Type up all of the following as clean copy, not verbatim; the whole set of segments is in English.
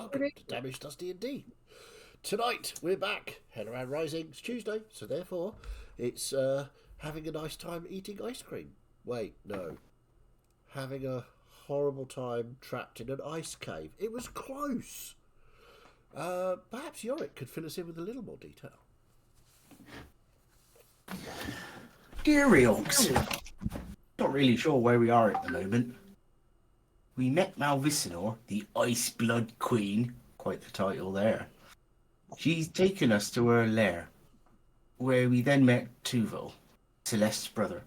welcome to Damage Does D&D. Tonight we're back. Helloran Rising. It's Tuesday, so therefore it's having a nice time eating ice cream. Wait, no. Having a horrible time trapped in an ice cave. It was close. Perhaps Yorick could fill us in with a little more detail. Dear Reorgs, not really sure where we are at the moment. We met Malvicinor, the Ice Blood Queen, quite the title there. She's taken us to her lair, where we then met Tuval, Celeste's brother.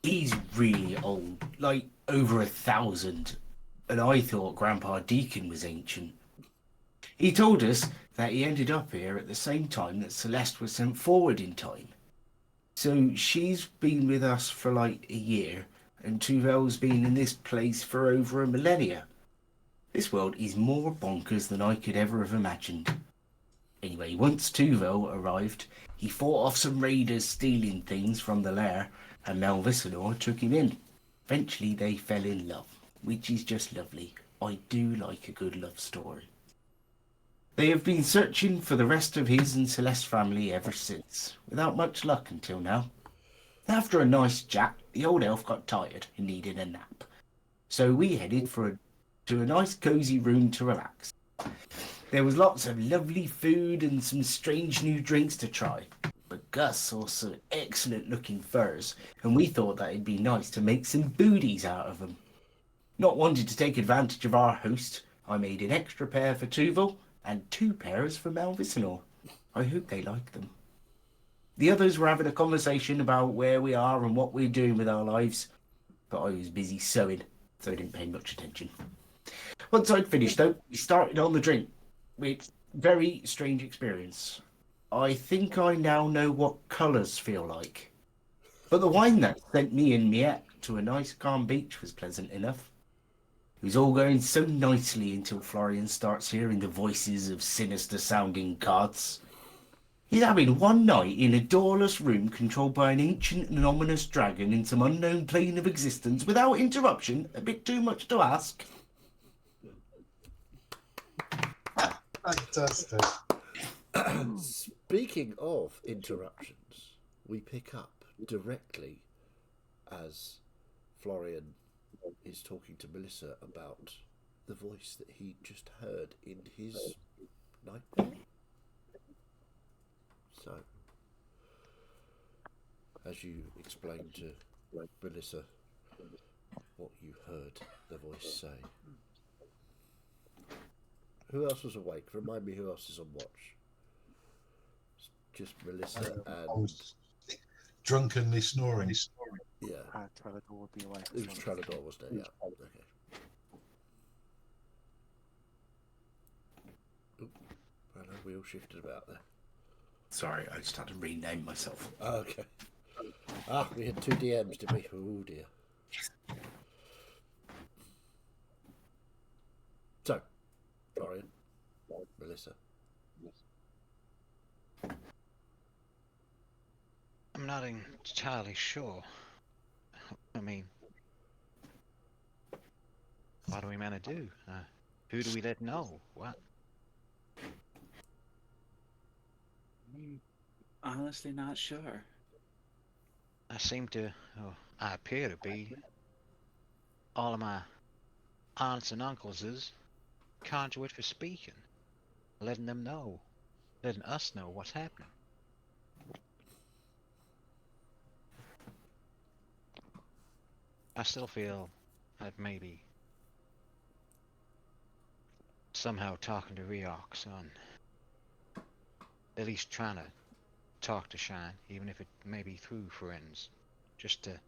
He's really old, like over 1,000, and I thought Grandpa Deacon was ancient. He told us that he ended up here at the same time that Celeste was sent forward in time. So she's been with us for like a year, and Tuvel's been in this place for over a millennia. This world is more bonkers than I could ever have imagined. Anyway, once Tuvel arrived, he fought off some raiders stealing things from the lair, and Malvicinor took him in. Eventually they fell in love, which is just lovely. I do like a good love story. They have been searching for the rest of his and Celeste's family ever since, without much luck until now. After a nice chat, the old elf got tired and needed a nap. So we headed to a nice cosy room to relax. There was lots of lovely food and some strange new drinks to try. But Gus saw some excellent looking furs, and we thought that it'd be nice to make some booties out of them. Not wanting to take advantage of our host, I made an extra pair for Tuval and 2 pairs for Malvicinor. I hope they like them. The others were having a conversation about where we are and what we're doing with our lives, but I was busy sewing, so I didn't pay much attention. Once I'd finished, though, we started on the drink, which very strange experience. I think I now know what colours feel like. But the wine that sent me and Miette to a nice calm beach was pleasant enough. It was all going so nicely until Florian starts hearing the voices of sinister-sounding gods. He's having one night in a doorless room controlled by an ancient and ominous dragon in some unknown plane of existence without interruption. A bit too much to ask. Fantastic. Speaking of interruptions, we pick up directly as Florian is talking to Melissa about the voice that he just heard in his nightmare. So, as you explained to Melissa what you heard the voice say. Who else was awake? Remind me who else is on watch. Just Melissa I and... was drunkenly snoring. Yeah. Trellador would be awake. It was Trellador, wasn't it? Yeah. Okay. Oop. I know we all shifted about there. Sorry, I just had to rename myself. Oh, okay. Ah, we had 2 DMs, did we? Oh dear. So, Florian, Melissa. I'm not entirely sure. I mean, what are we meant to do? Who do we let know? What? Honestly, not sure. I appear to be all of my aunts and uncles' conduit for speaking, letting us know what's happening. I still feel that maybe somehow talking to Reox on at least trying to talk to Shine, even if it may be through friends, just to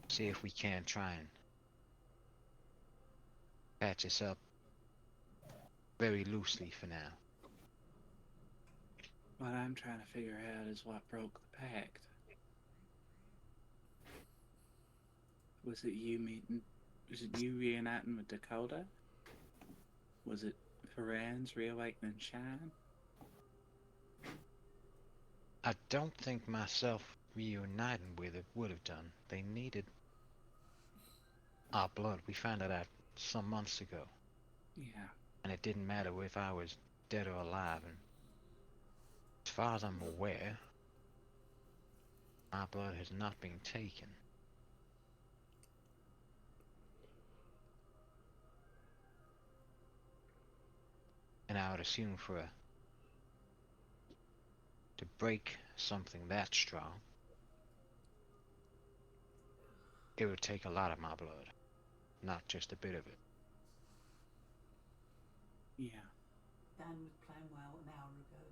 see if we can try and patch us up very loosely for now. What I'm trying to figure out is what broke the pact. Was it you reuniting with Dakota? Was it Ferran's reawakening Shine? I don't think myself reuniting with it would have done. They needed our blood. We found that out some months ago. Yeah. And it didn't matter if I was dead or alive. And as far as I'm aware, my blood has not been taken. And I would assume to break something that strong, it would take a lot of my blood, not just a bit of it. Yeah. Dan was playing well an hour ago.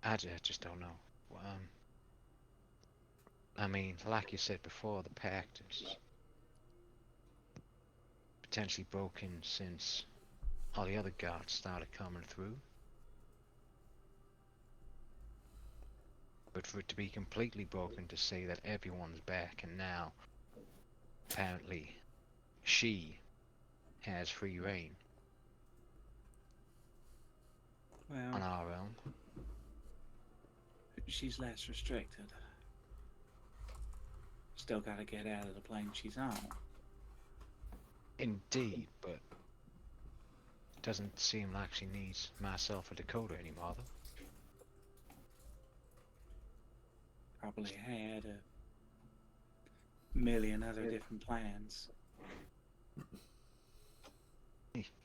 I just don't know. I mean, like you said before, the pact is potentially broken since all the other gods started coming through. But for it to be completely broken, to say that everyone's back and now apparently she has free reign on Well, our realm. she's less restricted. Still gotta get out of the plane she's on. Indeed, but it doesn't seem like she needs myself or Dakota anymore, though. Probably had a million other different plans.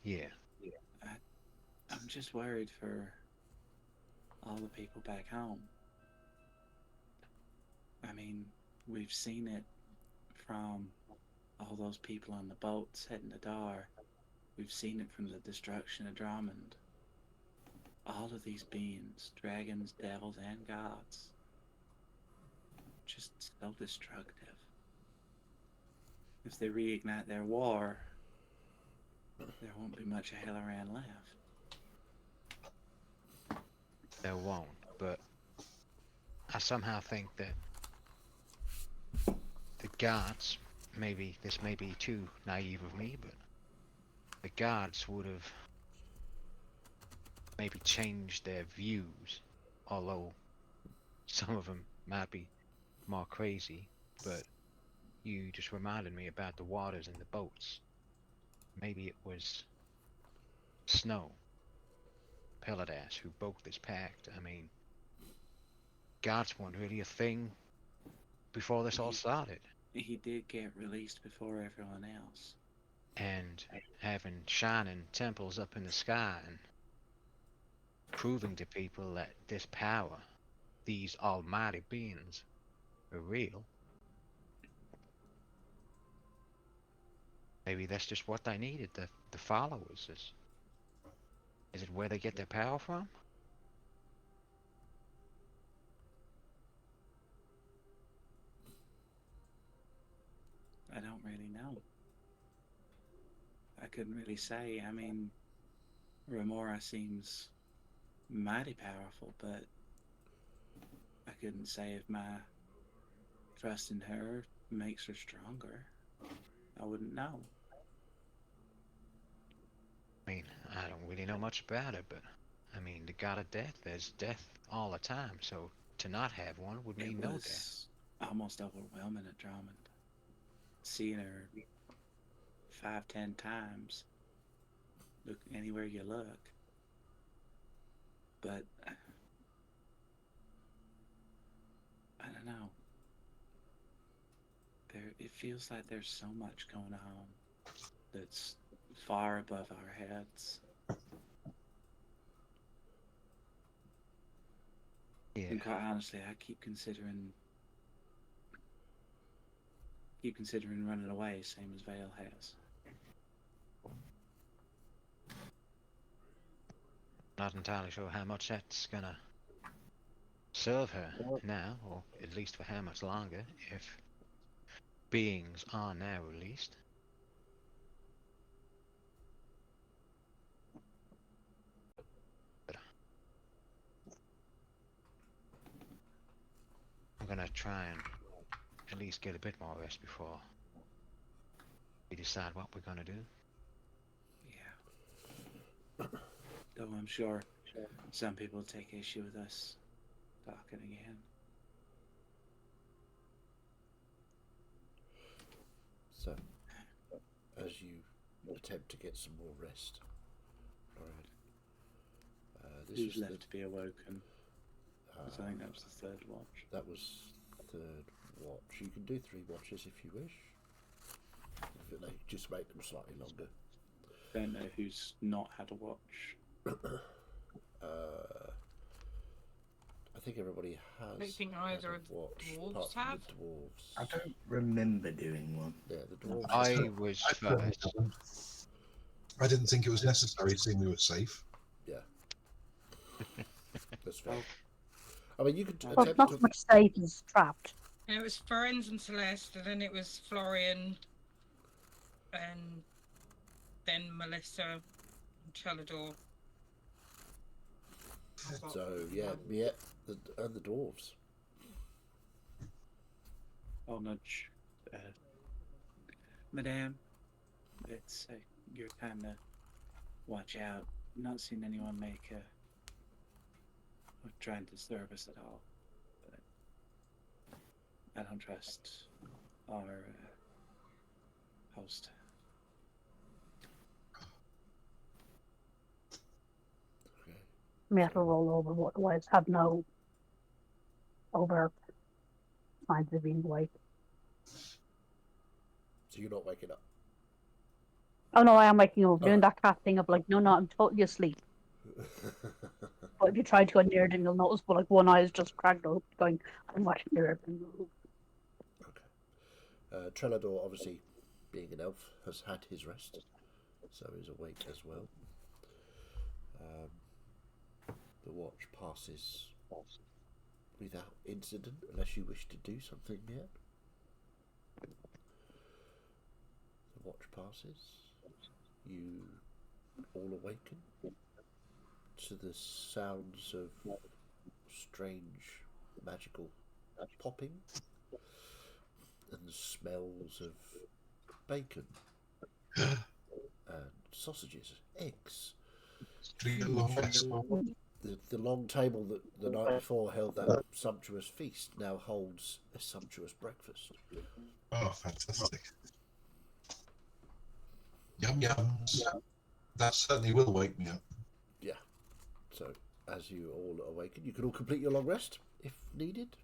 Yeah. I'm just worried for all the people back home. I mean, we've seen it from all those people on the boats heading to Dar. We've seen it from the destruction of Drummond. All of these beings, dragons, devils, and gods, just so destructive. If they reignite their war, there won't be much of Helloran left. There won't, but I somehow think that the gods, maybe this may be too naive of me, but the gods would have maybe changed their views, although some of them might be more crazy. But you just reminded me about the waters and the boats. Maybe it was Snow, Peladas, who broke this pact. I mean, gods weren't really a thing before this all started. He did get released before everyone else. And having shining temples up in the sky and proving to people that this power, these almighty beings, are real. Maybe that's just what they needed, the followers. Is it where they get their power from? I don't really know. I couldn't really say. I mean, Remora seems mighty powerful, but I couldn't say if my trust in her makes her stronger. I wouldn't know. I mean, I don't really know much about it, but I mean, the god of death, there's death all the time, so to not have one would mean It no death. was almost overwhelming at Drummond. Seeing her 5, 10 times. Look anywhere you look. But I don't know. It feels like there's so much going on that's far above our heads. Yeah, And quite honestly, I keep considering running away, same as Vale has. not entirely sure how much that's gonna serve her now, or at least for how much longer, if beings are now released. But I'm gonna try and at least get a bit more rest before we decide what we're gonna do. Yeah. Though I'm sure some people take issue with us talking again. So, as you attempt to get some more rest. All right. This Who's was left to be awoken? 'Cause I think that was the third watch. that was third watch. You can do 3 watches if you wish. If they just make them slightly longer. Don't know who's not had a watch. I think everybody has. I don't think had either a of the watch, dwarves apart from have. the dwarves. I don't remember doing one. Yeah, the dwarves. I was first. I didn't think it was necessary, seeing we were safe. Yeah. That's fair. I mean, you could Well, attempt not to. so much safe as trapped. And it was Ferenz and Celeste, and then it was Florian, and then Melissa and Chalador. So yeah, and the dwarves. I'll nudge. Madame, it's your time to watch out. Not seen anyone make or try and disturb us at all. But I don't trust our host. Okay. We have to roll over, but otherwise have no over signs of being awake. So you're not waking up. Oh no, I am waking up. Doing Alright. that cat thing of like, no, I'm totally asleep. But if you try to go near, then you'll notice, but like one eye is just cracked up, going, I'm watching your everything move. Okay. Trelador, obviously, being an elf, has had his rest, so is awake as well. The watch passes without incident, unless you wish to do something yet. The watch passes. You all awaken to the sounds of strange magical popping and the smells of bacon and sausages, eggs. Did you get a long rest? The long table that the night before held that sumptuous feast now holds a sumptuous breakfast. Oh, fantastic. Yum yums. That certainly will wake me up. Yeah. So, as you all awaken, you can all complete your long rest if needed.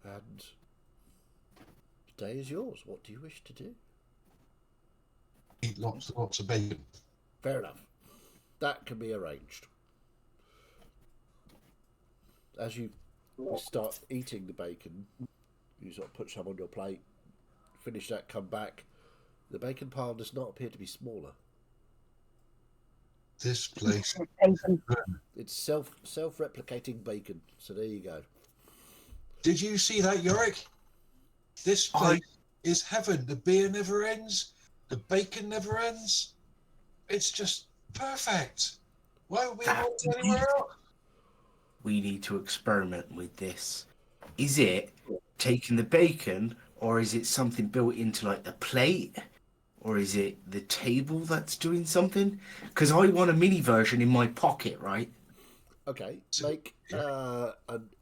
And the day is yours. What do you wish to do? Eat lots and lots of bacon. Fair enough. That can be arranged. As you start eating the bacon, you sort of put some on your plate, finish that, come back. The bacon pile does not appear to be smaller. This place. Bacon. It's self-replicating bacon. So there you go. Did you see that, Yorick? This place is heaven. The beer never ends. The bacon never ends. It's just perfect. Why are we not anywhere else? We need to experiment with this. Is it taking the bacon, or is it something built into like the plate? Or is it the table that's doing something? Because I want a mini version in my pocket, right? Okay, make an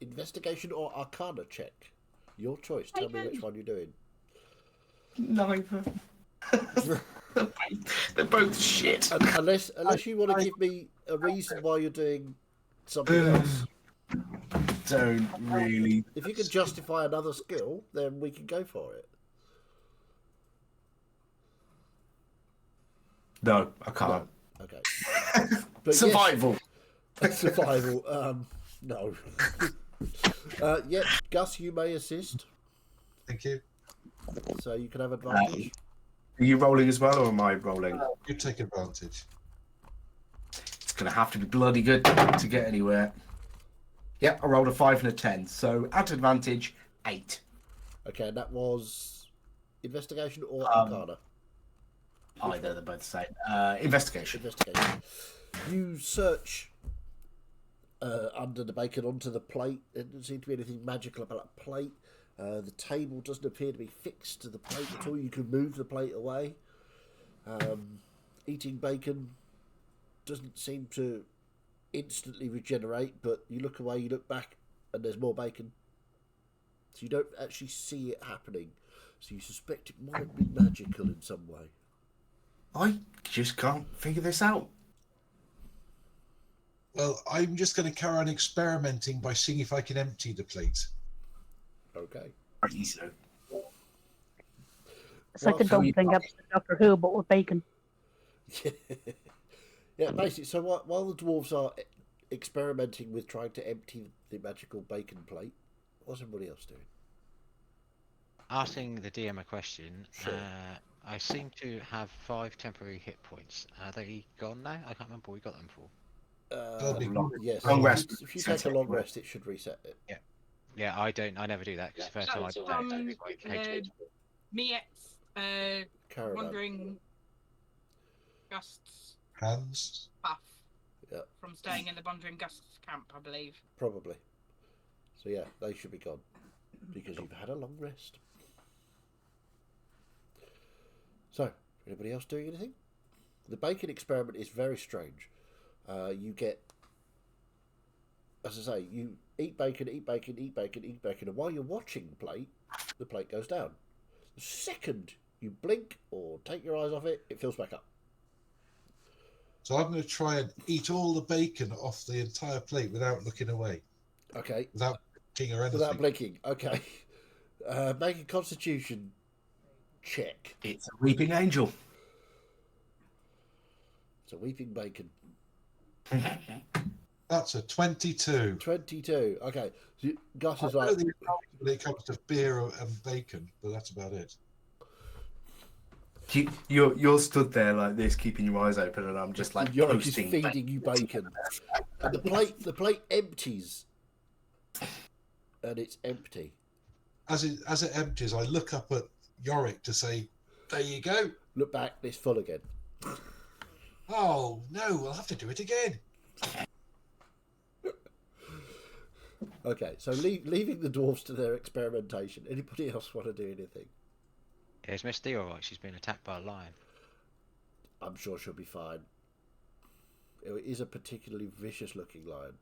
investigation or arcana check. Your choice. Tell me which one you're doing. Neither. They're both shit. Unless you want to give me a reason why you're doing something else. Don't really. If you can justify another skill, then we can go for it. No, I can't. Okay. But Survival. Yes, survival. No. Yeah, Gus, you may assist, Thank you. so you can have advantage. Are you rolling as well, or am I rolling? You take advantage. It's going to have to be bloody good to get anywhere. Yep, I rolled a 5 and a 10. So, at advantage, 8. Okay, and that was investigation or arcana? Either, they're both the same. Investigation. Investigation. You search under the bacon onto the plate. There doesn't seem to be anything magical about a plate. The table doesn't appear to be fixed to the plate at all. You can move the plate away. Eating bacon doesn't seem to instantly regenerate, but you look away, you look back, and there's more bacon. So you don't actually see it happening. So you suspect it might be magical in some way. I just can't figure this out. Well, I'm just going to carry on experimenting by seeing if I can empty the plate. Okay. Pretty so. It's like the Well, so dumpling episode of Doctor Who, but with bacon. Yeah, basically. So while the dwarves are experimenting with trying to empty the magical bacon plate, what's everybody else doing? Asking the DM a question. Sure. I seem to have 5 temporary hit points. Are they gone now? I can't remember what we got them for. They'll be Yes. Long rest. If you take a long rest, it should reset it. Yeah, I don't. I never do that because the first time I did that, it was like hatred. Miet's Caravan. wandering gusts hands. buff Yeah. from staying in the wandering gusts camp, I believe. Probably. So yeah, they should be gone because you've had a long rest. So, anybody else doing anything? The bacon experiment is very strange. You get, as I say, you eat bacon, eat bacon, eat bacon, eat bacon, and while you're watching the plate goes down. The second you blink or take your eyes off it, it fills back up. So I'm going to try and eat all the bacon off the entire plate without looking away, Okay. without blinking or anything. Without blinking. Okay. Make a constitution check. It's a weeping angel. It's a weeping bacon. That's a 22. 22. Okay. So Gus I is know like, the advantage when it comes to beer and bacon, but that's about it. You're stood there like this, keeping your eyes open, and I'm just like Yorick is posting. feeding you bacon. And the plate empties. And it's empty. As it empties, I look up at Yorick to say, "There you go." Look back, it's full again. Oh no, we'll have to do it again. Okay, so leaving the dwarves to their experimentation. Anybody else want to do anything? Is Miss D alright? She's been attacked by a lion. I'm sure she'll be fine. It is a particularly vicious looking lion.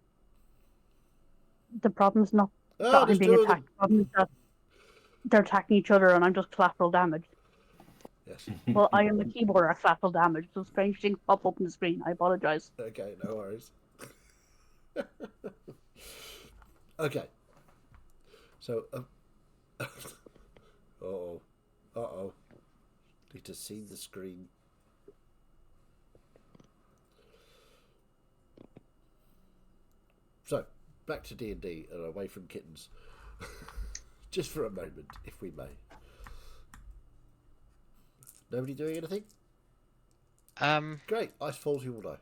The problem's not Oh, that I'm there's being two of them. attacked. The problem is that they're attacking each other and I'm just collateral damage. Yes. Well, I am the keyboard at collateral damage, so strange things pop up on the screen. I apologise. Okay, no worries. Okay. So, uh-oh. Uh-oh. Need to see the screen. So, back to D&D and away from kittens. Just for a moment, if we may. Nobody doing anything? Great. Ice falls, you will die.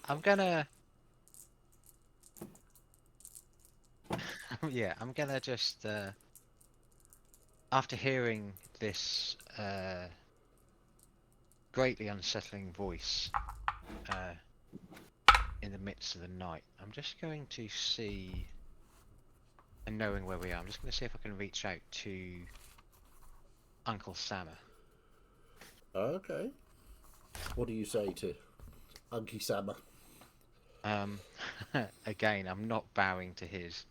I'm gonna. Yeah, I'm gonna just. After hearing this greatly unsettling voice in the midst of the night, I'm just going to see, and knowing where we are, I'm just going to see if I can reach out to Uncle Sammer. Okay. What do you say to Unky Sammer? Again, I'm not bowing to his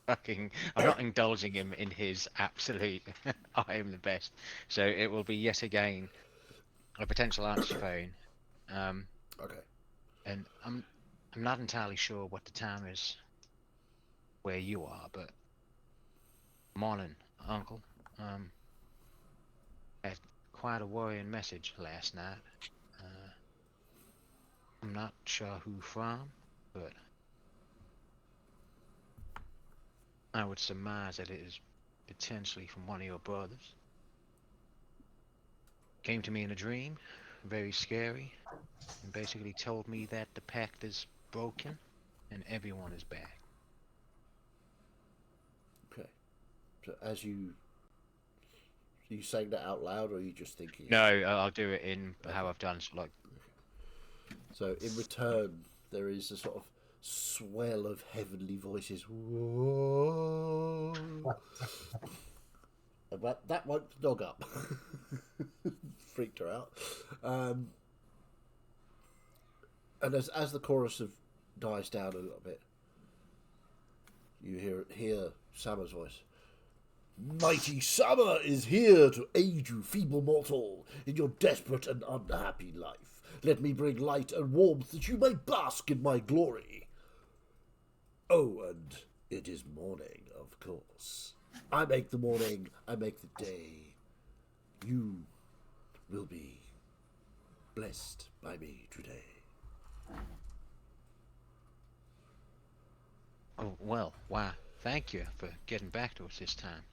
fucking. I'm not indulging him in his absolute. I am the best. So it will be yet again a potential answer phone. Okay. And I'm not entirely sure what the town is where you are, but morning, Uncle. Had quite a worrying message last night. I'm not sure who from, but I would surmise that it is potentially from one of your brothers. Came to me in a dream, very scary, and basically told me that the pact is broken and everyone is back. Okay. So as you saying that out loud, or are you just thinking? No, I'll do it in how I've done. So like, So in return, there is a sort of swell of heavenly voices. Whoa. That woke the dog up. Freaked her out. And as the chorus dies down a little bit, You hear Summer's voice. Mighty Summer is here to aid you, feeble mortal, in your desperate and unhappy life. Let me bring light and warmth that you may bask in my glory. Oh, and it is morning, of course. I make the morning, I make the day. You will be blessed by me today. Oh, well, why, thank you for getting back to us this time.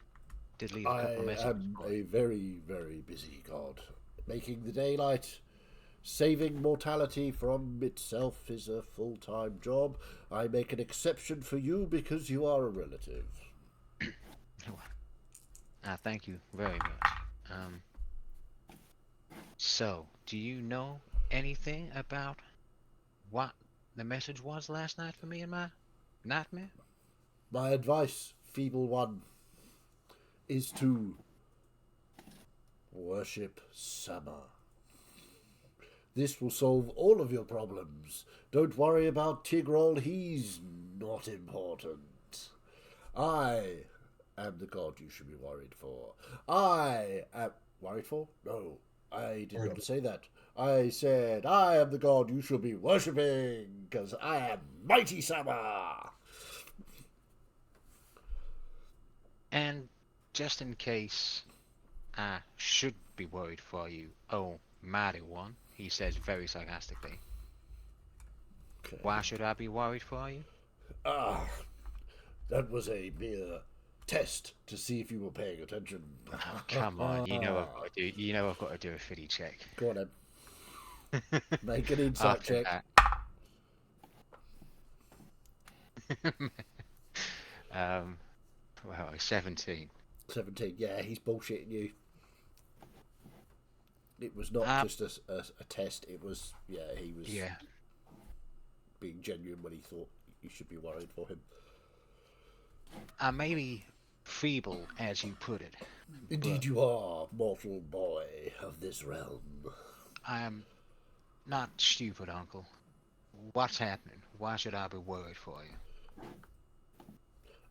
Did leave a couple of I messages am for you. a very, very busy god. Making the daylight, saving mortality from itself is a full-time job. I make an exception for you because you are a relative. Thank you very much. So, do you know anything about what the message was last night for me and my nightmare? My advice, feeble one, is to worship Summer. This will solve all of your problems. Don't worry about Tigrol, he's not important. I am the god you should be worried for. I am... Worried for? No, I did not say that. I said I am the god you should be worshipping, because I am Mighty Summer. And just in case I should be worried for you, oh, mighty one, he says very sarcastically. Okay. Why should I be worried for you? That was a mere test to see if you were paying attention. Oh, come on, you know I've got to do a fitty check. Go on then. Make an insight After check. that. Well, 17. 17. Yeah, he's bullshitting you. It was not just a test. It was, he was being genuine when he thought you should be worried for him. I may be feeble, as you put it. Indeed you are, mortal boy of this realm. I am not stupid, Uncle. What's happening? Why should I be worried for you?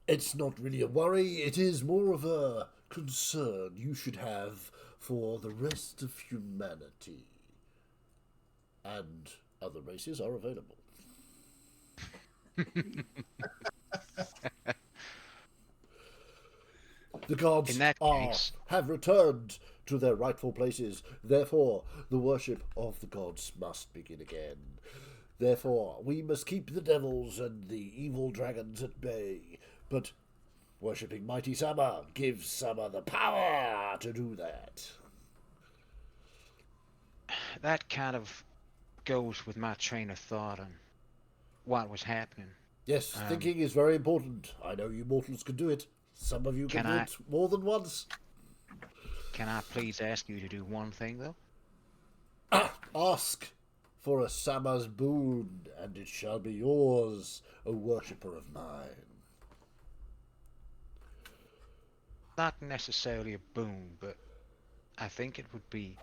It's not really a worry. It is more of a concern you should have for the rest of humanity. And other races are available. The gods have returned to their rightful places. Therefore, the worship of the gods must begin again. Therefore, we must keep the devils and the evil dragons at bay. But worshipping Mighty Summer gives Summer the power to do that. That kind of goes with my train of thought on what was happening. Yes, thinking is very important. I know you mortals can do it. Some of you can do it more than once. Can I please ask you to do one thing, though? Ask for a Summer's boon, and it shall be yours, a worshipper of mine. Not necessarily a boon, but I think it would be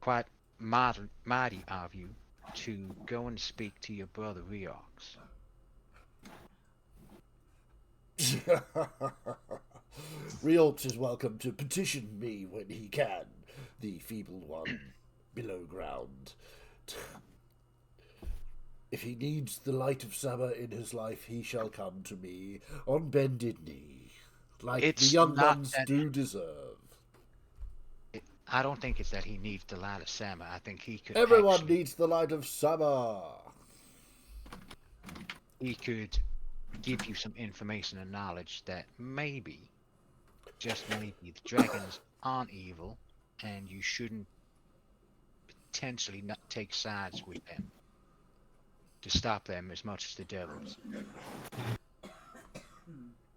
quite mighty of you to go and speak to your brother Reox. Reox is welcome to petition me when he can, the feeble one below ground. If he needs the light of Summer in his life, he shall come to me on bended knee, like the young ones do deserve. I don't think it's that he needs the light of Summer. I think he could. Everyone needs the light of Summer. He could give you some information and knowledge that maybe, just maybe, the dragons aren't evil, and you shouldn't potentially not take sides with them to stop them as much as the devils.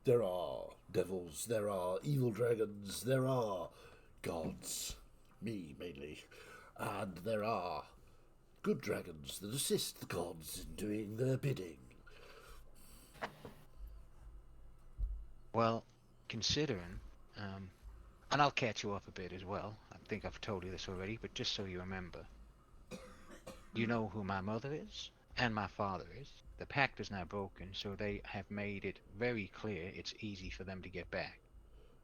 There are devils, there are evil dragons, there are gods, me mainly, and there are good dragons that assist the gods in doing their bidding. Well, considering, and I'll catch you up a bit as well. I think I've told you this already, but just so you remember. You know who my mother is, and my father is. The pact is now broken, so they have made it very clear it's easy for them to get back.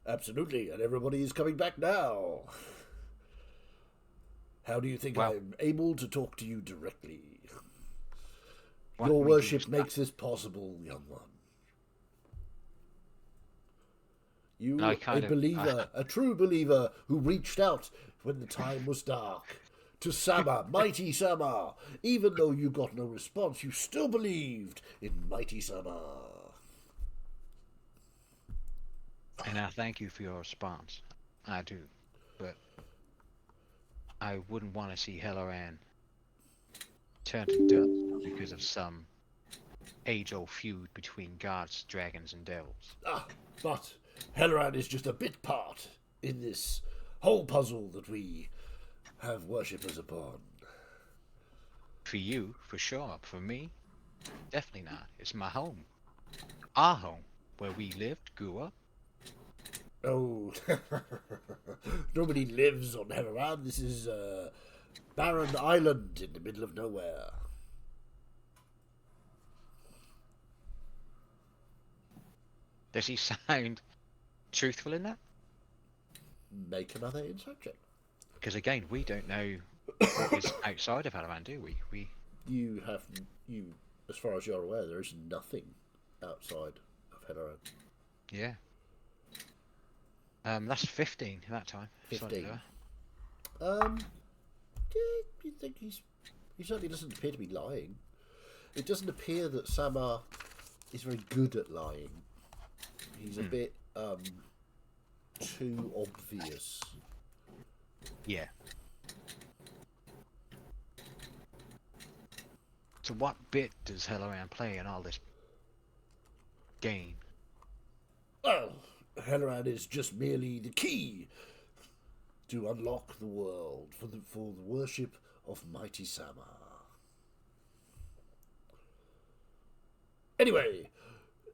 Absolutely, and everybody is coming back now. How do you think Well- I'm able to talk to you directly? What Your we do worship is- makes this possible, young one. You, I a kind of- believer, a true believer, who reached out when the time was dark. To Sama, mighty Sama. Even though you got no response, you still believed in mighty Sama. And I thank you for your response. I do. But I wouldn't want to see Helloran turn to dust because of some age-old feud between gods, dragons, and devils. Ah, but Helloran is just a bit part in this whole puzzle that we have worshippers upon. For you, for sure. For me, definitely not. It's my home. Our home, where we lived, grew up. Oh, nobody lives on Helloran. This is a barren island in the middle of nowhere. Does he sound truthful in that? Make another insight check. Because again, we don't know what is outside of Helloran, do we? You, as far as you're aware, there is nothing outside of Helloran. Yeah. That's 15 at that time. Slightly 15. lower. Yeah, you think he certainly doesn't appear to be lying. It doesn't appear that Sama is very good at lying. He's a bit too obvious. Yeah. So what bit does Helloran play in all this game? Well, Helloran is just merely the key to unlock the world for the worship of mighty Sama. Anyway,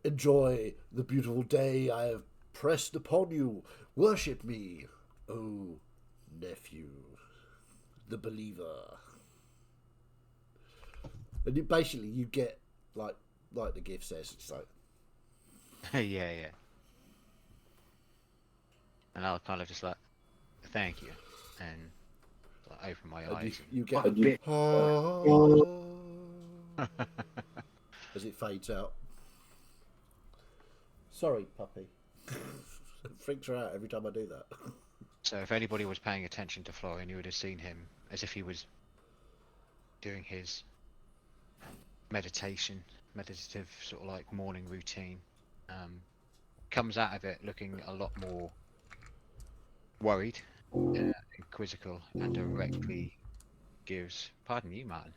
enjoy the beautiful day I have pressed upon you. Worship me, oh nephew, the believer. And you get like the gift says, it's like, Yeah. And I'll kind of just like, thank you, and like, open my eyes. you get a bit. as it fades out. Sorry, puppy. It freaks her out every time I do that. So if anybody was paying attention to Florian, you would have seen him as if he was doing his meditative sort of like morning routine. Comes out of it looking a lot more worried, quizzical, and directly gives, pardon you, Martin,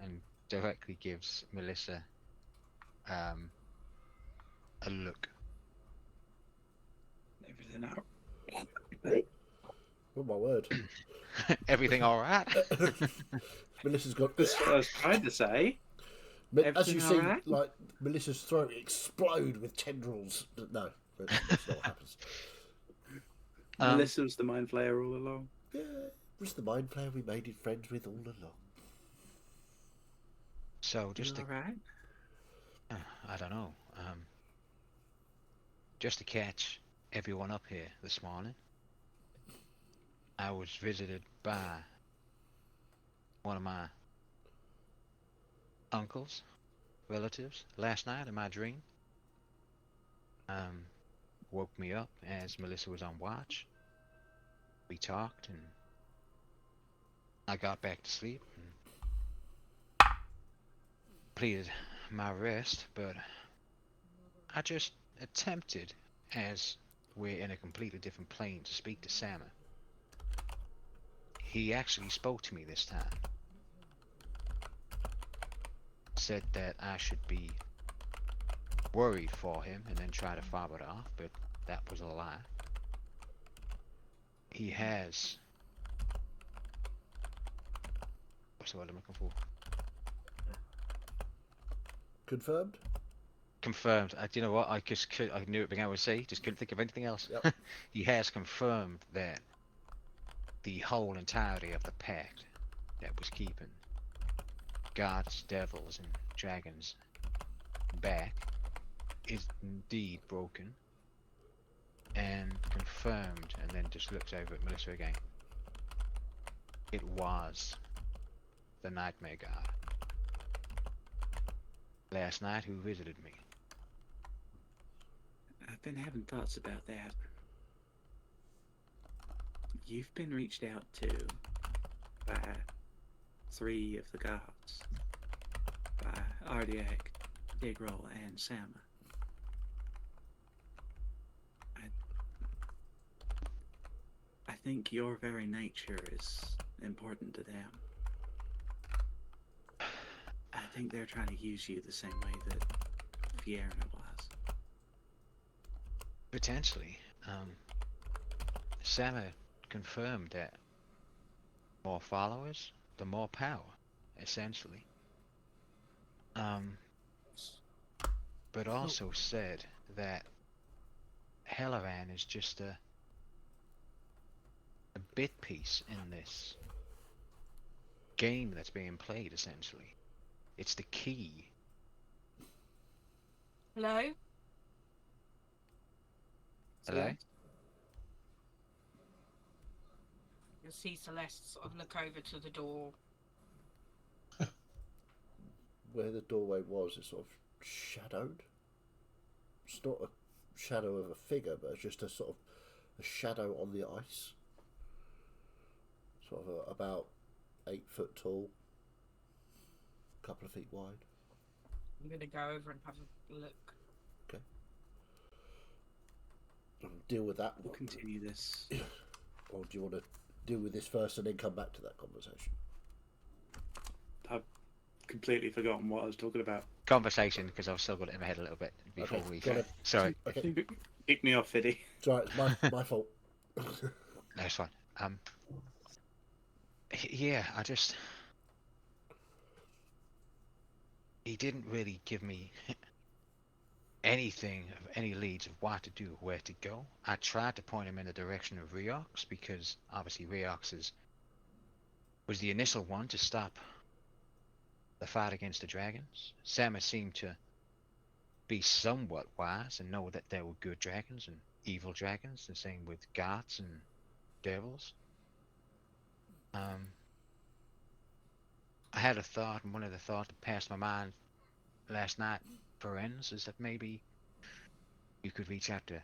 and directly gives Melissa a look. Everything out. Oh my word. Everything all right? Melissa's got. That's what I was trying to say. As you everything see, alright? like Melissa's throat explode with tendrils. No, that's not what happens. Melissa was the mind flayer all along. Yeah, it was the mind player we made it friends with all along. So just to, Alright. I don't know, just to catch everyone up here this morning, I was visited by one of my uncles, relatives, last night in my dream. Woke me up as Melissa was on watch. We talked and I got back to sleep and completed my rest, but I just attempted, as we're in a completely different plane, to speak to Sama. He actually spoke to me this time. Said that I should be worried for him and then try to fob it off, but that was a lie. He has... What's the word I'm looking for? Confirmed? Confirmed. Do you know what? I knew it began with C, just couldn't think of anything else. Yep. He has confirmed that the whole entirety of the pact that was keeping gods, devils, and dragons back is indeed broken and confirmed, and then just looks over at Melissa again. It was the Nightmare God last night who visited me. I've been having thoughts about that. You've been reached out to by 3 of the gods, by Ardiak, Digrol, and Sama. I think your very nature is important to them. I think they're trying to use you the same way that Fiona was. Potentially. Sama confirmed that more followers, the more power, essentially. But also said that Helloran is just a bit piece in this game that's being played, essentially. It's the key. Hello? Hello? You'll see Celeste sort of look over to the door. Where the doorway was, it's sort of shadowed. It's not a shadow of a figure, but it's just a sort of a shadow on the ice. Sort of about 8 foot tall, a couple of feet wide. I'm going to go over and have a look. Okay. Deal with that. We'll continue this. Or do you want to deal with this first and then come back to that conversation? I've completely forgotten what I was talking about. Conversation, because I've still got it in my head a little bit before Okay, we... got it. Sorry. Okay. Kick me off, Fiddy. Sorry, it's my fault. No, it's fine. Yeah, I just... He didn't really give me anything of any leads of what to do, where to go. I tried to point him in the direction of Riox, because obviously Riox was the initial one to stop the fight against the dragons. Sama seemed to be somewhat wise and know that there were good dragons and evil dragons, the same with gods and devils. I had a thought, and one of the thoughts that passed my mind last night, Ferenz, is that maybe you could reach out to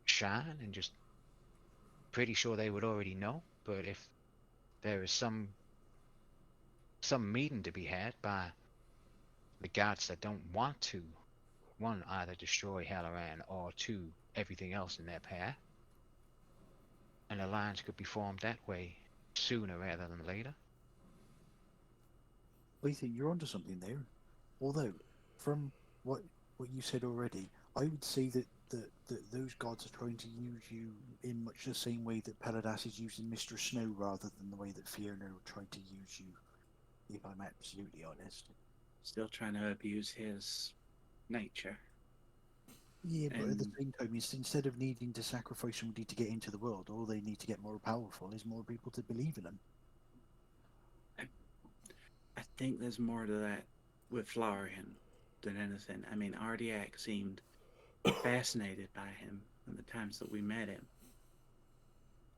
Shine and just... Pretty sure they would already know, but if there is some meeting to be had by the gods that don't want to, one, either destroy Helloran, or two, everything else in their path, an alliance could be formed that way sooner rather than later. I think you're onto something there. Although, from what you said already, I would say that those gods are trying to use you in much the same way that Peladas is using Mistress Snow, rather than the way that Fiona tried to use you, if I'm absolutely honest. Still trying to abuse his nature. Yeah, but at the same time, instead of needing to sacrifice somebody to get into the world, all they need to get more powerful is more people to believe in them. I think there's more to that with Florian than anything. I mean, Ardiak seemed fascinated by him in the times that we met him.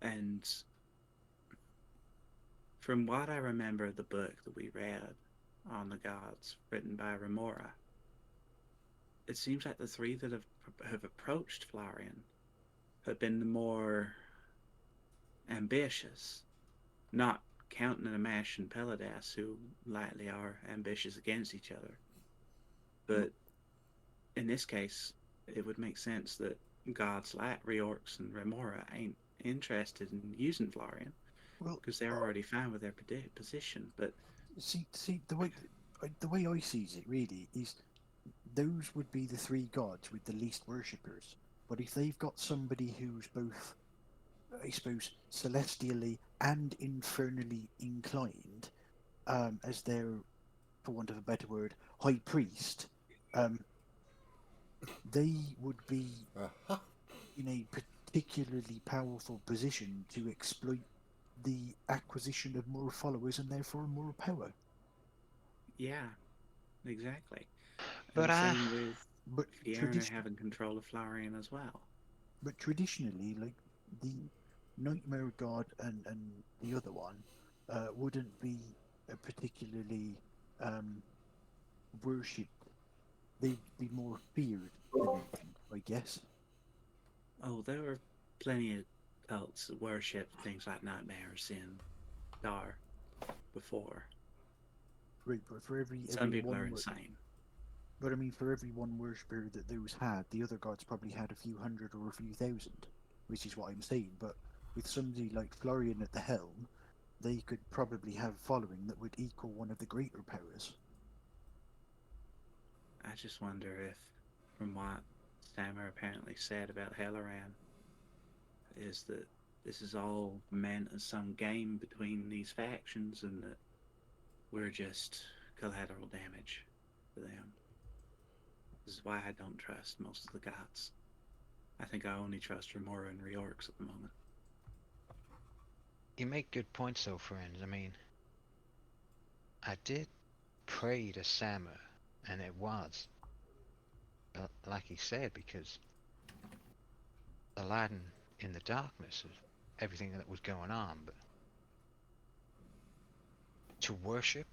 And from what I remember of the book that we read on the gods, written by Remora, it seems like the 3 that have approached Florian have been the more ambitious, not counting Amash and Peladas, who lightly are ambitious against each other. But in this case, it would make sense that gods like Reorx and Remora ain't interested in using Florian, because they're already fine with their position. But see, the way I sees it really is, those would be the 3 gods with the least worshippers. But if they've got somebody who's both, I suppose, celestially and infernally inclined, as their, for want of a better word, high priest, they would be in a particularly powerful position to exploit the acquisition of more followers and therefore more power. Yeah, exactly. But And same with But Fiona having control of Florian as well. but traditionally, like the Nightmare God and the other one wouldn't be particularly worshipped. They'd be more feared than anything, I guess. Oh, there were plenty of cults that worshipped things like nightmares in Dar before. Right, but for Some every people are one, insane. but I mean, for every one worshipper that those had, the other gods probably had a few hundred or a few thousand, which is what I'm saying. But with somebody like Florian at the helm, they could probably have a following that would equal one of the greater powers. I just wonder if, from what Stammer apparently said about Helloran, is that this is all meant as some game between these factions and that we're just collateral damage for them. This is why I don't trust most of the gods. I think I only trust Remora and Reorx at the moment. you make good points, though, friends. I mean, I did pray to Sammer, and it was, like he said, because Aladdin in the darkness of everything that was going on, but to worship,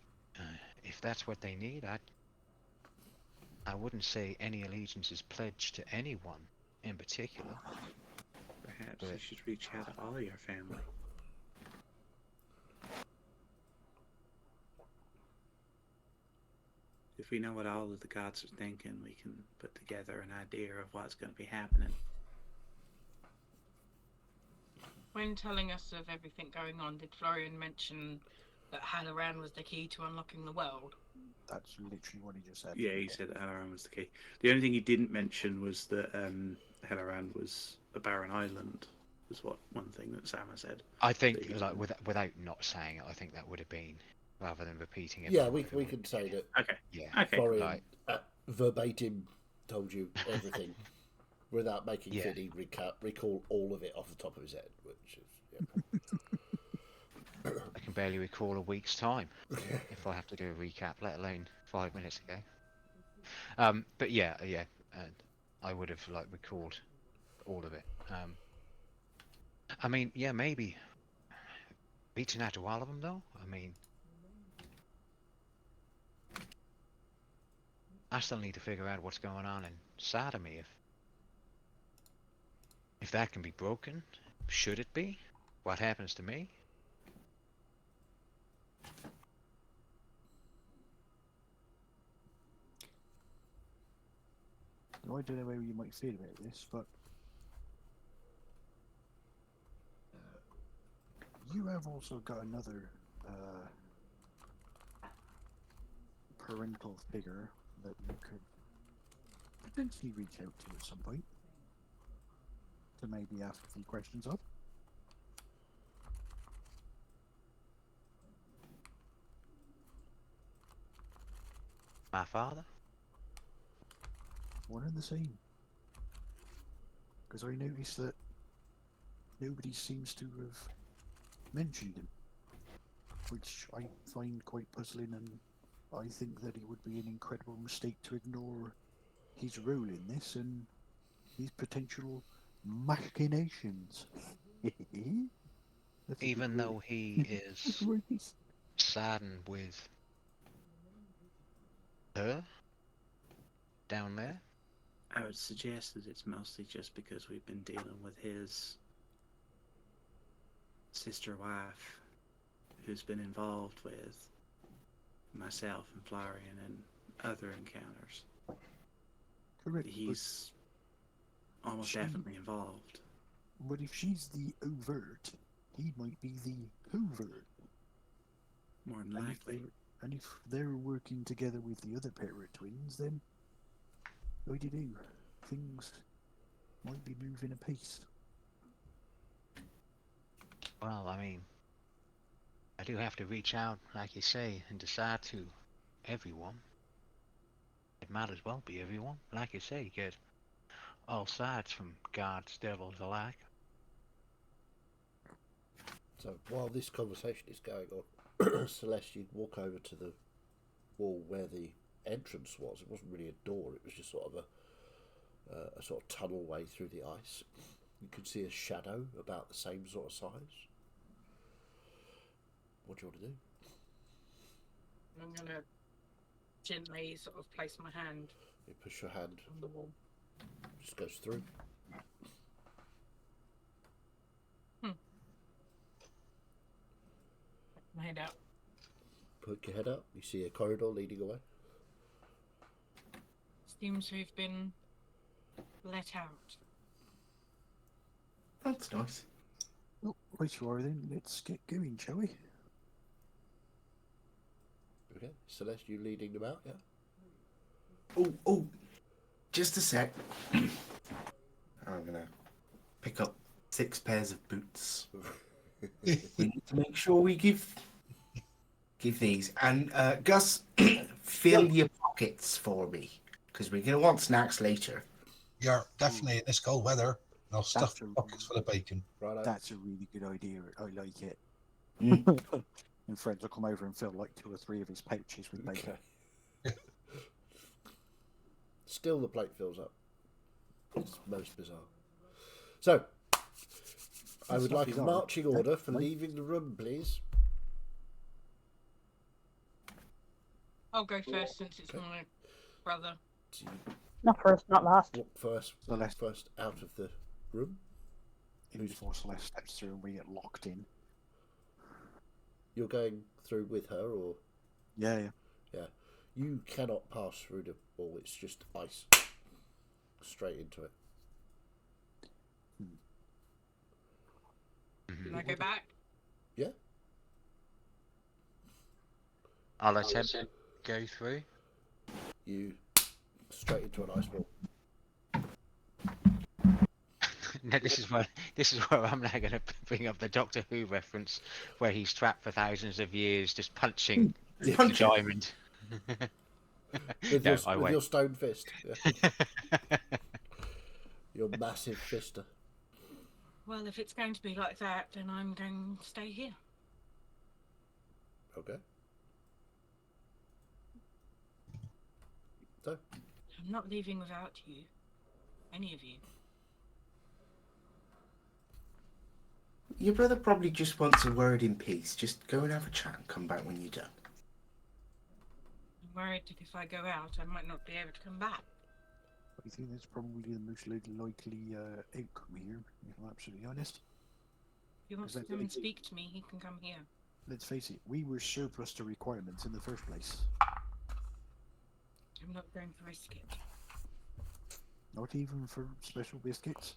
if that's what they need, I wouldn't say any allegiance is pledged to anyone in particular. Perhaps you But should reach out to all your family. If we know what all of the gods are thinking, we can put together an idea of what's going to be happening. When telling us of everything going on, did Florian mention that Halloran was the key to unlocking the world? That's literally what he just said. Yeah, he said that Helloran was the key. The only thing he didn't mention was that Helloran was a barren island, was one thing that Sama said. I think, like, without not saying it, I think that would have been, rather than repeating it. Yeah, we could say that. Okay. Yeah. Okay. Florian Like, verbatim told you everything without making Yeah. Fiddy recall all of it off the top of his head, which is I can barely recall a week's time if I have to do a recap, let alone 5 minutes ago. But yeah, I would have like recalled all of it. I mean, yeah, maybe reaching out to all of them though. I mean, I still need to figure out what's going on inside of me. If that can be broken, should it be? What happens to me? Now, I don't know how you might feel about this, but you have also got another parental figure that you could potentially reach out to at some point to maybe ask a few questions of. My father? One and the same. Because I noticed that nobody seems to have mentioned him, which I find quite puzzling, and I think that it would be an incredible mistake to ignore his role in this and his potential machinations. That's a Even good though word. he That's is right. saddened with her down there. I would suggest that it's mostly just because we've been dealing with his sister wife, who's been involved with myself and Florian and other encounters. Correct. He's almost she- definitely involved. But if she's the overt, he might be the covert. More than And likely. And if they're working together with the other pair of twins, then what do you do? Things might be moving apace. Well, I mean, I do have to reach out, like you say, and decide to everyone. It might as well be everyone, like you say, get all sides from gods, devils alike. so. While this conversation is going on, Celeste, you walk over to the wall where the entrance was. It wasn't really a door. It was just sort of a sort of tunnel way through the ice. You could see a shadow about the same sort of size. What do you want to do? I'm gonna gently sort of place my hand You push your hand, on the wall. just goes through. My head out. Put your head out. You see a corridor leading away. Seems we've been let out. That's nice. Oh, right you are then. Let's get going, shall we? Okay, Celeste, you leading them out, yeah? Oh, just a sec. I'm gonna pick up 6 pairs of boots. We need to make sure we give these. And Gus, fill your pockets for me, because we're gonna want snacks later. You're definitely in this cold weather. I'll stuff That's a- pockets full of bacon. Right. That's a really good idea. I like it. Mm. And Fred will come over and fill like 2 or 3 of his pouches with bacon. Okay. Still, the plate fills up. It's most bizarre. So, I would not like a bizarre. marching order for Right. leaving the room, please. I'll go first since it's my brother. So you Not first, not last. walk first out of the room. Even before Celeste steps through and we get locked in. You're going through with her, or Yeah. yeah, you cannot pass through the wall. It's just ice, straight into it. Can I go back? Yeah. I'll let him go through. You straight into an ice wall. No, this is where I'm now going to bring up the Doctor Who reference, where he's trapped for thousands of years, just punching the Punching. diamond. With, No, your, with your stone fist. Yeah. Your massive fister. Well, if it's going to be like that, then I'm going to stay here. Okay. So, I'm not leaving without you. Any of you. Your brother probably just wants a word in peace. Just go and have a chat and come back when you're done. I'm worried that if I go out, I might not be able to come back. I think that's probably the most likely outcome here, if I'm absolutely honest. If he wants Is to that come and anything- speak to me, he can come here. Let's face it, we were surplus to requirements in the first place. I'm not going to risk it. Not even for special biscuits.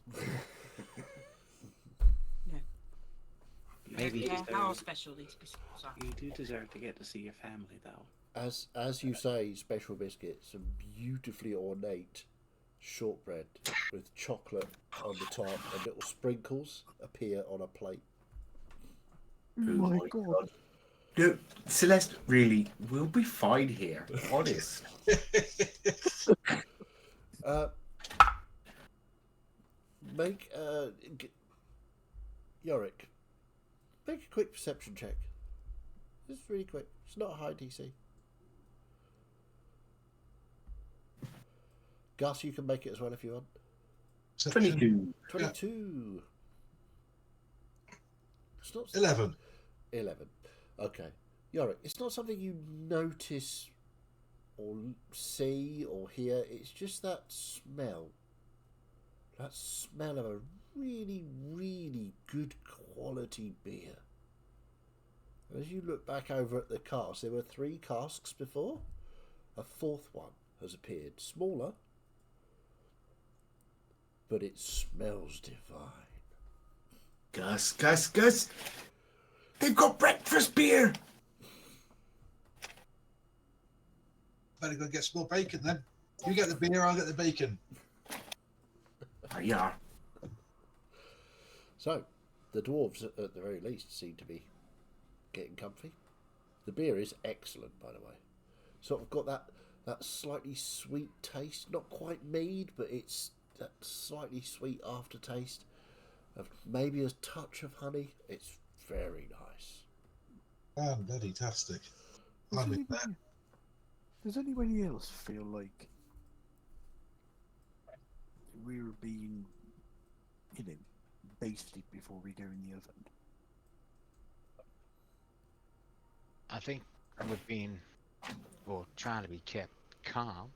Maybe Yeah, you how deserve, special these biscuits are. you do deserve to get to see your family, though. as you say, special biscuits and beautifully ornate shortbread with chocolate on the top and little sprinkles appear on a plate. Oh my god. No, Celeste, really, we'll be fine here. Honest. Make Yorick, make a quick perception check. It's really quick. It's not a high DC. Gus, you can make it as well if you want. 22. 22. It's not 11. 11. Okay. Yorick, it's not something you notice or see or hear. It's just that smell. That smell of a really, really good quality beer. As you look back over at the cask, there were 3 casks before. A 4th one has appeared, smaller, but it smells divine. Gus. They've got breakfast beer. Better go get some more bacon then. You get the beer, I'll get the bacon. There you are. So, the dwarves, at the very least, seem to be getting comfy. The beer is excellent, by the way. Sort of got that slightly sweet taste. Not quite mead, but it's that slightly sweet aftertaste of maybe a touch of honey. It's very nice. Bloody tastic. I'm in there. Does anybody else feel like we're being, basted before we go in the oven? I think we're being, or trying to be kept calm.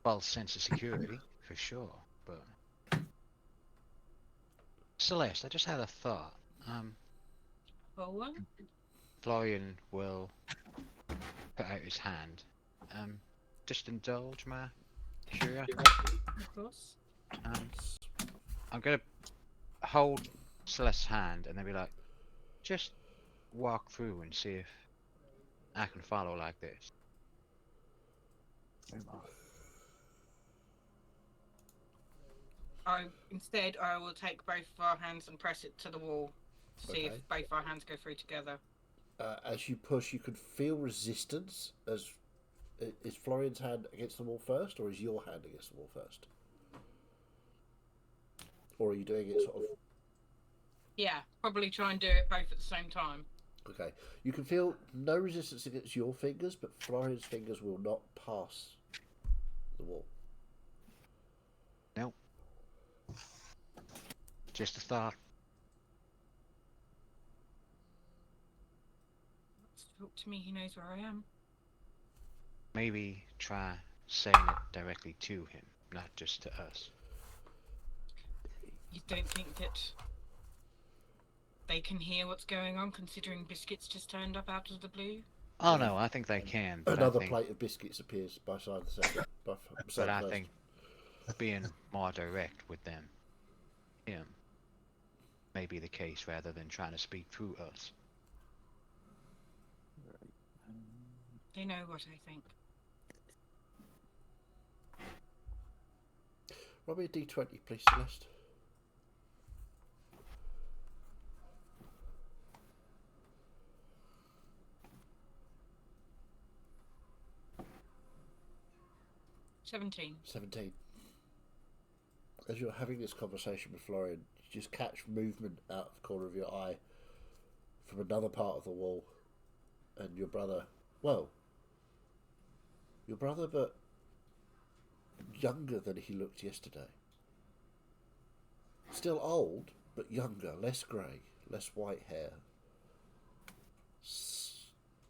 False sense of security, for sure. But Celeste, I just had a thought. Well, Florian will put out his hand. Just indulge my curiosity. of course. I'm gonna hold Celeste's hand and then be like, just walk through and see if I can follow like this. Instead, I will take both of our hands and press it to the wall to see Okay. if both our hands go through together. As you push, you could feel resistance. Is Florian's hand against the wall first, or is your hand against the wall first? Or are you doing it sort of... Yeah, probably try and do it both at the same time. Okay. You can feel no resistance against your fingers, but Florian's fingers will not pass the wall. Nope. Just a thought. Talk to me, he knows where I am. Maybe try saying it directly to him, not just to us. You don't think that they can hear what's going on, considering biscuits just turned up out of the blue? Oh no, I think they can. But Another I think, plate of biscuits appears by side of the second. but I think being more direct with them, him, may be the case rather than trying to speak through us. They know what I think. Roll me a d20, please, Celeste. $17. 17. As you're having this conversation with Florian, you just catch movement out of the corner of your eye from another part of the wall, and your brother, but younger than he looked yesterday. Still old, but younger, less grey, less white hair,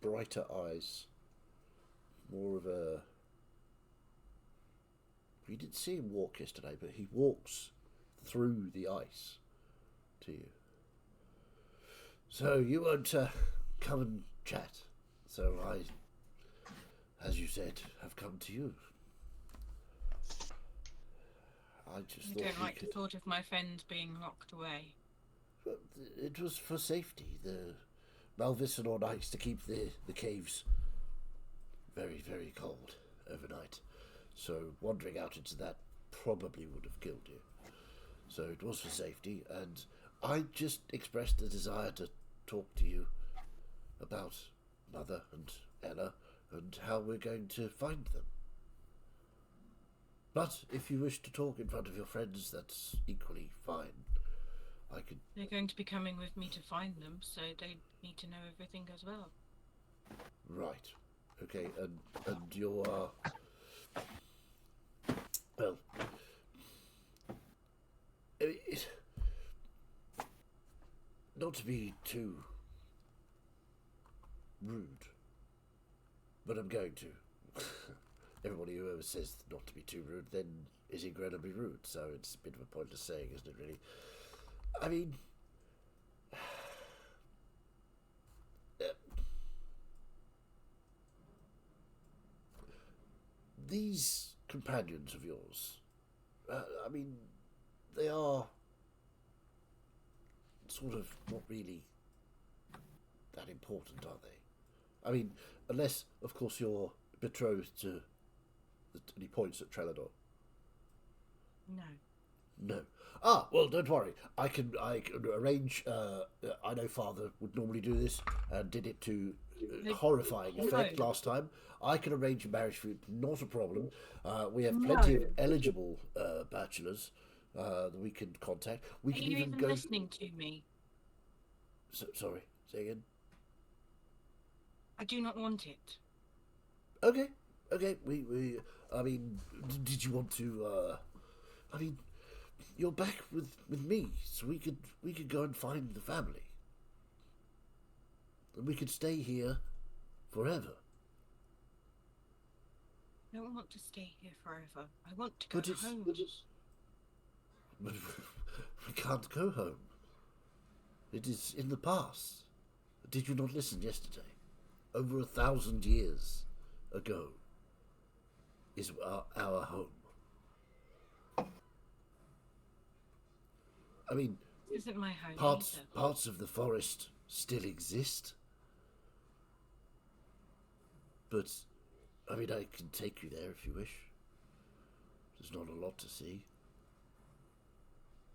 brighter eyes, more of a... You didn't see him walk yesterday, but he walks through the ice to you. So you won't come and chat. So I, as you said, have come to you. I just You thought don't we like the thought of my friends being locked away. Well, it was for safety. The Malvicinor likes to keep the caves very, very cold overnight. So wandering out into that probably would have killed you. So it was for safety, and I just expressed a desire to talk to you about Mother and Ella and how we're going to find them. But if you wish to talk in front of your friends, that's equally fine. I could... They're going to be coming with me to find them, so they need to know everything as well. Right. Okay, and you are... Well... not to be too rude, but I'm going to. Everybody who ever says not to be too rude then is incredibly rude, so it's a bit of a pointless saying, isn't it, really? I mean... these companions of yours, I mean, they are sort of not really that important, are they? I mean, unless, of course, you're betrothed to... And he points at Trelador. No. No. Ah, well, don't worry. I can arrange... I know Father would normally do this, and did it to horrifying effect last time. I can arrange a marriage for you, not a problem. We have plenty of eligible bachelors that we can contact. We Are can you even even go... listening to me? Sorry, say again? I do not want it. Okay, okay. I mean, did you want to? I mean, you're back with me, so we could go and find the family, and we could stay here forever. I don't want to stay here forever. I want to go But it's home. but we can't go home. It is in the past. Did you not listen yesterday? Over 1,000 years ago is our home. I mean, This isn't my home. parts of the forest still exist, but I mean, I can take you there if you wish. There's not a lot to see.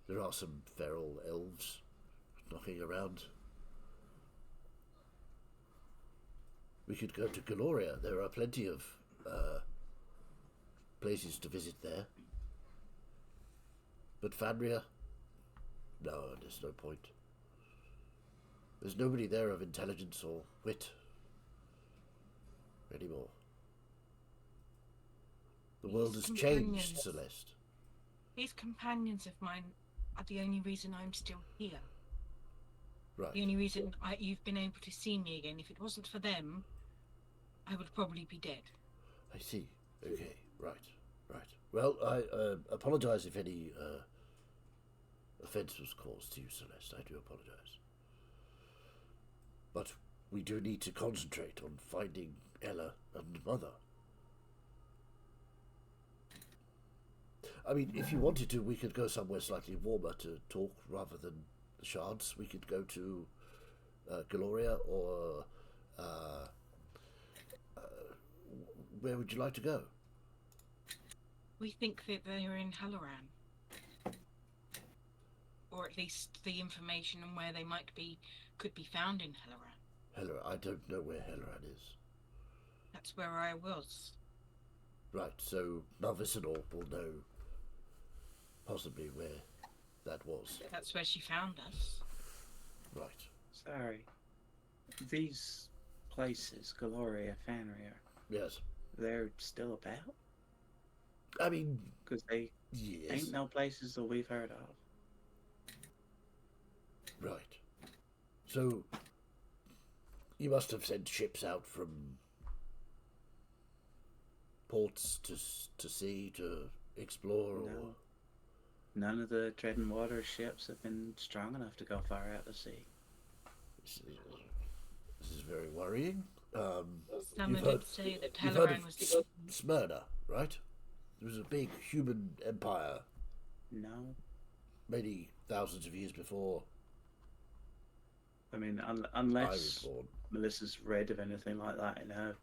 There are some feral elves knocking around. We could go to Gloria. There are plenty of places to visit there. But Fanria? No, there's no point. There's nobody there of intelligence or wit anymore. The world has changed, Celeste. These companions of mine are the only reason I'm still here. Right. The only reason you've been able to see me again. If it wasn't for them, I would probably be dead. I see. Okay, right. Well, I apologise if any offence was caused to you, Celeste. I do apologise. But we do need to concentrate on finding Ella and Mother. I mean, if you wanted to, we could go somewhere slightly warmer to talk rather than the Shards. We could go to Gloria or... where would you like to go? We think that they're in Helloran. Or at least the information on where they might be could be found in Helloran. Helloran? I don't know where Helloran is. That's where I was. Right, so Malvicinor will know possibly where that was. That's where she found us. Right. Sorry. These places, Gloria, Fanria, Yes. they're still about? I mean... Because they ain't no places that we've heard of. Right. So, you must have sent ships out from ports to sea to explore, or... No. None of the treading water ships have been strong enough to go far out to sea. This is very worrying. Someone did say that Helloran was the... Smyrna, right? It was a big human empire. No. Many thousands of years before I mean, I was unless born. Melissa's read of anything like that in her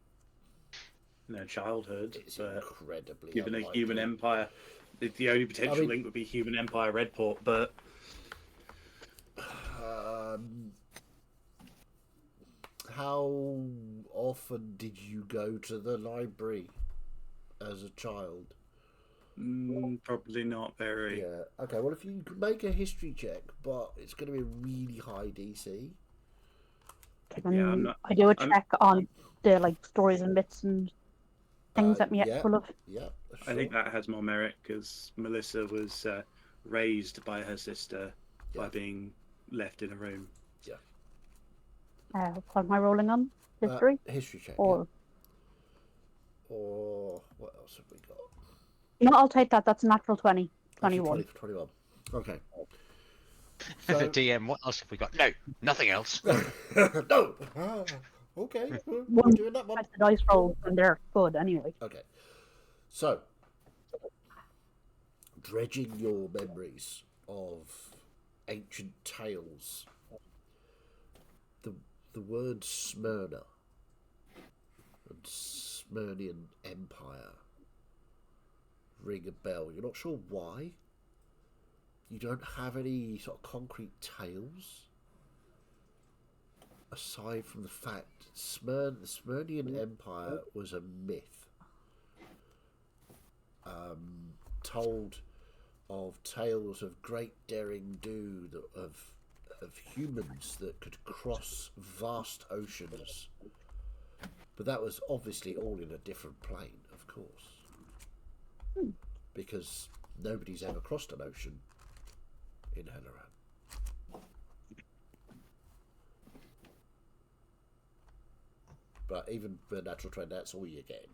childhood, It's but incredibly given a unlikely. human empire, the only potential link would be human empire Redport, but how often did you go to the library as a child? Probably not very. Yeah. Okay. Well, if you could make a history check, but it's going to be a really high DC. Yeah, I'm not. I do a check on the stories and myths and things that me Yeah. full of. Yeah. I think that has more merit because Melissa was raised by her sister by being left in a room. Yeah. What am I rolling on? History? History check. Or or what else have we got? no, I'll take that. That's a natural 20. 21. 21. Okay. The DM, what else have we got? No, nothing else. No. Okay. We're One doing that one. the dice roll and they're good anyway. Okay. So, dredging your memories of ancient tales, the word Smyrna and Smyrnian Empire ring a bell. You're not sure why. You don't have any sort of concrete tales aside from the fact the Smyrnian Empire was a myth. Told of tales of great daring do of humans that could cross vast oceans But that was obviously all in a different plane, of course. Because nobody's ever crossed an ocean in Helloran. But even for natural trend, that's all you get.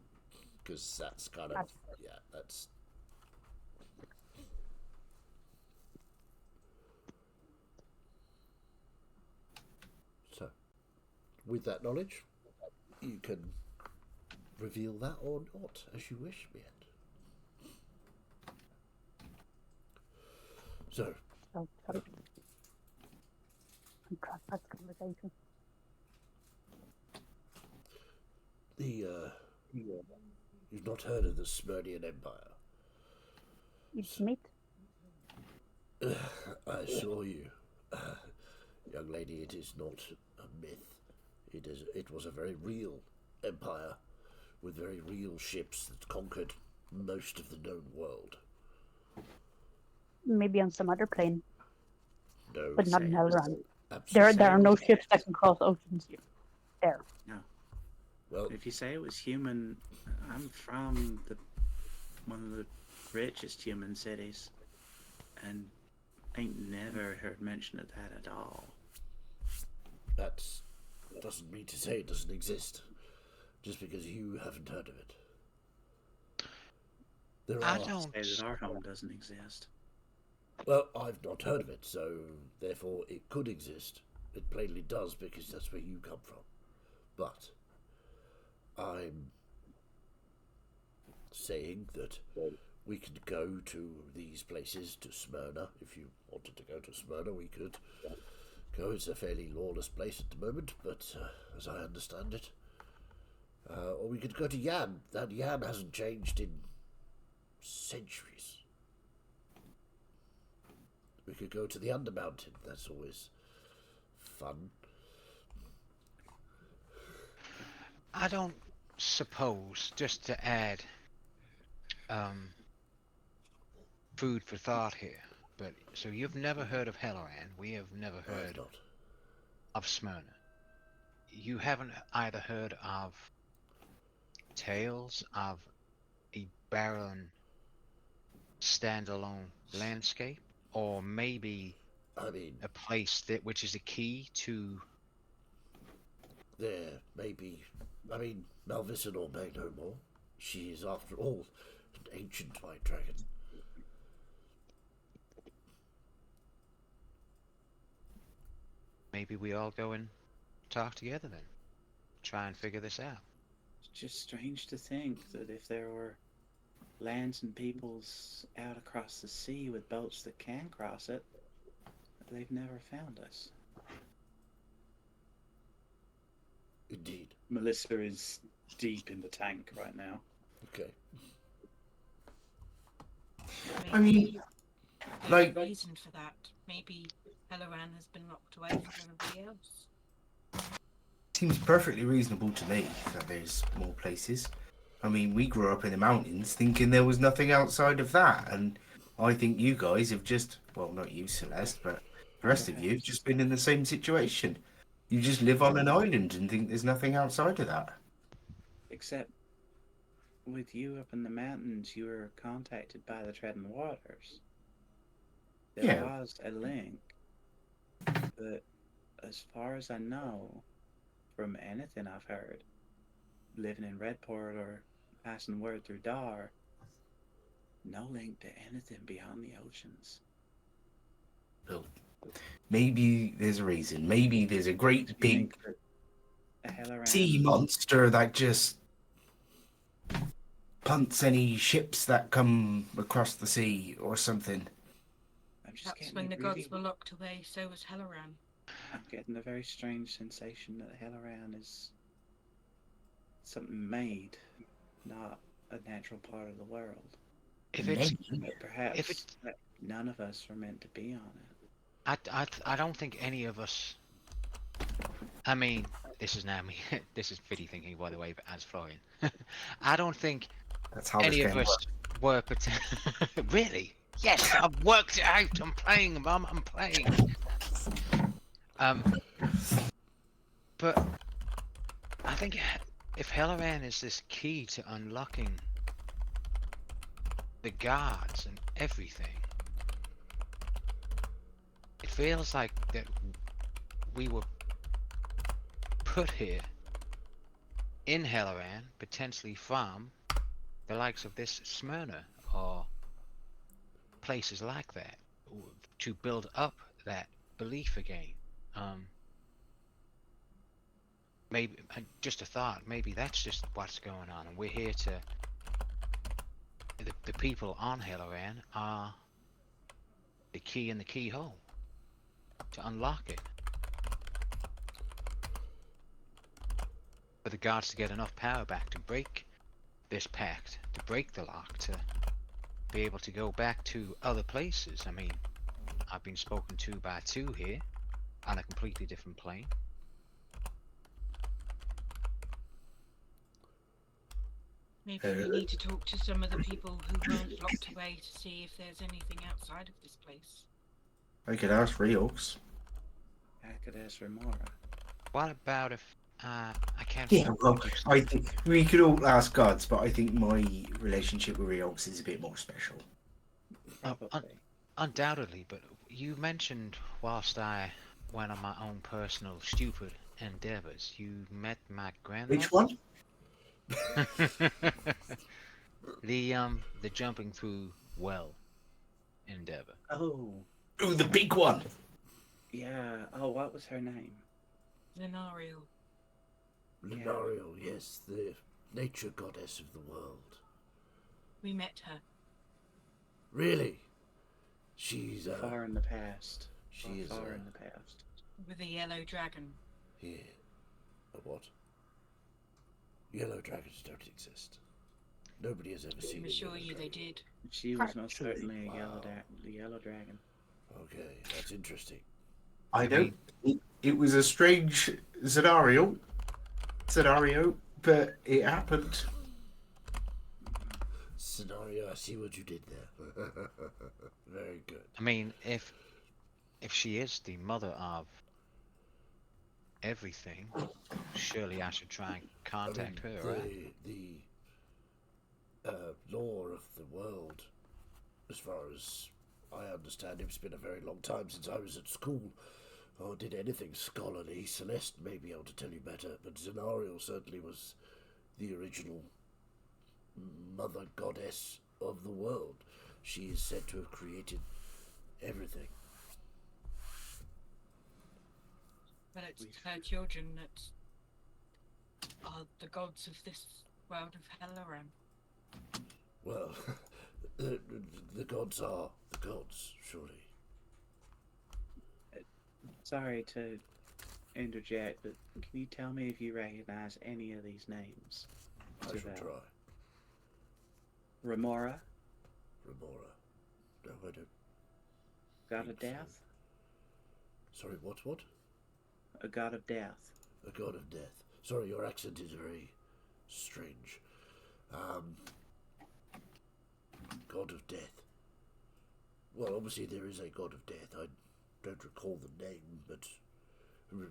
Because that's kind of, yeah, that's... So, with that knowledge, you can reveal that or not, as you wish, Miet. So, Oh, sorry. I'm cross that conversation. you've not heard of the Smyrnian Empire? It's meat. I assure you, young lady, it is not a myth. It was a very real empire with very real ships that conquered most of the known world. Maybe on some other plane, No, but not in Helloran. absolutely. There are no ships that can cross oceans here. There. No. Well, If you say it was human, I'm from one of the richest human cities, and ain't never heard mention of that at all. that doesn't mean to say it doesn't exist, just because you haven't heard of it. There I are. don't. Say that our home doesn't exist. Well, I've not heard of it, so therefore it could exist. It plainly does, because that's where you come from. But I'm saying that we could go to these places, to Smyrna. If you wanted to go to Smyrna, we could go. It's a fairly lawless place at the moment, but as I understand it. Or we could go to Yan. That Yan hasn't changed in centuries. We could go to the Undermountain. That's always fun. I don't suppose, just to add food for thought here, but so you've never heard of Helloran. We have never I've heard not. of Smyrna. You haven't either heard of tales of a barren, standalone landscape, or maybe I mean, a place which is a key to. there may be. I mean, Malvisinor may know more. She is, after all, an ancient white dragon. Maybe we all go and talk together then. Try and figure this out. It's just strange to think that if there were lands and peoples out across the sea with boats that can cross it, they've never found us. Indeed. Melissa is deep in the tank right now. Okay. I mean, There's like- a reason for that. Maybe Helloran has been locked away from everybody else. Seems perfectly reasonable to me that there's more places. I mean, we grew up in the mountains thinking there was nothing outside of that, and I think you guys have just, well, not you, Celeste, but the rest of you have just been in the same situation. You just live on an island and think there's nothing outside of that. Except with you up in the mountains, you were contacted by the Treading Waters. There Yeah. was a link, but as far as I know, from anything I've heard, living in Redport or passing word through Dar, no link to anything beyond the oceans. Well, maybe there's a reason. Maybe there's a great You big think that a Helloran sea monster that just punts any ships that come across the sea or something. I'm just Perhaps getting when a the really- gods were locked away, so was Helloran. I'm getting a very strange sensation that Helloran is something made, not a natural part of the world. If it's, But perhaps if it's, none of us are meant to be on it. I don't think any of us. I mean, this is now me. This is Fiddy thinking, by the way, as Florian. I don't think That's how any this of game us were. Really? Yes, I've worked it out. I'm playing, Mum. I'm playing. But I think if Helloran is this key to unlocking the guards and everything, it feels like that we were put here in Helloran, potentially from the likes of this Smyrna or places like that, to build up that belief again. Maybe just a thought. Maybe that's just what's going on, and we're here to. The people on Helloran are the key in the keyhole to unlock it. For the guards to get enough power back to break this pact, to break the lock, to be able to go back to other places. I mean, I've been spoken to by two here on a completely different plane. Maybe we need to talk to some of the people who weren't locked away to see if there's anything outside of this place. I could ask Reox. I could ask Remora. What about if I can't? Yeah, well, I think we could all ask gods, but I think my relationship with Reox is a bit more special. Probably. Undoubtedly, but you mentioned whilst I went on my own personal stupid endeavors, you met my grandmother. Which one? The jumping through well endeavor. Oh, Oh, the big one. yeah. Oh, what was her name? Zenario. Lunario, yes, the nature goddess of the world. We met her. Really? She's Far in the past. she is Far in the past. With a yellow dragon. here. A what? Yellow dragons don't exist. Nobody has ever I seen can a assure yellow you they dragon. did. She was most Actually, certainly a wow. yellow dragon. Okay, that's interesting. I don't. It was a strange scenario, but it happened. Scenario, I see what you did there. Very good. I mean, if she is the mother of everything, surely I should try and contact her, right? The lore of the world, as far as I understand, it's been a very long time since I was at school or did anything scholarly. Celeste may be able to tell you better, but Zenariel certainly was the original mother goddess of the world. She is said to have created everything. But it's her children that are the gods of this world of Helloran. Well, the gods are the gods, surely. Sorry to interject, but can you tell me if you recognize any of these names? I shall try. Remora, Remora. No, I don't. god of death? Sorry, what? A god of death. A god of death. Sorry, your accent is very strange. God of death. Well, obviously there is a god of death. I don't recall the name, but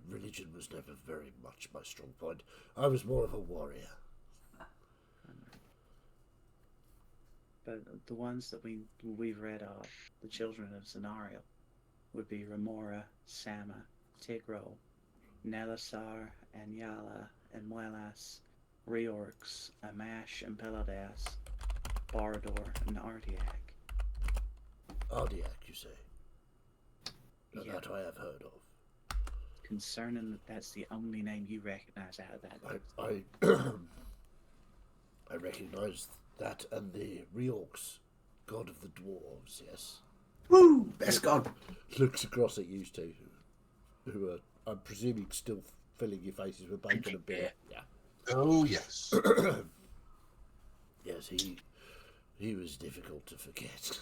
religion was never very much my strong point. I was more of a warrior. But the ones that we've read of, the children of Zenario, would be Remora, Sama, Tigro, Nelasar, Anyala, and Muelas, Reorx, Amash, and Peladas, Barador, and Artiac. Ardiac, you say? Now Yeah. that I have heard of. Concerning that that's the only name you recognize out of that list. I recognise that and the Reorx, god of the dwarves, yes. Woo! Best god. Looks across at you two, who are, I'm presuming, still filling your faces with bacon and beer. Yeah. Oh, yes. Yes, he was difficult to forget.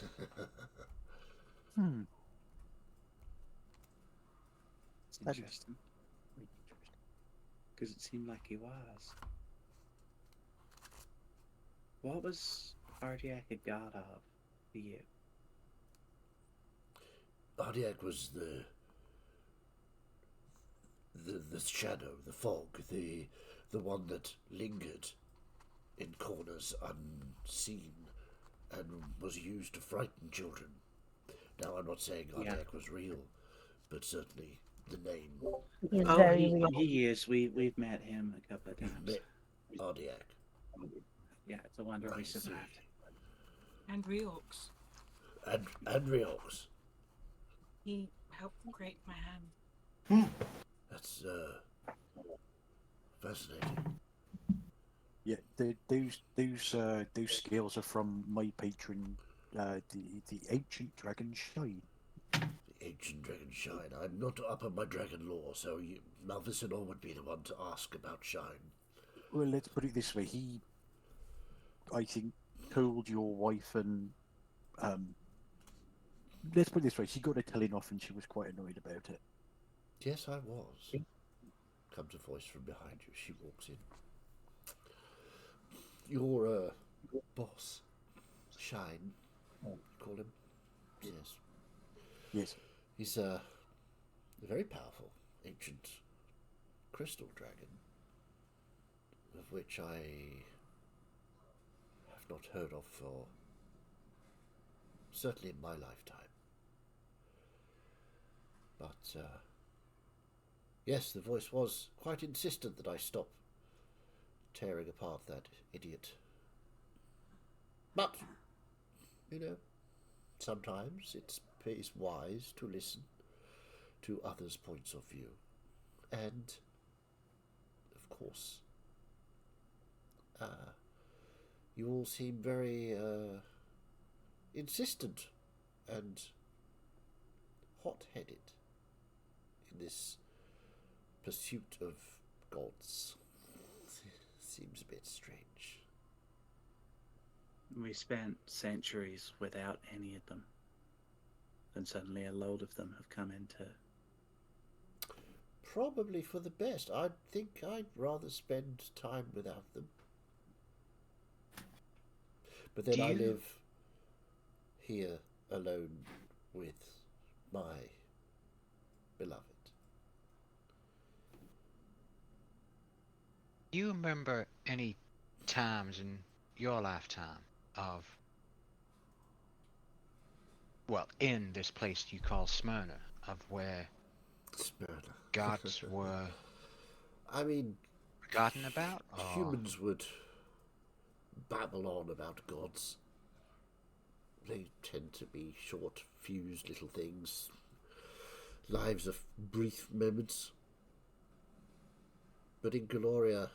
It's interesting. Because it seemed like he was. What was Artiac a god of to you? Ardiac was the shadow, the fog, the the one that lingered in corners unseen and was used to frighten children. Now, I'm not saying Ardiak was real, but certainly the name. He's Oh, very real. he is. We've met him a couple of times. You've met Ardiak. Yeah, it's a wonder we I see. survived. And Reorx. And Riox. He helped create my hand. That's fascinating. Yeah, those scales are from my patron, the ancient dragon Shine. The ancient dragon Shine. I'm not up on my dragon lore, so Malvicinor would be the one to ask about Shine. Well, let's put it this way: he, I think, told your wife and let's put it this way: she got a telling off, and she was quite annoyed about it. Yes, I was. Comes a voice from behind you. She walks in. Your boss, Shine, you call him? Yes. Yes. He's a very powerful ancient crystal dragon, of which I have not heard of for certainly in my lifetime. But yes, the voice was quite insistent that I stop tearing apart that idiot. But, you know, sometimes it's wise to listen to others' points of view. And, of course, you all seem very insistent and hot-headed in this pursuit of gods. Seems a bit strange. We spent centuries without any of them. And suddenly a load of them have come into... Probably for the best. I think I'd rather spend time without them. But then I live here alone with my beloved. Do you remember any times in your lifetime of, well, in this place you call Smyrna, of where Smyrna. gods were I mean, forgotten about? Or... humans would babble on about gods. They tend to be short, fused little things. Lives of brief moments. But in Gloria,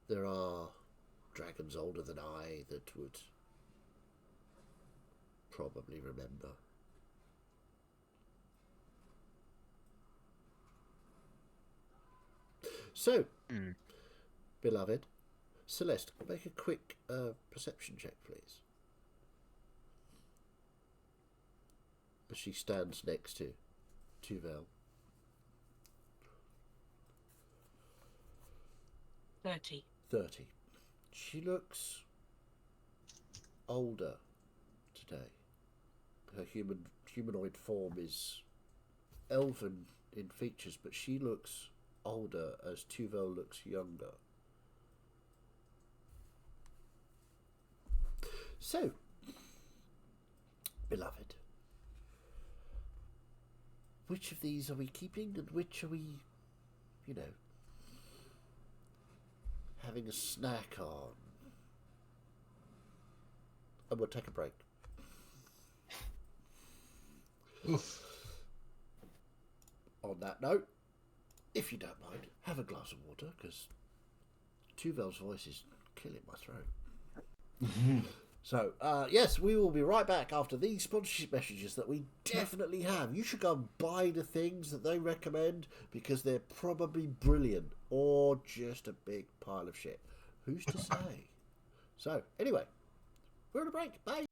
there are dragons older than I that would probably remember. So, beloved, Celeste, make a quick perception check, please. As she stands next to Tuvel. 30. 30. She looks older today. Her humanoid form is elven in features, but she looks older as Tuvel looks younger. So, beloved, which of these are we keeping and which are we, you know, having a snack on? And we'll take a break. Oof. On that note, if you don't mind, have a glass of water, because Tuvel's voice is killing my throat. So, yes, we will be right back after these sponsorship messages that we definitely have. You should go and buy the things that they recommend, because they're probably brilliant, or just a big pile of shit. Who's to say? So, anyway, we're on a break. Bye.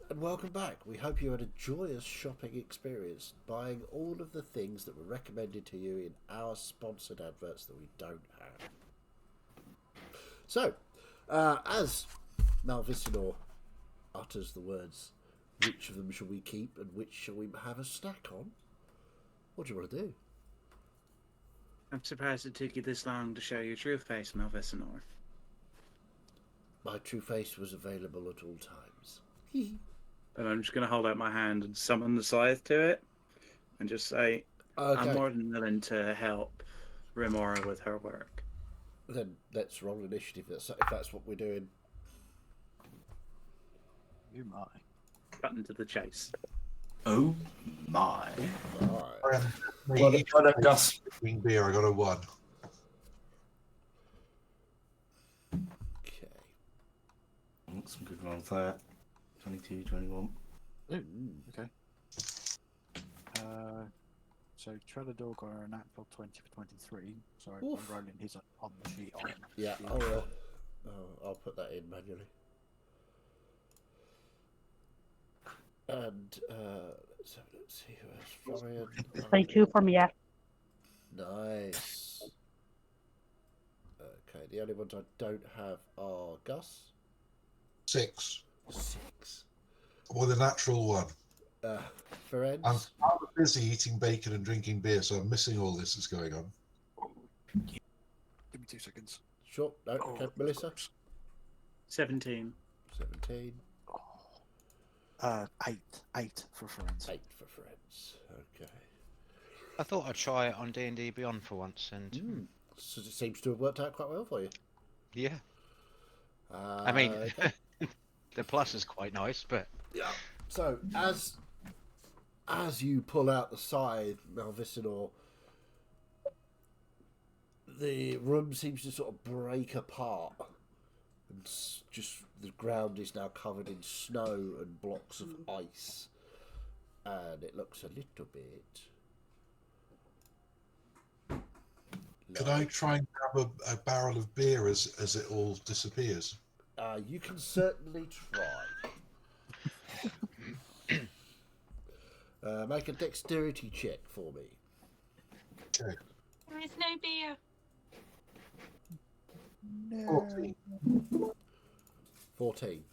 And welcome back. We hope you had a joyous shopping experience, buying all of the things that were recommended to you in our sponsored adverts that we don't have. So, as Malvicinor utters the words, which of them shall we keep and which shall we have a snack on? What do you want to do? I'm surprised it took you this long to show your true face, Malvicinor. My true face was available at all times. And I'm just going to hold out my hand and summon the scythe to it and just say, Okay. I'm more than willing to help Remora with her work. Then let's roll initiative if that's what we're doing. You my. Button to the chase. Oh my. Alright. Well, Me, got a Gus. between beer, I got a 1. Okay. Some good rolls there. 22, 21. Okay. So Trelador got a natural 20 for 23. So Oof. I'm rolling his on the sheet. On Yeah, the I'll put that in manually. And let's see who else. Florian. 22 for me, yeah. Nice. Okay, the only ones I don't have are Gus. 6. 6. With a natural 1. Ferenc. I'm busy eating bacon and drinking beer, so I'm missing all this that's going on. Give me 2 seconds. Sure. No, okay. Melissa. 17. 17. 8 for friends. 8 for Ferenc. Okay. I thought I'd try it on D&D Beyond for once, and So it seems to have worked out quite well for you. yeah. I mean, Okay. the plus is quite nice, but Yeah. So as you pull out the scythe, Malvicinor, the room seems to sort of break apart, and just the ground is now covered in snow and blocks of ice, and it looks a little bit. Can I try and grab a barrel of beer as it all disappears? You can certainly try. Make a dexterity check for me. Okay. There is no beer. 14. 14.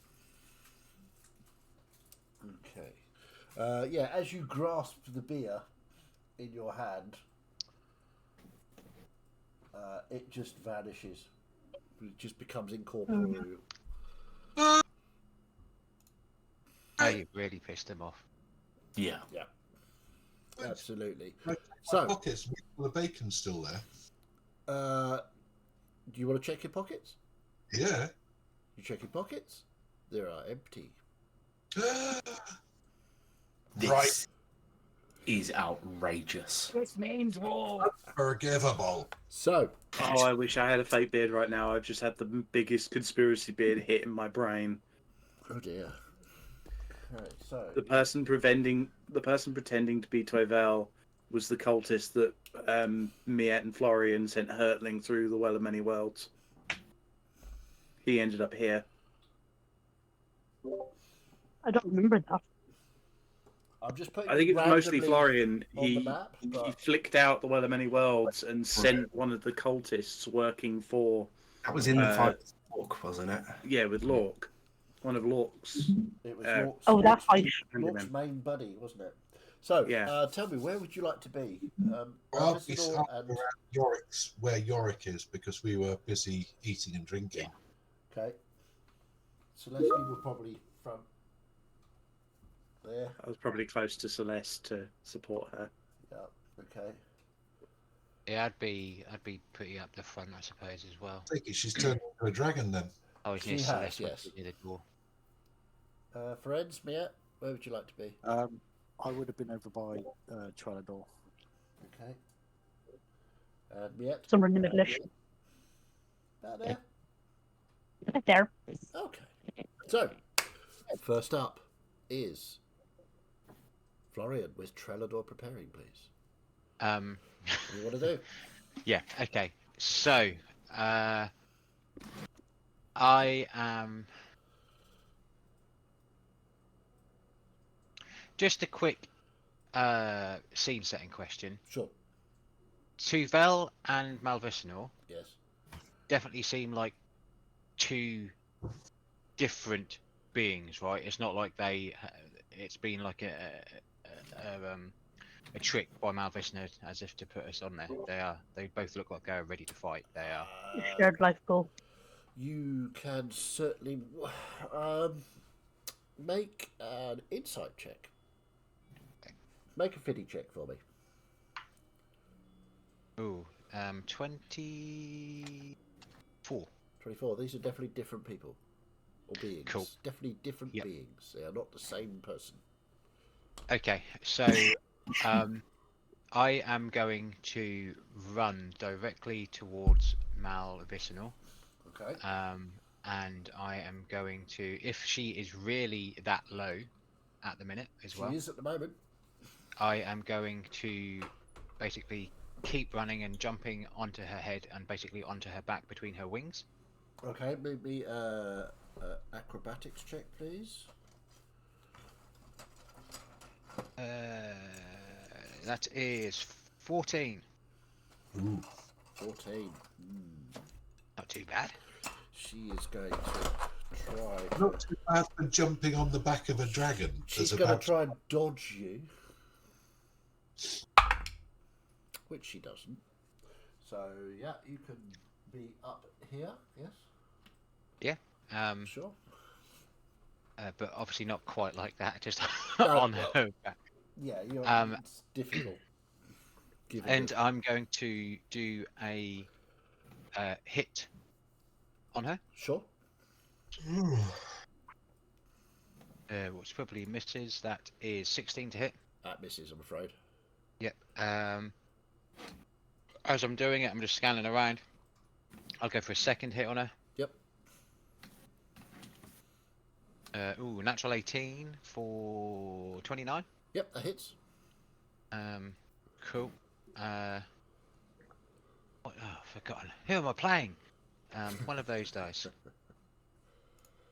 Okay. Yeah, as you grasp the beer in your hand, it just vanishes. It just becomes incorporeal. oh, you really pissed him off. Yeah. Yeah, absolutely. My So, pockets, the bacon's still there. do you want to check your pockets? Yeah. You check your pockets? They are empty. This Right. is outrageous. This means war. Unforgivable. So, Oh, I wish I had a fake beard right now. I've just had the biggest conspiracy beard hit in my brain. oh dear. Okay, so The person pretending to be Toivel was the cultist that Miette and Florian sent hurtling through the Well of Many Worlds. He ended up here. I don't remember that. I'm just putting. I think it's mostly randomly Florian. on the He map, he but- flicked out the Well of Many Worlds and sent one of the cultists working for That was in the fight book, wasn't it? with Lork, one of Lork's. It was Uh, Lork's, Oh, that fight. Lork's main buddy, wasn't it? So, Yeah. tell me, where would you like to be? Well, we Malvicinor stopped and around Yorick's, where Yorick is, because we were busy eating and drinking. okay. Celeste, you were probably front there. I was probably close to Celeste to support her. Yeah. Okay. Yeah, I'd be pretty up the front, I suppose, as well. I think she's turned into a dragon then. I was She near has, Celeste, yes. near the door. Friends, Mia, where would you like to be? I would have been over by Trelador. Okay. And Mia, Somewhere in the middle-ish. about there. Right there. Okay. So, first up is Florian with Trelador preparing, please. What do you want to do? Yeah, okay. So, I am just a quick scene setting question. Sure. Tuvel and Malvicinor Yes. definitely seem like two different beings, right? It's not like it's been like a trick by Malvicinor as if to put us on there. They both look like they're ready to fight. They are. Shared life goal. You can certainly make an insight check. Make a fitty check for me. Ooh, 24. 24. These are definitely different people. Or beings. Cool. Definitely different Yep. beings. They are not the same person. Okay, so I am going to run directly towards Malvicinor. Okay. And I am going to, if she is really that low at the minute as well, She is at the moment. I am going to basically keep running and jumping onto her head and basically onto her back between her wings. Okay, maybe acrobatics check, please. That is 14. Ooh. 14. Not too bad. She is going to try. Not too bad for jumping on the back of a dragon. She's There's going to about- try and dodge you. Which she doesn't. So, yeah, you can be up here, yes? Sure. But obviously not quite like that, just No, on well, her back. Yeah, it's difficult. given And the- I'm going to do a hit on her, Sure. which probably misses. That is 16 to hit. That misses, I'm afraid. Yep. As I'm doing it, I'm just scanning around. I'll go for a second hit on her. Yep. Ooh, natural 18 for 29. Yep, that hits. Cool. What, oh, forgotten. Who am I playing? One of those dice.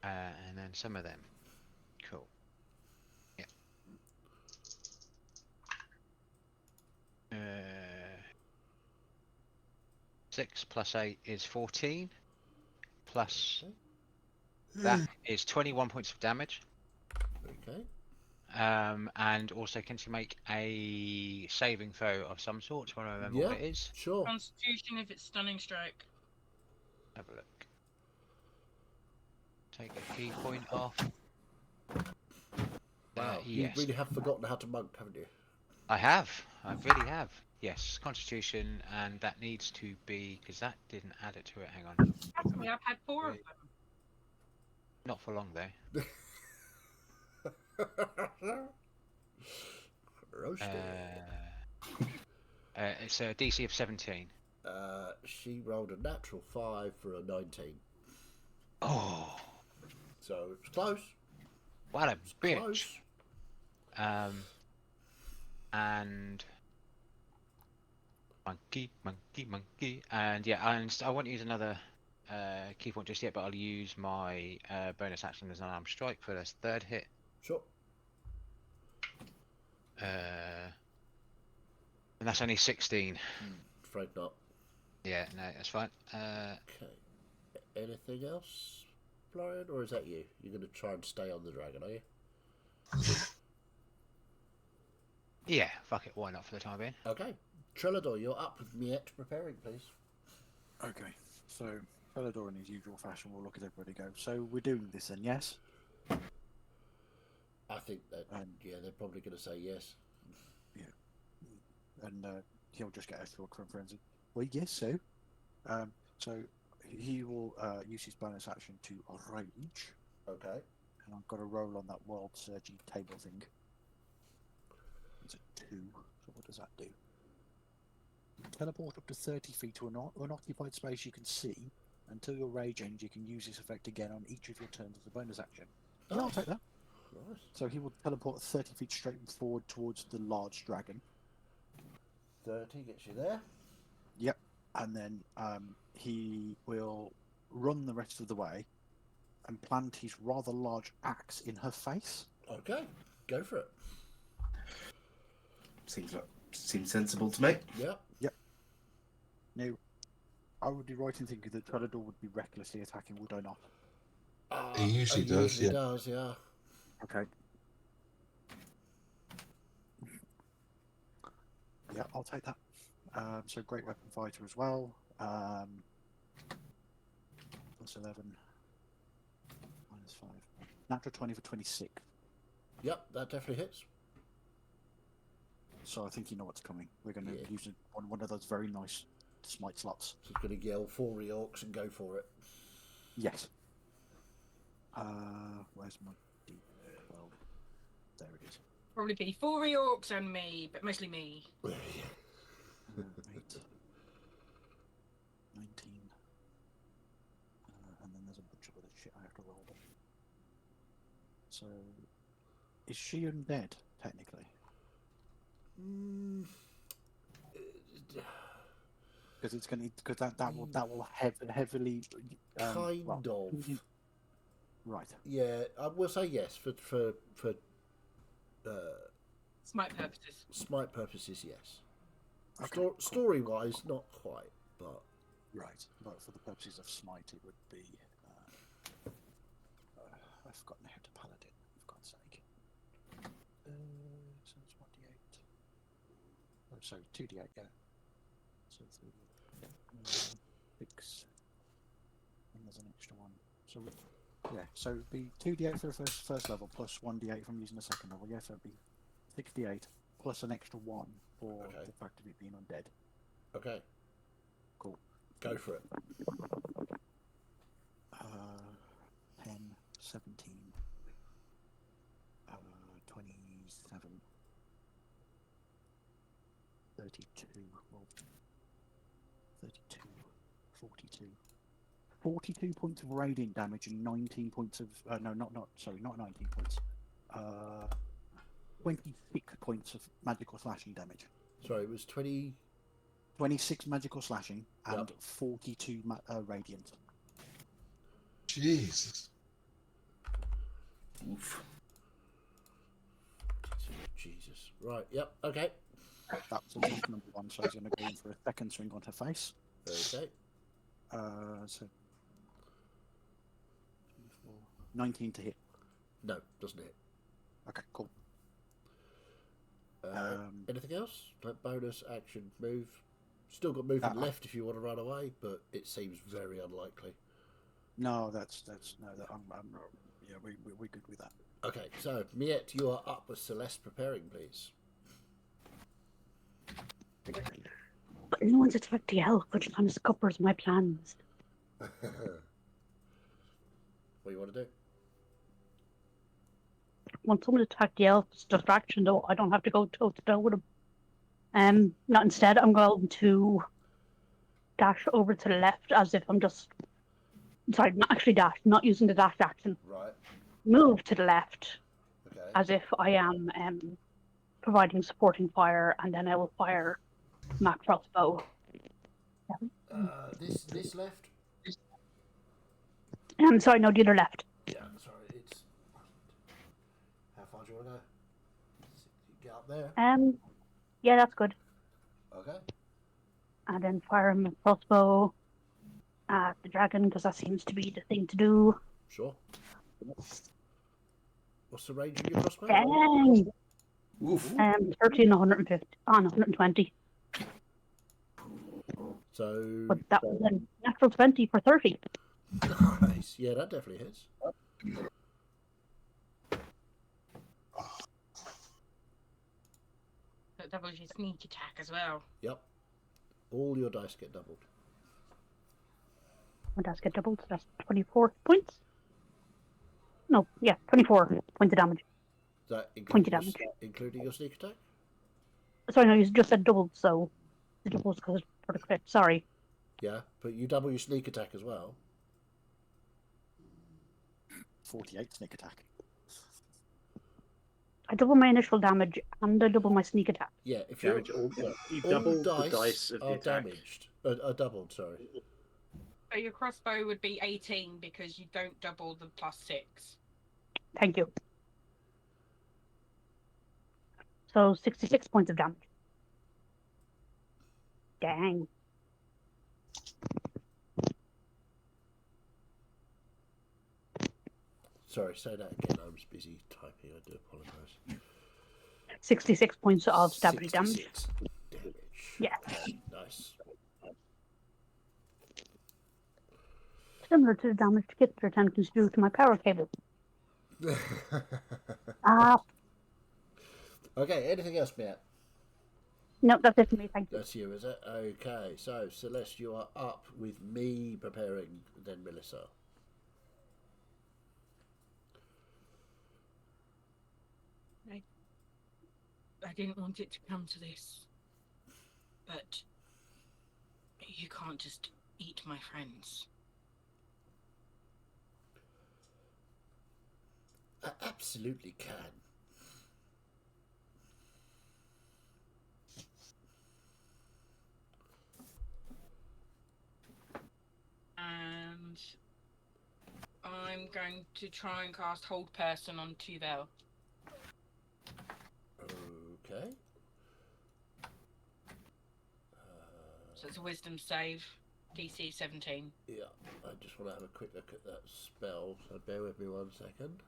And then some of them. Cool. Yeah. 6 plus 8 is 14. Plus that is 21 points of damage. Okay. And also, can she make a saving throw of some sort? I want to remember what it is. Sure. Constitution if it's stunning strike. Have a look. Take a key point off. Wow, Yes. you really have forgotten how to monk, haven't you? I have. I really have. Yes, Constitution, and that needs to be, because that didn't add it to it. Hang on. Actually, I've had 4 of them. Not for long though. Roasted. It's a DC of 17. She rolled a natural 5 for a 19. Oh, So it's close. what a bitch. Close. And monkey, and yeah, and I won't use another key point just yet, but I'll use my bonus action as an unarmed strike for this third hit. Sure. And that's only 16. Afraid not. Yeah, no, that's fine. Okay. Anything else, Florian, or is that you? You're going to try and stay on the dragon, are you? Yeah, fuck it, why not for the time being? Okay. Trellador, you're up with Miette preparing, please. Okay, so Felidor in his usual fashion will look at everybody and go, so we're doing this then, yes? I think that, yeah, they're probably going to say yes. And he'll just get a look from frenzy. Well, yes, so. So he will use his bonus action to rage. Okay. And I've got to roll on that world surging table thing. It's a 2. So what does that do? Teleport up to 30 feet to an unoccupied space you can see. Until your rage ends, you can use this effect again on each of your turns as a bonus action. Yeah, I'll take that. Nice. So he will teleport 30 feet straight forward towards the large dragon. 30 gets you there. Yep. And then he will run the rest of the way and plant his rather large axe in her face. Okay. Go for it. Seems sensible to me. Yep. Now, I would be right in thinking that Trellador would be recklessly attacking, would I not? He usually does, yeah. does, yeah. Okay. Yeah, I'll take that. So great weapon fighter as well. Plus 11. Minus 5. Natural 20 for 26. Yep, that definitely hits. So I think you know what's coming. We're going to Yeah. use one of those very nice smite slots. So he's going to yell 4 reorcs and go for it. Yes. Where's my D12? There it is. Probably be 4 reorcs and me, but mostly me. 8. 19. And then there's a bunch of other shit I have to roll. So, is she undead, technically? Because it's going to, because that will heavily Kind well, of. right. Yeah, I will say yes for Smite purposes. smite purposes, yes. Okay, cool. Story-wise, not quite, but Right, but for the purposes of smite, it would be. I've forgotten how to paladin, for God's sake. So it's 1d8. Oh, sorry, 2d8, yeah. So 3, 6. And there's an extra one. So, yeah, so it'd be 2d8 for the first level, plus 1d8 from using the second level. Yeah, so it'd be 68, plus an extra 1 for Okay. the fact of it being undead. okay. Cool. Go for it. 10, 17, 27, 32, well, 32, 42. 42 points of radiant damage and 19 points of... not 19 points. 26 points of magical slashing damage. Sorry, it was 20... 26 magical slashing and Yep. 42 radiant. Jesus. Oof. Jesus. Right, yep, okay. That's number 1, so he's going to go in for a second swing on her face. Okay. So 19 to hit. No, doesn't hit. Okay, cool. Anything else? Like bonus, action, move? Still got movement Uh-uh. left if you want to run away, but it seems very unlikely. No, that's no. Yeah, we're good with that. Okay, so Miette, you are up with Celeste preparing, please. But no one's attacked the elk, which kind of scuppers my plans. What do you want to do? When someone attacked the elk, it's distraction though. I don't have to go toe to toe with him. Not instead. I'm going to dash over to the left as if I'm just. Sorry, not actually dash. Not using the dash action. Right. Move to the left Okay. as if I am providing supporting fire, and then I will fire my crossbow. This left? Sorry, no, the other left. Yeah, sorry, it's... How far do you want to go? Get up there. Yeah, that's good. Okay. And then fire my crossbow at the dragon, because that seems to be the thing to do. Sure. What's the range of your crossbow? Dang! Oof. 13, 150, on 120. So... But that was a natural 20 for 30. Nice. Yeah, that definitely hits. That doubles your sneak attack as well. Yep. All your dice get doubled. My dice get doubled, so that's 24 points. No, yeah, 24 points of damage. Is that Pointy including damage. including your sneak attack? Sorry, no, you just said doubled, so the doubles because for the crit. Sorry. Yeah, but you double your sneak attack as well. 48 sneak attack. I double my initial damage and I double my sneak attack. Yeah, if you're... Damage all, you all double the dice dice of the are attack. damaged. Are doubled, sorry. So your crossbow would be 18 because you don't double the +6. Thank you. So 66 points of damage. Dang. Sorry, say that again. I was busy typing. I do apologise. 66 points of stabbing damage. 66 damage. Yeah. Okay, nice. Similar to the damage Kits are attempting to do to my power cable. Ah, Okay, anything else, Matt? no, that's it for me, thank you. That's you, is it? Okay, so Celeste, you are up with me preparing, then Melissa. I didn't want it to come to this, but you can't just eat my friends. I absolutely can. And I'm going to try and cast Hold Person on Tuvel. Okay. So it's a Wisdom save, DC 17. Yeah, I just want to have a quick look at that spell, so bear with me 1 second.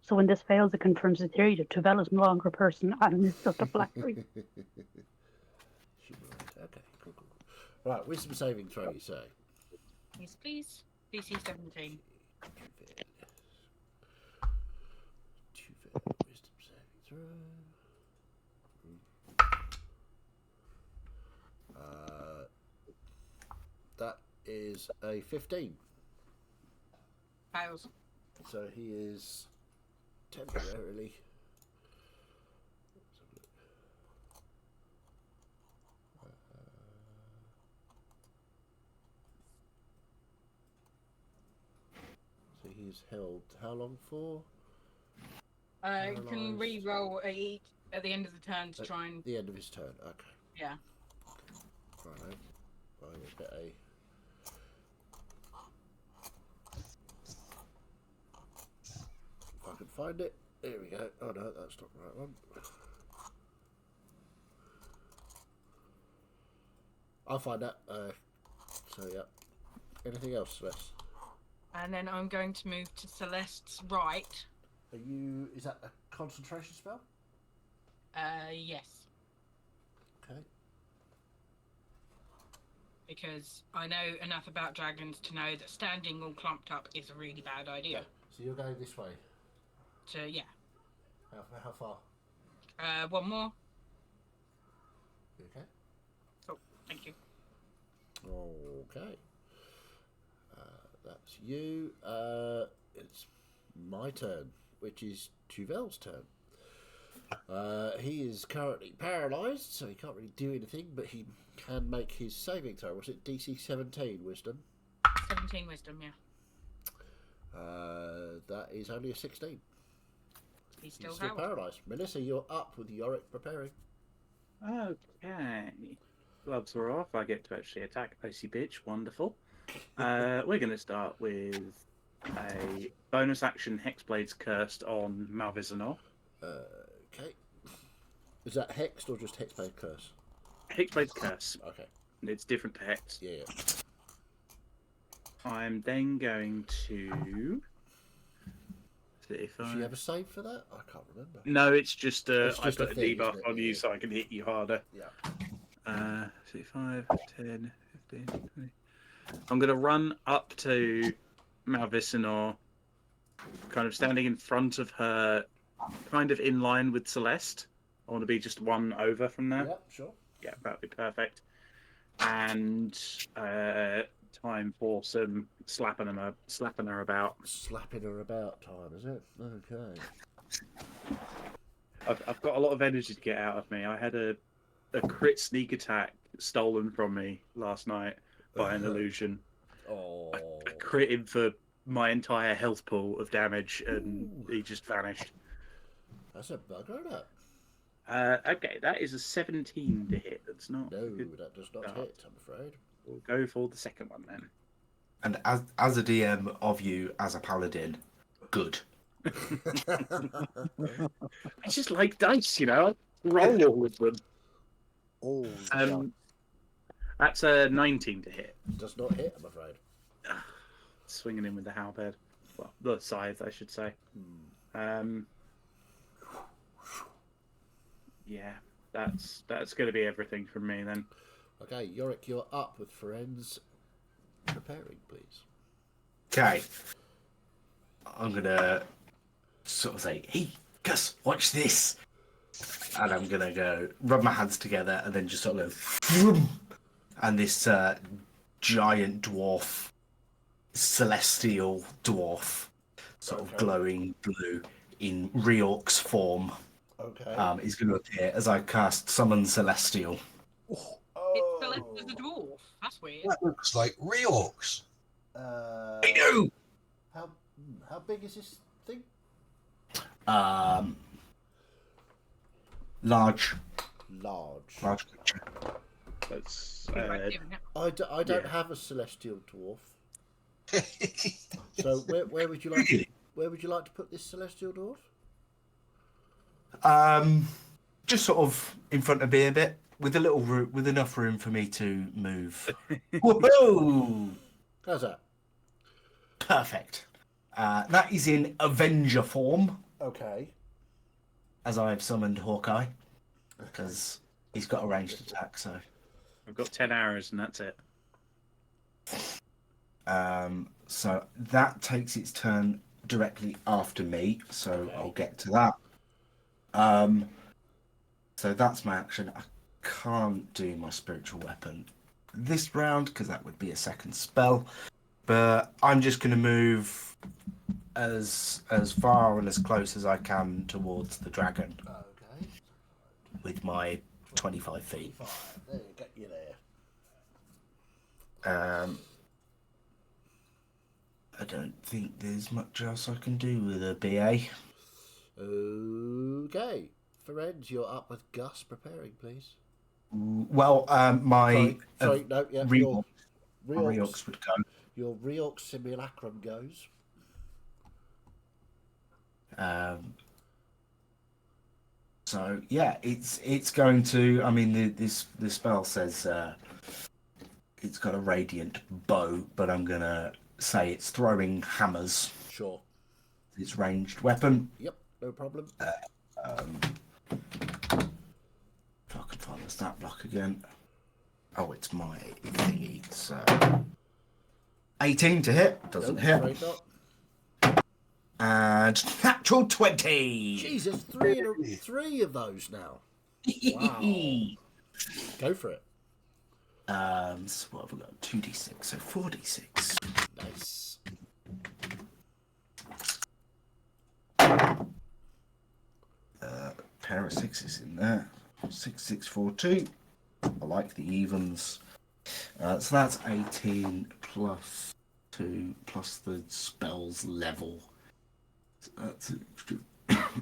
So when this fails, it confirms the theory that Tuvel is no longer a person and is just a black tree. Okay, cool. Right, wisdom saving throw, you say? Yes, please. DC 17. Wisdom saving throw. That is a 15. Fails. So he is temporarily. So he's held how long for? You can re-roll at the end of the turn to try and... The end of his turn, okay. Yeah. Right. I will get a... If I can find it. There we go. Oh no, that's not the right one. I'll find that. So yeah. Anything else, Celeste? And then I'm going to move to Celeste's right. Are you... Is that a concentration spell? Yes. Okay. Because I know enough about dragons to know that standing all clumped up is a really bad idea. Okay. So you're going this way? So, yeah. How far? One more. You okay? Oh, thank you. Okay. That's you. It's my turn, which is Tuvel's turn. He is currently paralysed, so he can't really do anything, but he can make his saving throw. Was it DC 17 Wisdom? 17 Wisdom, yeah. That is only a 16. He's still paralysed. Melissa, you're up with Yorick preparing. Okay. Gloves are off. I get to actually attack Icy Bitch. Wonderful. We're going to start with a bonus action Hexblade's Cursed on Malvisanor. Okay. Is that hexed or just Hexblade Curse? Hexblade's Curse. Okay. It's different to Hex. Yeah. I'm then going to... Does she have a save for that? I can't remember. No, it's just, It's I just put a a thing, debuff isn't it? on you Yeah. so I can hit you harder. Yeah. 35, 10, 15, 20. I'm going to run up to Malvisanor, kind of standing in front of her, kind of in line with Celeste. I want to be just one over from there. Yeah, sure. Yeah, that'd be perfect. And time for some slapping her about. Slapping her about time, is it? Okay. I've got a lot of energy to get out of me. I had a crit sneak attack stolen from me last night by an illusion. Oh. I crit him for my entire health pool of damage, and he just vanished. That's a bugger, that. Okay, that is a 17 to hit. That's not. No, that does not hit, I'm afraid. We'll go for the second one then. And as a DM of you as a paladin, good. I just like dice, you know. Roll all with them. All the That's a 19 to hit. Does not hit, I'm afraid. Swinging in with the halberd. Well, the scythe, I should say. Yeah, that's going to be everything from me then. Okay, Yorick, you're up with friends. Preparing, please. Okay. I'm gonna sort of say, "Hey, Gus, watch this," and I'm gonna go rub my hands together and then just sort of go, vroom, and this giant dwarf, celestial dwarf, sort of glowing blue in Reorc's form, is going to appear as I cast Summon Celestial. It's Celeste as a dwarf. That's weird. That looks like Reorcs. I know. How big is this thing? Large creature. That's I don't have a celestial dwarf. So where would you like where would you like to put this celestial dwarf? Just sort of in front of me a bit, with a little room, with enough room for me to move. Whoa! How's that? Perfect. That is in Avenger form, Okay. as I have summoned Hawkeye, because he's got a ranged attack. So I've got 10 arrows and that's it. so that takes its turn directly after me. So Okay. I'll get to that. So that's my action. I can't do my spiritual weapon this round because that would be a second spell. But I'm just going to move as far and as close as I can towards the dragon Okay. with my 25 feet. 25. There, get you there. I don't think there's much else I can do with a BA. Okay. Ferenz, you're up with Gus preparing, please. Well, my Sorry, no, yeah. Reorcs Reorcs would go. Your Reorc simulacrum goes. So yeah, it's going to. I mean, the spell says it's got a radiant bow, but I'm gonna say it's throwing hammers. Sure. It's ranged weapon. Yep, no problem. If I can find the stat block again. Oh, it's my thingy. So 18 to hit. Doesn't No, hit. afraid not. And natural 20. Jesus, three of those now. Wow. Go for it. So what have we got? 2d6, so 4d6. Nice. Pair of sixes in there. 6, 6, 4, 2. I like the evens. So that's 18 plus 2 plus the spell's level. So that's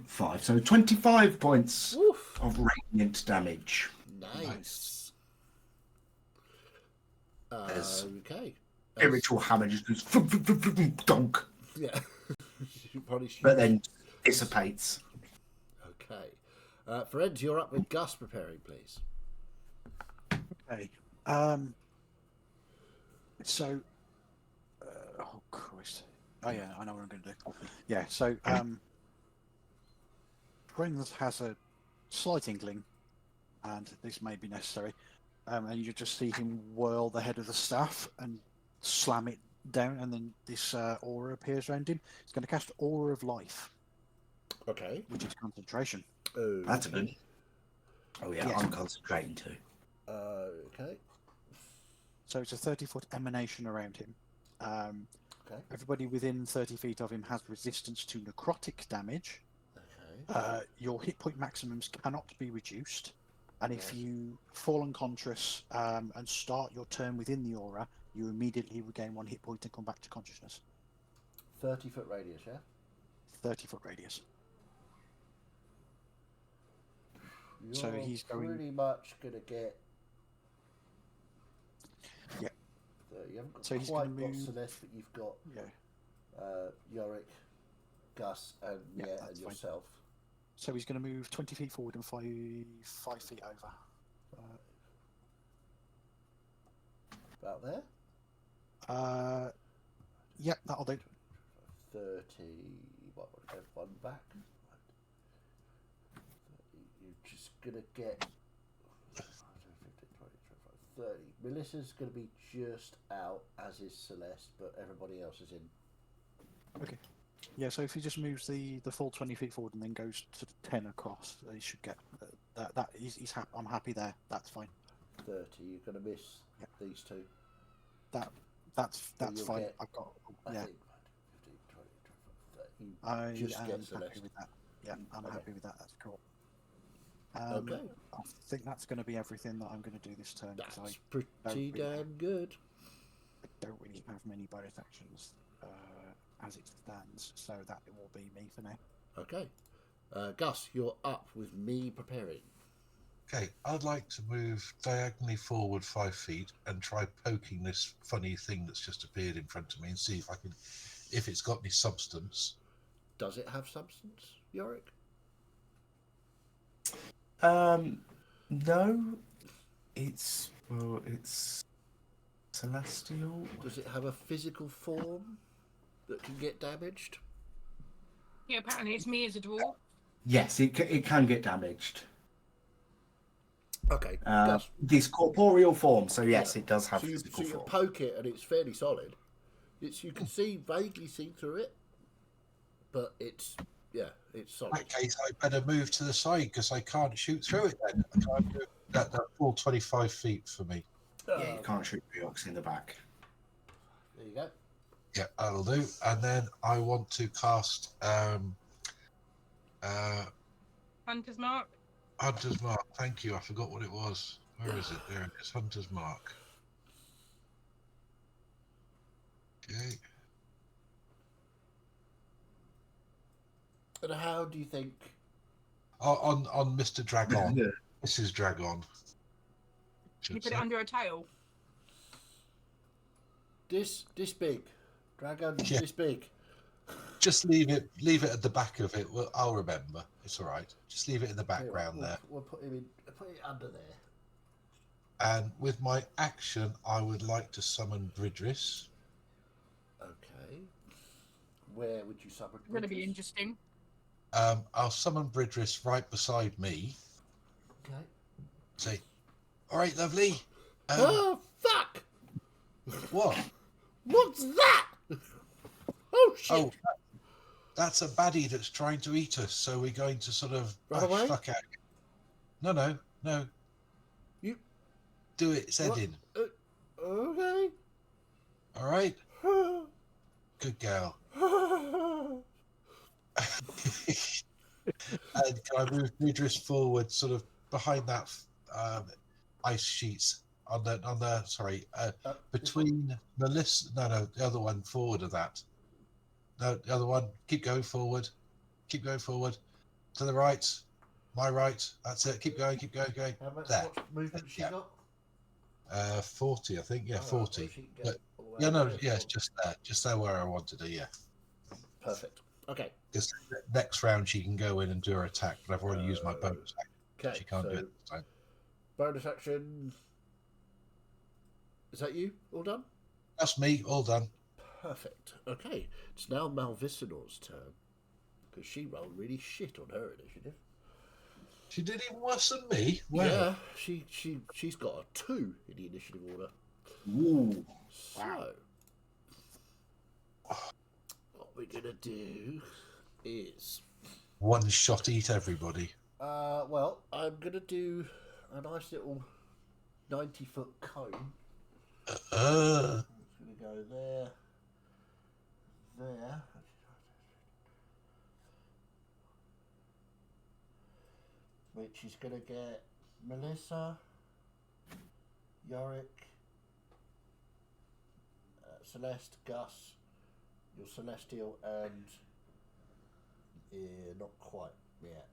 5. So 25 points Oof. of radiant damage. Nice. As Okay. spiritual hammer just goes donk, Yeah. You probably should. but then dissipates. Okay. Ferenz, you're up with Gus preparing, please. Okay. So. Oh Christ. Oh yeah, I know what I'm going to do. Yeah. So. Grenz has a slight inkling, and this may be necessary. And you just see him whirl the head of the staff and slam it down, and then this aura appears around him. He's going to cast Aura of Life, Okay. which is concentration. That's good. Oh yeah, Yes. I'm concentrating too. Okay. So it's a 30-foot emanation around him. Okay. Everybody within 30 feet of him has resistance to necrotic damage. Okay. Your hit point maximums cannot be reduced. And if you fall unconscious and start your turn within the aura, you immediately regain 1 hit point and come back to consciousness. 30-foot radius, yeah? 30-foot radius. You're So he's going- pretty much going to get... Yeah. You haven't got So he's quite gonna got move- Celeste, but you've got Yeah. Yorick, Gus, and Yeah, and that's fine. yourself. So he's going to move 20 feet forward and 5 feet over. About there. Yep, that'll do. 30. What would I go one back? You're just gonna get 30. Melissa's gonna be just out, as is Celeste, but everybody else is in. Okay. Yeah, so if he just moves the full 20 feet forward and then goes to 10 across, he should get that. He's happy. I'm happy there. That's fine. 30. You're gonna miss these two. That's you'll fine. get, I've got. I Yeah, think 15, 20, 30. You just I get am Celeste. happy with that. Yeah, I'm Okay. happy with that. That's cool. Okay. I think that's going to be everything that I'm going to do this turn. 'Cause That's I pretty damn good. don't really have many bonus actions as it stands, so that will be me for now. Okay. Gus, you're up with me preparing. Okay, I'd like to move diagonally forward 5 feet and try poking this funny thing that's just appeared in front of me and see if it's got any substance. Does it have substance, Yorick? No, it's celestial. Does it have a physical form that can get damaged? Yeah, apparently it's me as a dwarf. Yes, it can get damaged. Okay, Gus. This corporeal form, so yes, it does have So you physical form. poke it and it's fairly solid. You can vaguely see through it, but it's solid. In that case, I better move to the side because I can't shoot through it then. I can't do that full 25 feet for me. Yeah, you can't shoot Riox in the back. There you go. Yeah, that'll do. And then I want to cast Hunter's Mark. Hunter's Mark. Thank you. I forgot what it was. Where is it? There it is. Hunter's Mark. Okay. And how do you think? On Mr. Dragon. Mrs. Dragon. You put it under a tail. This big, dragon. Yeah. This big. Just leave it at the back of it. Well, I'll remember. It's all right. Just leave it in the background there. We'll put him in. Put it under there. And with my action, I would like to summon Bridris. Okay. Where would you summon? It's going to be Bridges? interesting. I'll summon Bridris right beside me. Okay. Say, all right, lovely. Oh fuck! What? What's that? Oh shit! Oh, that's a baddie that's trying to eat us. So we're going to sort of Run bash away? fuck out. No. You Do it, head What? in. Okay. All right. Good girl. And can I move Bridris forward, sort of behind that ice sheets on the sorry, between Melissa? No, the other one forward of that. No, the other one. Keep going forward. Keep going forward. To the right. My right. That's it. Keep going. How much There. what movement she Yeah. got? 40, I think. Yeah, All right, 40. well, she can But, get all the way yeah, no, there. yeah, it's just there where I wanted her. Yeah. Perfect. Okay. Because next round she can go in and do her attack, but I've already used my bonus action. Okay. She can't so do it this time. bonus action. Is that you? All done? That's me, all done. Perfect. Okay. It's now Malvisinor's turn. Because she rolled really shit on her initiative. She did even worse than me. Wow. Yeah, she's got a 2 in the initiative order. Ooh. So, what we're gonna do is, One shot eat everybody. well, I'm gonna do a nice little 90-foot cone. It's gonna go there, which is gonna get Melissa, Yorick, Celeste, Gus, your Celestial, and not quite yet.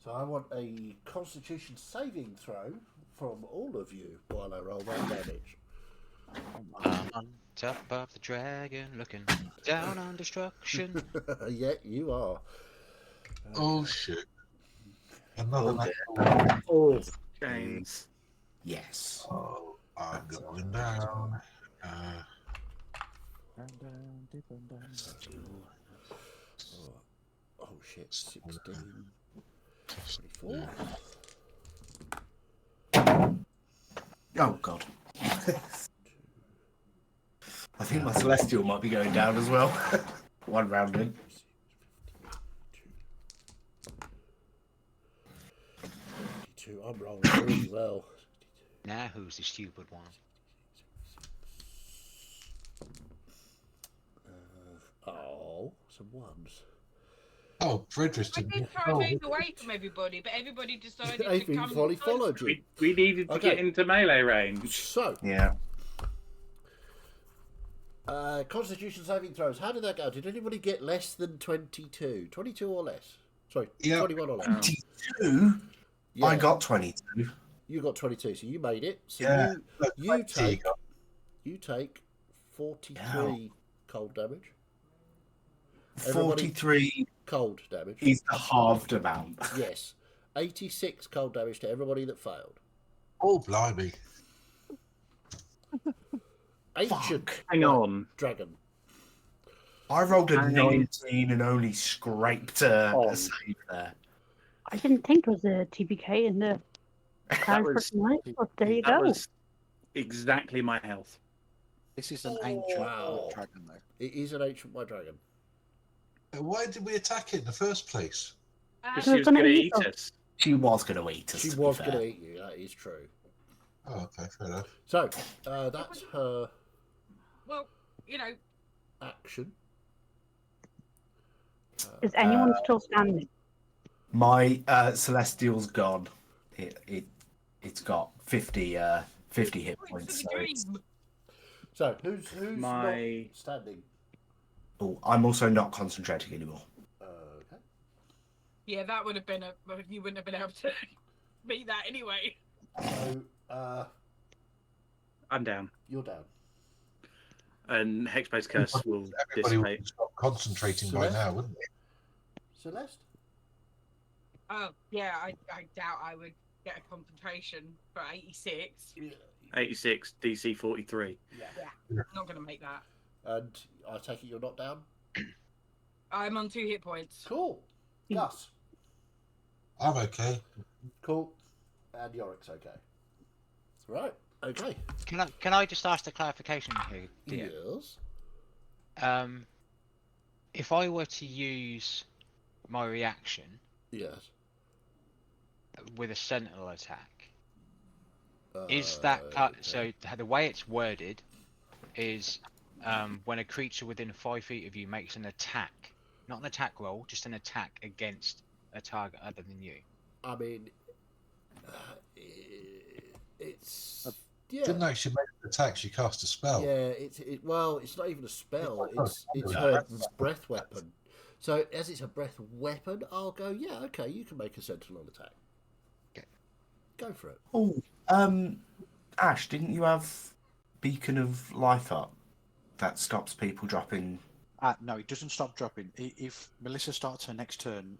So I want a Constitution saving throw from all of you while I roll that damage. I'm on top of the dragon, looking down on destruction. Yeah, you are. Oh shit! Another. Oh, James. yes. Oh, I'm going down. Uh, Oh shit, 16, 24. Oh god. I think my celestial might be going down as well. One round in. 52. I'm rolling really well. Now who's the stupid one? Oh, some ones. oh, Frederick's I didn't. did try and move away from everybody, but everybody decided to Avon come. probably close followed to you. We needed to Okay. get into melee range. So, Yeah. Constitution saving throws. How did that go? Did anybody get less than 22? 22 or less? Sorry, Yeah. 21 or less. 22? Yeah, I got 22. you got 22, so you made it. So Yeah. you 20 you take 43 cold damage. 43 Cold damage. is the halved amount. Yes. 86 cold damage to everybody that failed. Oh, blimey! Ancient Hang on. dragon. I rolled a Hang 19 and only scraped a On. save there. I didn't think there was a TBK in the card for was- tonight, but there you That go. was exactly my health. This is an ancient Wow. dragon, though. It is an ancient white dragon. Why did we attack it in the first place? Because She she was was gonna going to eat eat them. us. She was going to eat us. She to be was fair. going to eat you, that is true. Oh, okay, fair enough. So, that's her Well, you know, action. Is anyone still standing? My celestial's gone. It's got 50 hit points points. for So the it's, dream. So, who's My- not standing? oh, I'm also not concentrating anymore. Okay. Yeah, that would have been a. well, You wouldn't have been able to beat that anyway. So, I'm down. you're down. And Hexbase Curse will Everybody dissipate. would stop concentrating by Celeste? now, wouldn't it? Celeste? Oh yeah, I doubt I would get a concentration for 86. 86, DC 43. I'm not gonna make that. And I take it you're not down? I'm on 2 hit points. Cool. Gus? I'm okay. Cool. And Yorick's okay. Right. Okay. Can I just ask the clarification here, dear? Yes. If I were to use my reaction Yes. with a sentinel attack, is that okay. so? The way it's worded is when a creature within 5 feet of you makes an attack, not an attack roll, just an attack against a target other than you. I mean, it's yeah. Didn't actually make an attack, she cast a spell. Yeah, well, it's not even a spell. It's It's like her breath weapon. So as it's a breath weapon, I'll go. Yeah, okay, you can make a sentinel attack. Okay. Go for it. Oh, Ash, didn't you have Beacon of Life up? That stops people dropping. No, it doesn't stop dropping. If Melissa starts her next turn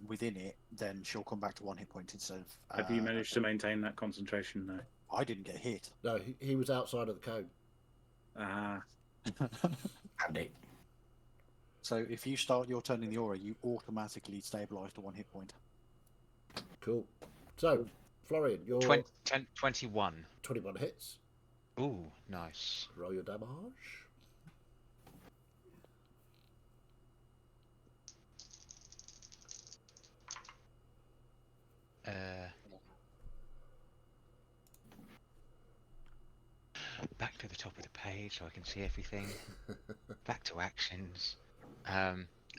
within it, then she'll come back to 1 hit point instead of. Have you managed to maintain that concentration now? I didn't get hit. No, he was outside of the cone. Ah, Andy. So if you start your turn in the aura, you automatically stabilize to 1 hit point. Cool. So, Florian, you're 21. 21 hits. Ooh, nice. Roll your damage. Back to the top of the page so I can see everything. Back to actions.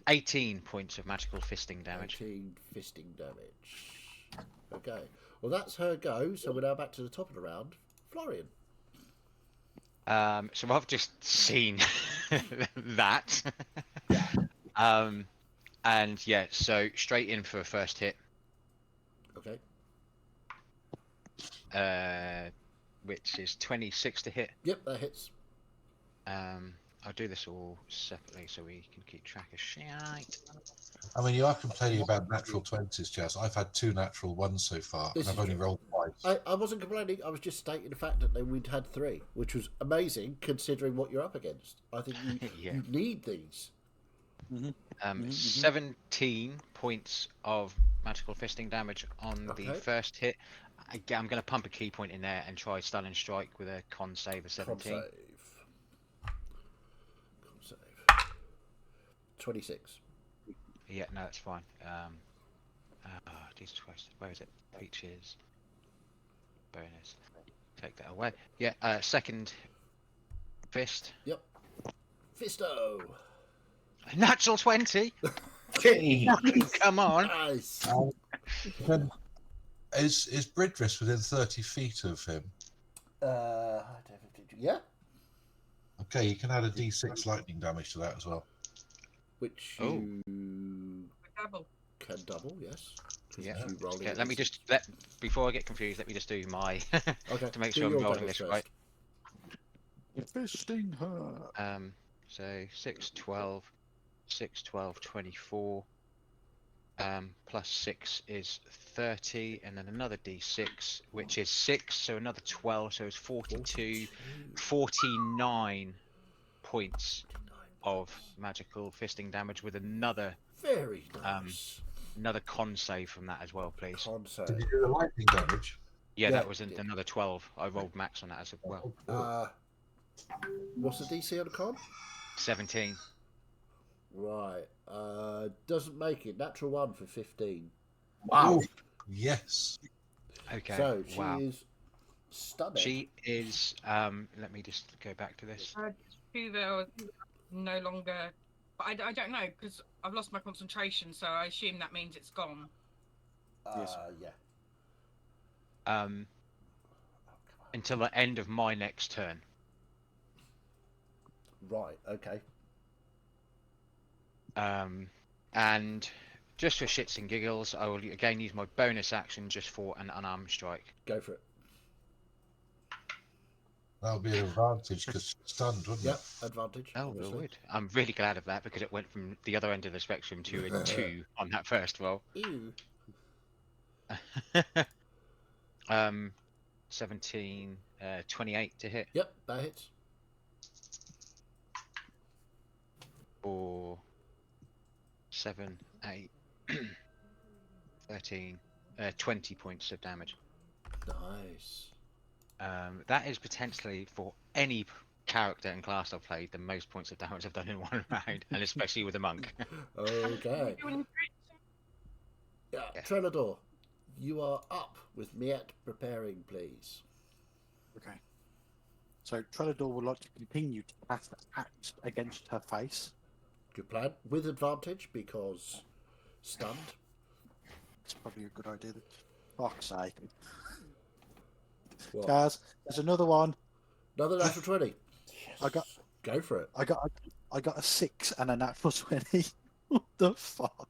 18 points of magical fisting damage. 18 fisting damage. Okay. Well, that's her go. So we're now back to the top of the round. Florian. So I've just seen that. And yeah, so straight in for a first hit. Okay. which is 26 to hit. Yep, that hits. I'll do this all separately so we can keep track of shite. I mean, you are complaining about natural 20s, Jazz. I've had 2 natural ones so far, This and I've is only true. rolled twice. I wasn't complaining. I was just stating the fact that we'd had 3, which was amazing considering what you're up against. I think Yeah. you need these. 17 points of magical fisting damage on the Okay. first hit. I'm going to pump a key point in there and try stun and strike with a con save of 17. Con save. 26. Yeah, no, that's fine. Jesus Christ, where is it? Features. Bonus. Take that away. Yeah, second fist. Yep. Fisto. Natural 20. Gee. Come on. Nice. Then is Bridris within 30 feet of him? Yeah. Okay, you can add a d6 lightning damage to that as well. Which Oh. you Double. can double, yes. 'Cause Yeah. you roll Okay, it let me as- just before I get confused, let me just do my Okay, to make do sure I'm your rolling damage this right. Fisting her. So 6, 12, 6, 12, 24. Plus 6 is 30, and then another d6, which is 6, so another 12, so it's 42, 49 points of magical fisting damage with another Very nice. another con save from that as well, please. Con Did save. you do the lightning damage? Yeah, Yeah, that was it did. another 12. I rolled max on that as well. What's the DC on the con? 17. Right. Doesn't make it. Natural 1 for 15. Wow. Oh, yes. Okay. So she wow. is stunned. She is. Let me just go back to this. Hoover no longer. But I don't know because I've lost my concentration, so I assume that means it's gone. Yeah. Until the end of my next turn. Right. Okay. And just for shits and giggles, I will again use my bonus action just for an unarmed strike. Go for it. That'll be an advantage because she's stunned, wouldn't Yep. Advantage. Oh, it obviously. would. I'm really glad of that because it went from the other end of the spectrum to a 2 on that first roll. Ew. 17, 28 to hit. Yep. That hits. Or 7, 8, 13, 20 points of damage. Nice. That is potentially for any character and class I've played the most points of damage I've done in one round, and especially with a monk. Okay. Yeah. Yeah. Trelador, you are up with Miette preparing, please. Okay. So Trelador would like to continue to cast axe against her face. Good plan. With advantage because stunned. It's probably a good idea. Fuck's sake. What? Guys, there's another one. Another natural 20. Yes. I got- Go for it. I got a 6 and a natural 20. What the fuck?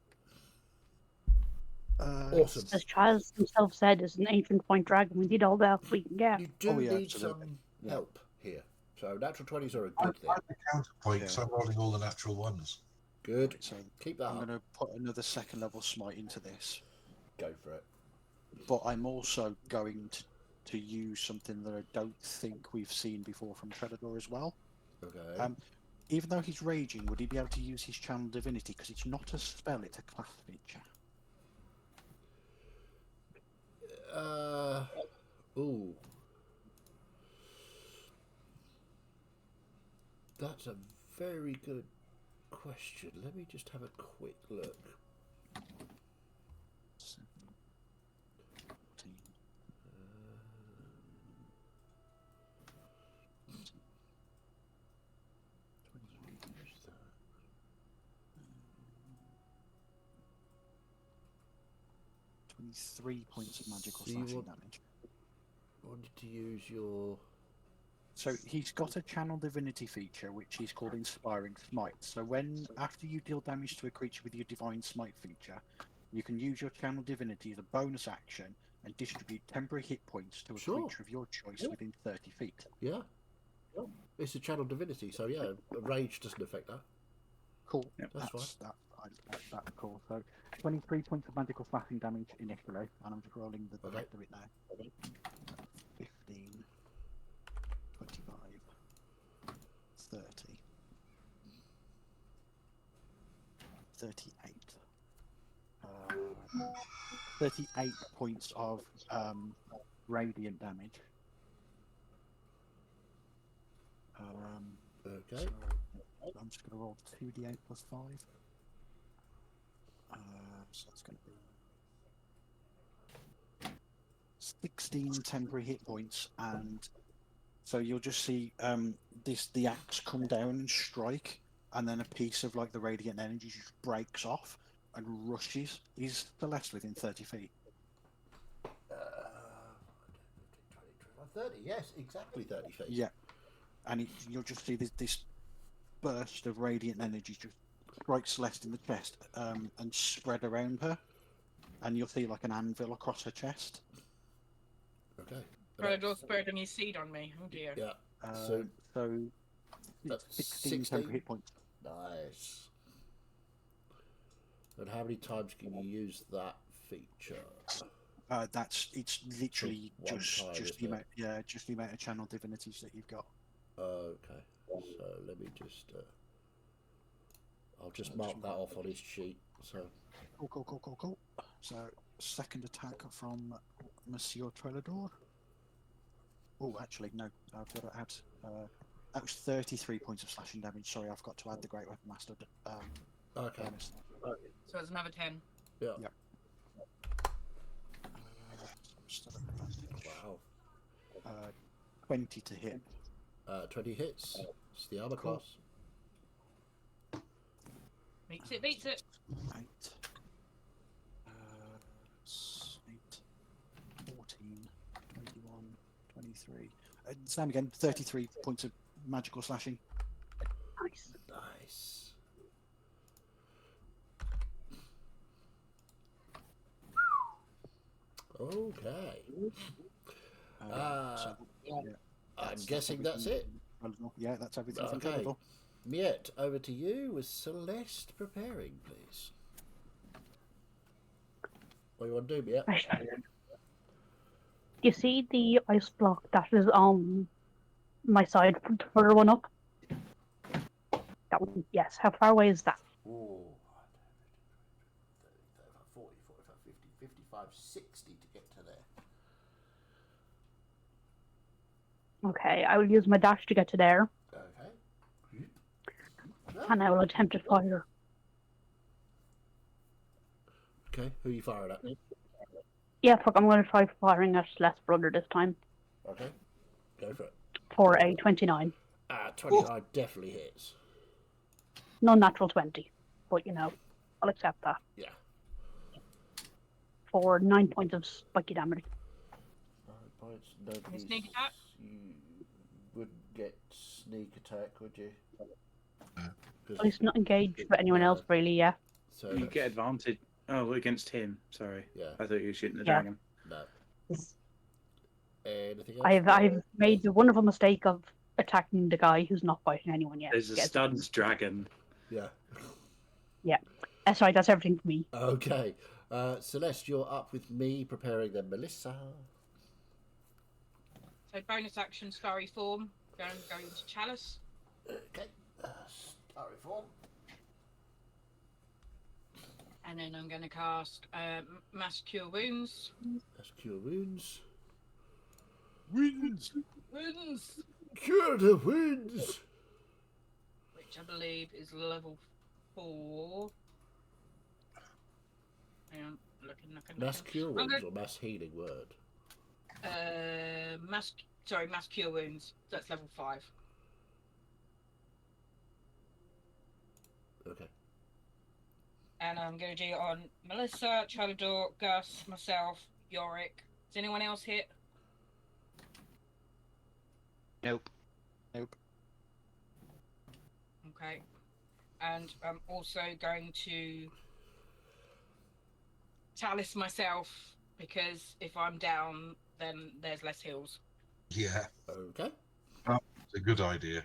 Awesome. As Chaz himself said, as an ancient point dragon, we need all the help we can get. You do Oh, yeah, need absolutely. some Yeah. help here. So natural 20s are a I good thing. like the counterpoint because Yeah. I'm rolling all the natural ones. Good. So Keep that I'm up. going to put another second level smite into this. Go for it. But I'm also going to use something that I don't think we've seen before from Trelador as well. Okay. Even though he's raging, would he be able to use his channel divinity? Because it's not a spell, it's a class feature. Ooh. That's a very good question. Let me just have a quick look. 7, 14. Three points of magical So you slashing want- damage. Wanted to use your. So he's got a channel divinity feature which is called Inspiring Smite. So when after you deal damage to a creature with your divine smite feature, you can use your channel divinity as a bonus action and distribute temporary hit points to a Sure. creature of your choice within 30 feet. Yeah. It's a channel divinity, so yeah, rage doesn't affect that. Cool. Yep. That's fine. That's cool. So 23 points of magical slashing damage initially, and I'm just rolling the Okay. rest of it now. 15, 25, 30, 38. 38 points of radiant damage. Okay. So I'm just going to roll 2d8 plus 5. So that's going to be 16 temporary hit points, and so you'll just see the axe come down and strike, and then a piece of like the radiant energy just breaks off and rushes. Is Celeste within 30 feet? 30, yes, exactly 30 feet. Yeah, and you'll just see this burst of radiant energy just strike Celeste in the chest and spread around her, and you'll see like an anvil across her chest. Okay. Predator spreading his seed on me. Oh dear. Yeah. So That's 16 temporary hit points. Nice. And how many times can you use that feature? It's literally So one just time, the isn't amount, just the amount of channel divinities that you've got. Okay. So let me just. I'll just So mark just that mark off on his sheet. So. Cool. So second attack from Monsieur Trellador. Oh, actually no, I've got to add. That was 33 points of slashing damage. Sorry, I've got to add the Great Weapon Master. Okay. Bonus. So it's another 10. Yeah. Yep. Still at advantage. Wow. 20 to hit. 20 hits. It's the armor Cool. class. Beats it. 8. 8, 14, 21, 23. Same again, 33 points of magical slashing. Nice. Nice. Okay. So, yeah, I'm guessing that's it. Yeah, that's everything from Okay. Trellador. Miette, over to you with Celeste preparing, please. What do you want to do, Miette? Right. You see the ice block that is on my side, the further one up? That one, yes. How far away is that? Ooh. 30, 40, 45, 50, 55, 60 to get to there. Okay, I will use my dash to get to there, Okay. and I will attempt to fire. Okay, who are you firing at? Yeah, fuck, I'm going to try firing at less brother this time Okay, go for it. for a 29. 29 definitely hits. No natural 20, but you know, I'll accept that. Yeah. For 9 points of spiky damage. 9 points. Nobody's, Sneak attack? You wouldn't get sneak attack, would you? At least not engaged with anyone else, really, yeah. So You get advantage. Oh, against him. Sorry. Yeah. I thought you were shooting the Yeah. dragon. No. Anything else? I've made the wonderful mistake of attacking the guy who's not fighting anyone yet. There's a Yes. stunned dragon. Yeah. Sorry, that's everything for me. Okay. Celeste, you're up with me preparing then Melissa. So bonus action, starry form. Going to chalice. Okay. Starry form. And then I'm going to cast Mass Cure Wounds. That's cure wounds. Wins! Wounds! Cure the wounds. Which I believe is level 4. Hang on, looking. Mass cure I'm wounds gonna- or mass healing word? Mass Cure Wounds. That's level 5. Okay. And I'm going to do it on Melissa, Trellador, Gus, myself, Yorick. Does anyone else hit? Nope. Okay. And I'm also going to Chalice myself because if I'm down, then there's less heals. Yeah, Okay. it's a good idea.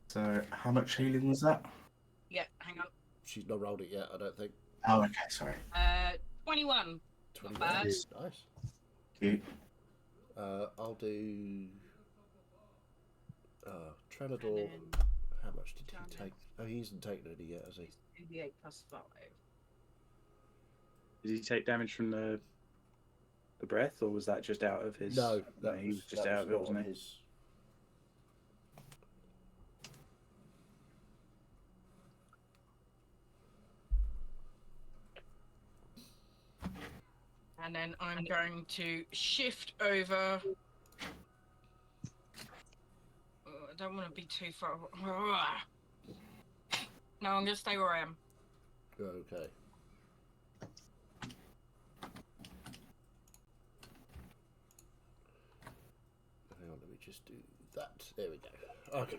So, how much healing was that? Yeah, hang on. She's not rolled it yet, I don't think. Oh, okay, sorry. 21. 20 bad. rounds. Nice. Cute. I'll do. Trenador. then How much did he Janet. take? Oh, he hasn't taken any yet, has he? 2d8 plus 5. Did he take damage from the breath, or was that just out of his? No, he was just that out of it, not wasn't on he? his. And then I'm going to shift over. Oh, I don't want to be too far. No, I'm going to stay where I am. Okay. Hang on, let me just do that. There we go. Okay.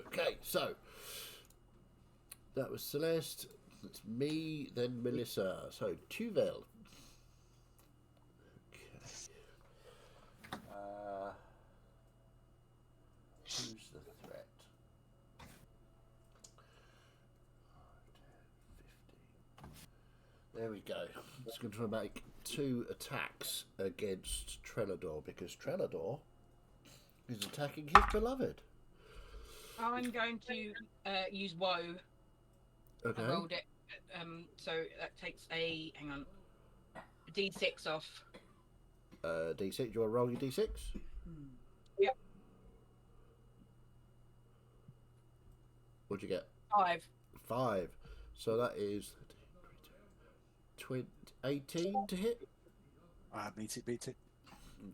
Okay, so that was Celeste. It's me, then Melissa. So Tuvel. Okay. Who's the threat? 5, 10, 15. There we go. It's going to make 2 attacks against Trenador because Trenador is attacking his beloved. I'm going to use woe. Okay. I rolled it. So that takes a D6 off. D6. Do you want to roll your D6? Yep. What'd you get? 5. 5. So that is 18 to hit. Beat it.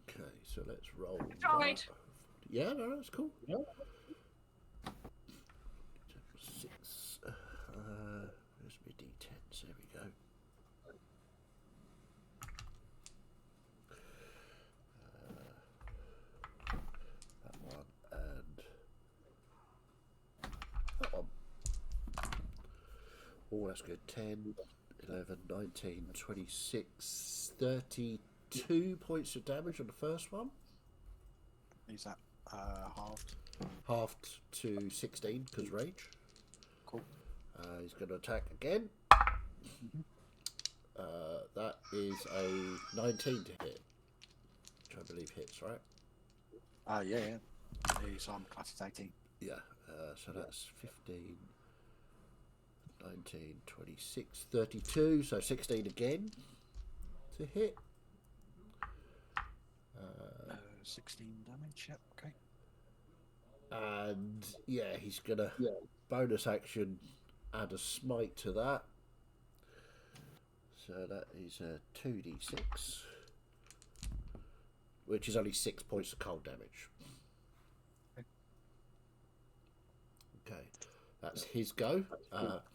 Okay, so let's roll. Tried. That. Yeah, no, that's cool. Yeah. 6. There's my D10s. There we go. That one and that one. Oh, that's good. 10, 11, 19, 26, 32 points of damage on the first one. Is that halved? Halved to 16 because rage. Cool. He's going to attack again. That is a 19 to hit, which I believe hits, right? Yeah. So I'm class as 18. Yeah. So that's 15, 19, 26, 32. So 16 again to hit. 16 damage. Yep. Okay. And yeah, he's gonna bonus action add a smite to that. So that is a 2d6, which is only 6 points of cold damage. Okay, that's his go.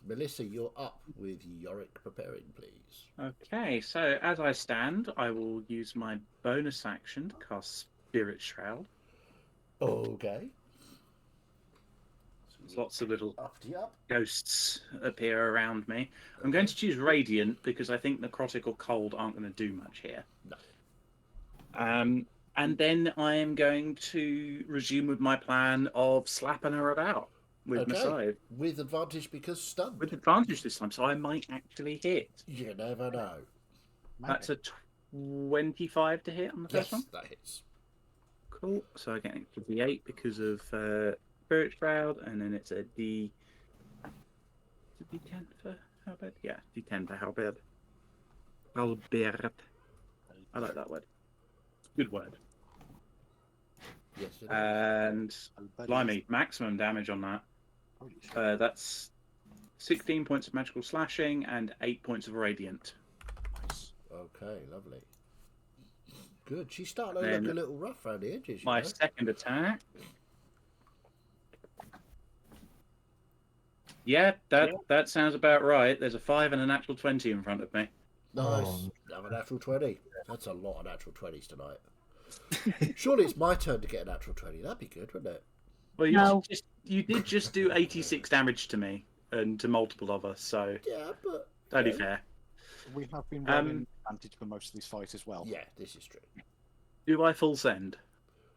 Melissa, you're up with Yorick preparing, please. Okay, so as I stand, I will use my bonus action to cast Spirit Shroud. Okay. There's lots of little Up to you. ghosts appear around me. I'm going to choose Radiant because I think Necrotic or Cold aren't going to do much here. No. And then I am going to resume with my plan of slapping her about with my scythe. With advantage because stunned. With advantage this time, so I might actually hit. You never know. That's a 25 to hit on the first one. That hits. Cool. So I get an extra D8 because of Spirit Shroud, and then it's a D. Is it D10 for Halberd? Yeah, D10 for Halberd. Halberd. I like that word. Good word. Yes, it is. And blimey, maximum damage on that. That's 16 points of magical slashing and 8 points of radiant. Nice. Okay, lovely. Good. She's starting to look a little rough around the edges. My second attack. Yeah, that sounds about right. There's a 5 and a natural 20 in front of me. Nice. Have a natural 20. That's a lot of natural 20s tonight. Surely it's my turn to get a natural 20. That'd be good, wouldn't it? Well, No. you did just do 86 damage to me and to multiple of us, so Yeah, but totally fair. We have been running advantage for most of this fight as well. Yeah, this is true. Do I full send?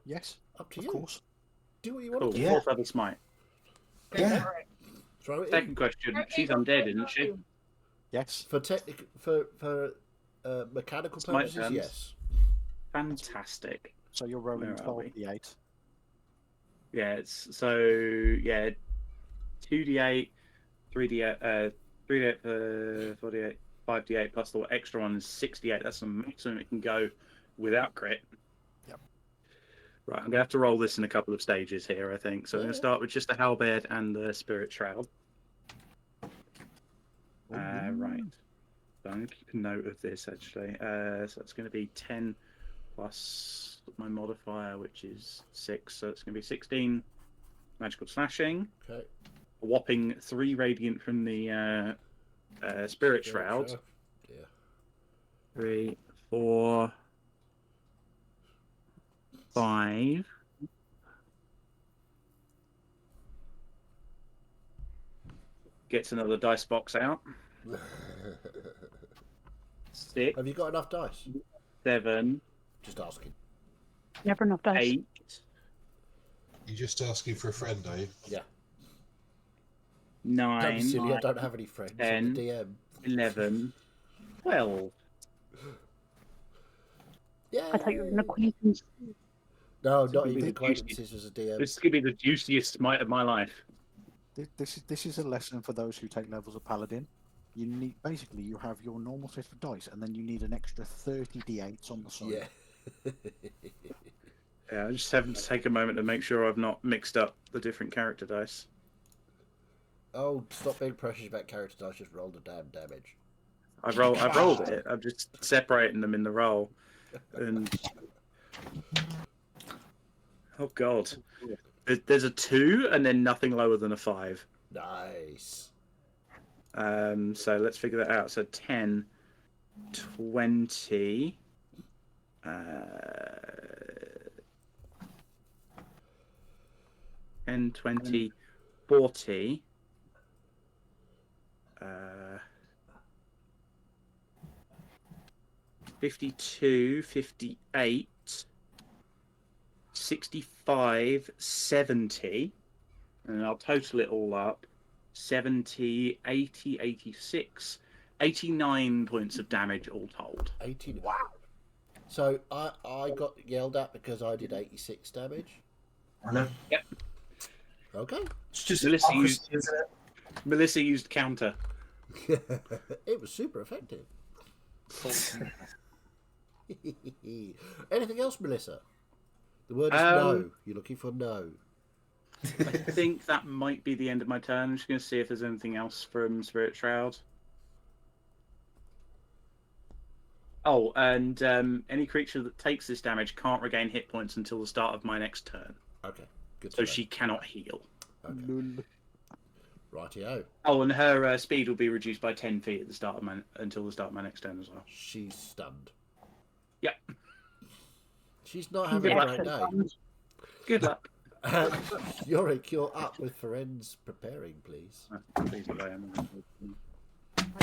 Yes, Up to of you. course. Do what you want Cool. to do. Yeah. Fourth level smite. Go Yeah. for it. Throw it in. Second question. She's undead, isn't she? Yes. For mechanical Smite purposes, terms. yes. Fantastic. So you're rolling Where are we? 12d8. Yeah, it's so yeah, 2d8, 3d8, 3d8 for 4d8, 5d8 plus the extra one is 68. That's the maximum it can go without crit. Yep. Right, I'm gonna have to roll this in a couple of stages here, I think. So I'm gonna start with just the halberd and the spirit shroud. Right. So I'm gonna keep a note of this actually. So it's gonna be 10 plus my modifier, which is 6, so it's going to be 16 magical slashing. Okay. A whopping 3 radiant from the spirit shroud. Yeah. 3, 4, 5. Gets another dice box out. 6, Have you got enough dice? 7, Just asking. Never enough dice. 8. You're just asking for a friend, are you? Yeah. 9, Don't be silly, I don't have any friends. I'm 10, the DM. 11, 12. Yeah. I thought you were an acquaintance. No, This not could be even the acquaintances as a DM. This could be the juiciest smite of my life. This is a lesson for those who take levels of paladin. You need basically you have your normal set of dice, and then you need an extra 30 d8s on the side. Yeah. Yeah, I just have to take a moment to make sure I've not mixed up the different character dice. Oh, stop being precious about character dice. Just roll the damn damage. I've rolled it. I'm just separating them in the roll. And oh god, there's a 2 and then nothing lower than a 5. Nice. So let's figure that out. So 10, 20. 10, 20, 40. 52, 58, 65, 70, and I'll total it all up. 70, 80, 86, 89 points of damage all told. 18. Wow. So I got yelled at because I did 86 damage. I know. Yep. Okay. It's just Melissa hypocrisy, used- isn't it? Melissa used counter. It was super effective. Anything else, Melissa? The word is no. You're looking for no. I think that might be the end of my turn. I'm just going to see if there's anything else from Spirit Shroud. Oh, and any creature that takes this damage can't regain hit points until the start of my next turn. Okay. Good. So she cannot heal. Okay. Rightio. Oh, and her speed will be reduced by 10 feet at the start of until the start of my next turn as well. She's stunned. Yep. She's not having a great day. Good luck. Yorick, you're up with Ferenz preparing, please. Please, I am.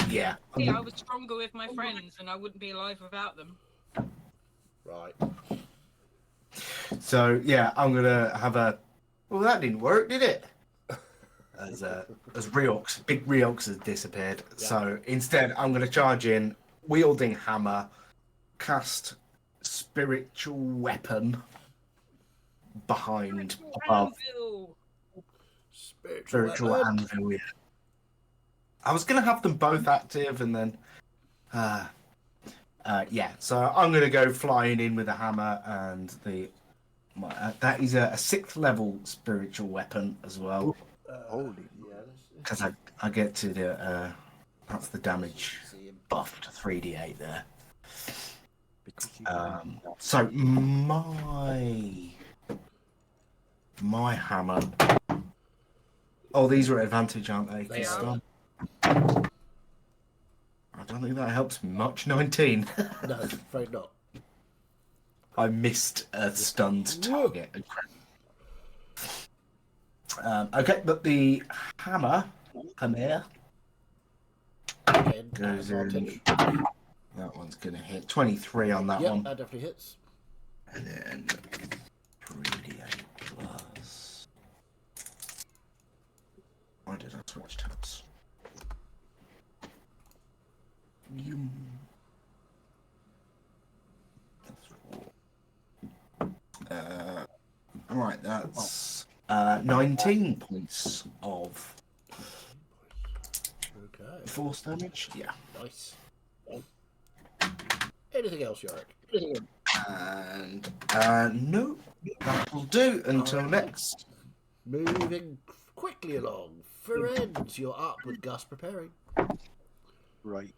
Yeah. See, I was stronger with my friends, and I wouldn't be alive without them. Right. So yeah, I'm gonna have a. Well, that didn't work, did it? As Riox, big Riox has disappeared. Yeah. So instead, I'm gonna charge in, wielding hammer, cast spiritual weapon behind above. Anvil! Spiritual weapon. anvil. Yeah. I was gonna have them both active, and then, yeah. So I'm gonna go flying in with a hammer and the. That is a 6th level spiritual weapon as well. Holy. Because I get to the that's the damage buff to 3d8 there. Because you So my hammer. Oh, these are at advantage, aren't they? They 'Cause are. I don't think that helps me much. 19. No, afraid not. I missed a stunned target. Okay, but the hammer, come here. Again, Goes in. advantage. That one's going to hit. 23 on that Yep, one. that definitely hits. And then 3d8 plus. Why did I switch tabs? Right, that's 19 points of Okay, force damage. Yeah. nice. Anything else, Yorick? And no, that will do until next. Moving quickly along. Ferenz, you're up with Gus preparing. Right.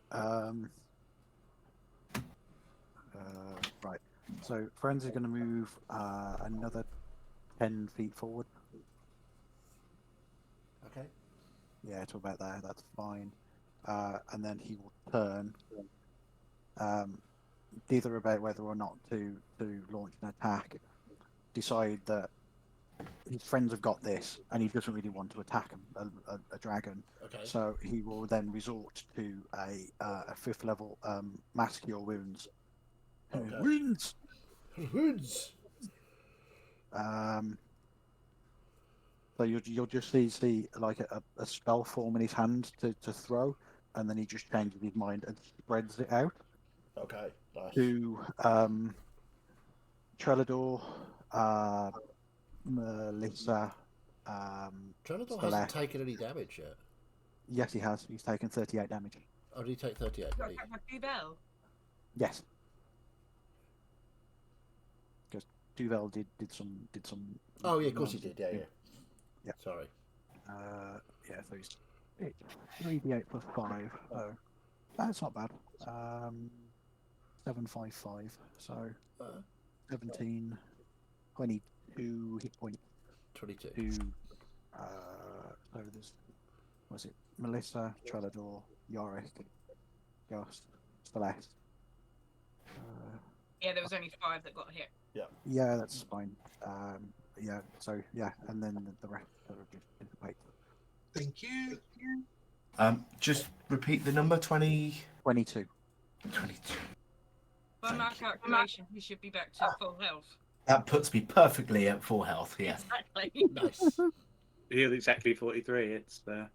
Right. So Friends is going to move another 10 feet forward. Okay. Yeah, to about there. That's fine. And then he will turn. Either about whether or not to launch an attack. Decide that his friends have got this, and he doesn't really want to attack a dragon. Okay. So he will then resort to a 5th level mass cure wounds. Okay. Wounds. Hoods. So you'll just see like a spell form in his hand to throw, and then he just changes his mind and spreads it out Okay, nice. to Trelador, Melissa. Trenador Celeste. hasn't taken any damage yet. Yes, he has. He's taken 38 damage. Oh, did he take 38? Got Did he? a bell. Yes. Because Duvel did some. Oh, yeah, of course he did. Yeah, yeah. Yeah. Sorry. Yeah, so he's 3d8 plus 5. So that's not bad. 755. So Uh, 17, 22 hit point 22. to. So there's. Was it Melissa, Trelador, Yorick, Ghost, Celeste? Yeah, there was only 5 that got hit. Yeah, that's fine. Yeah, so yeah, and then the rest sort of just dissipate. Thank you. Just repeat the number 20. 22. 22. By Thank my you. calculation, he should be back to full health. That puts me perfectly at full health. Yeah. Exactly. Nice. He's exactly 43. It's Yeah,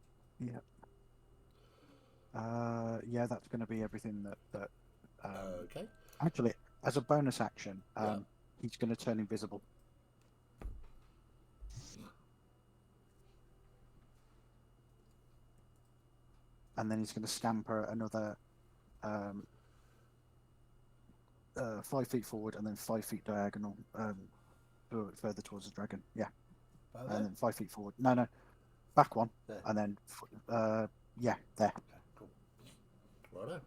that's going to be everything that. Okay. Actually, as a bonus action, Yeah. he's going to turn invisible. And then he's going to scamper another 5 feet forward and then 5 feet diagonal further towards the dragon. Yeah. And then 5 feet forward. No. Back one. There. And then, yeah, there. Okay, cool. Righto.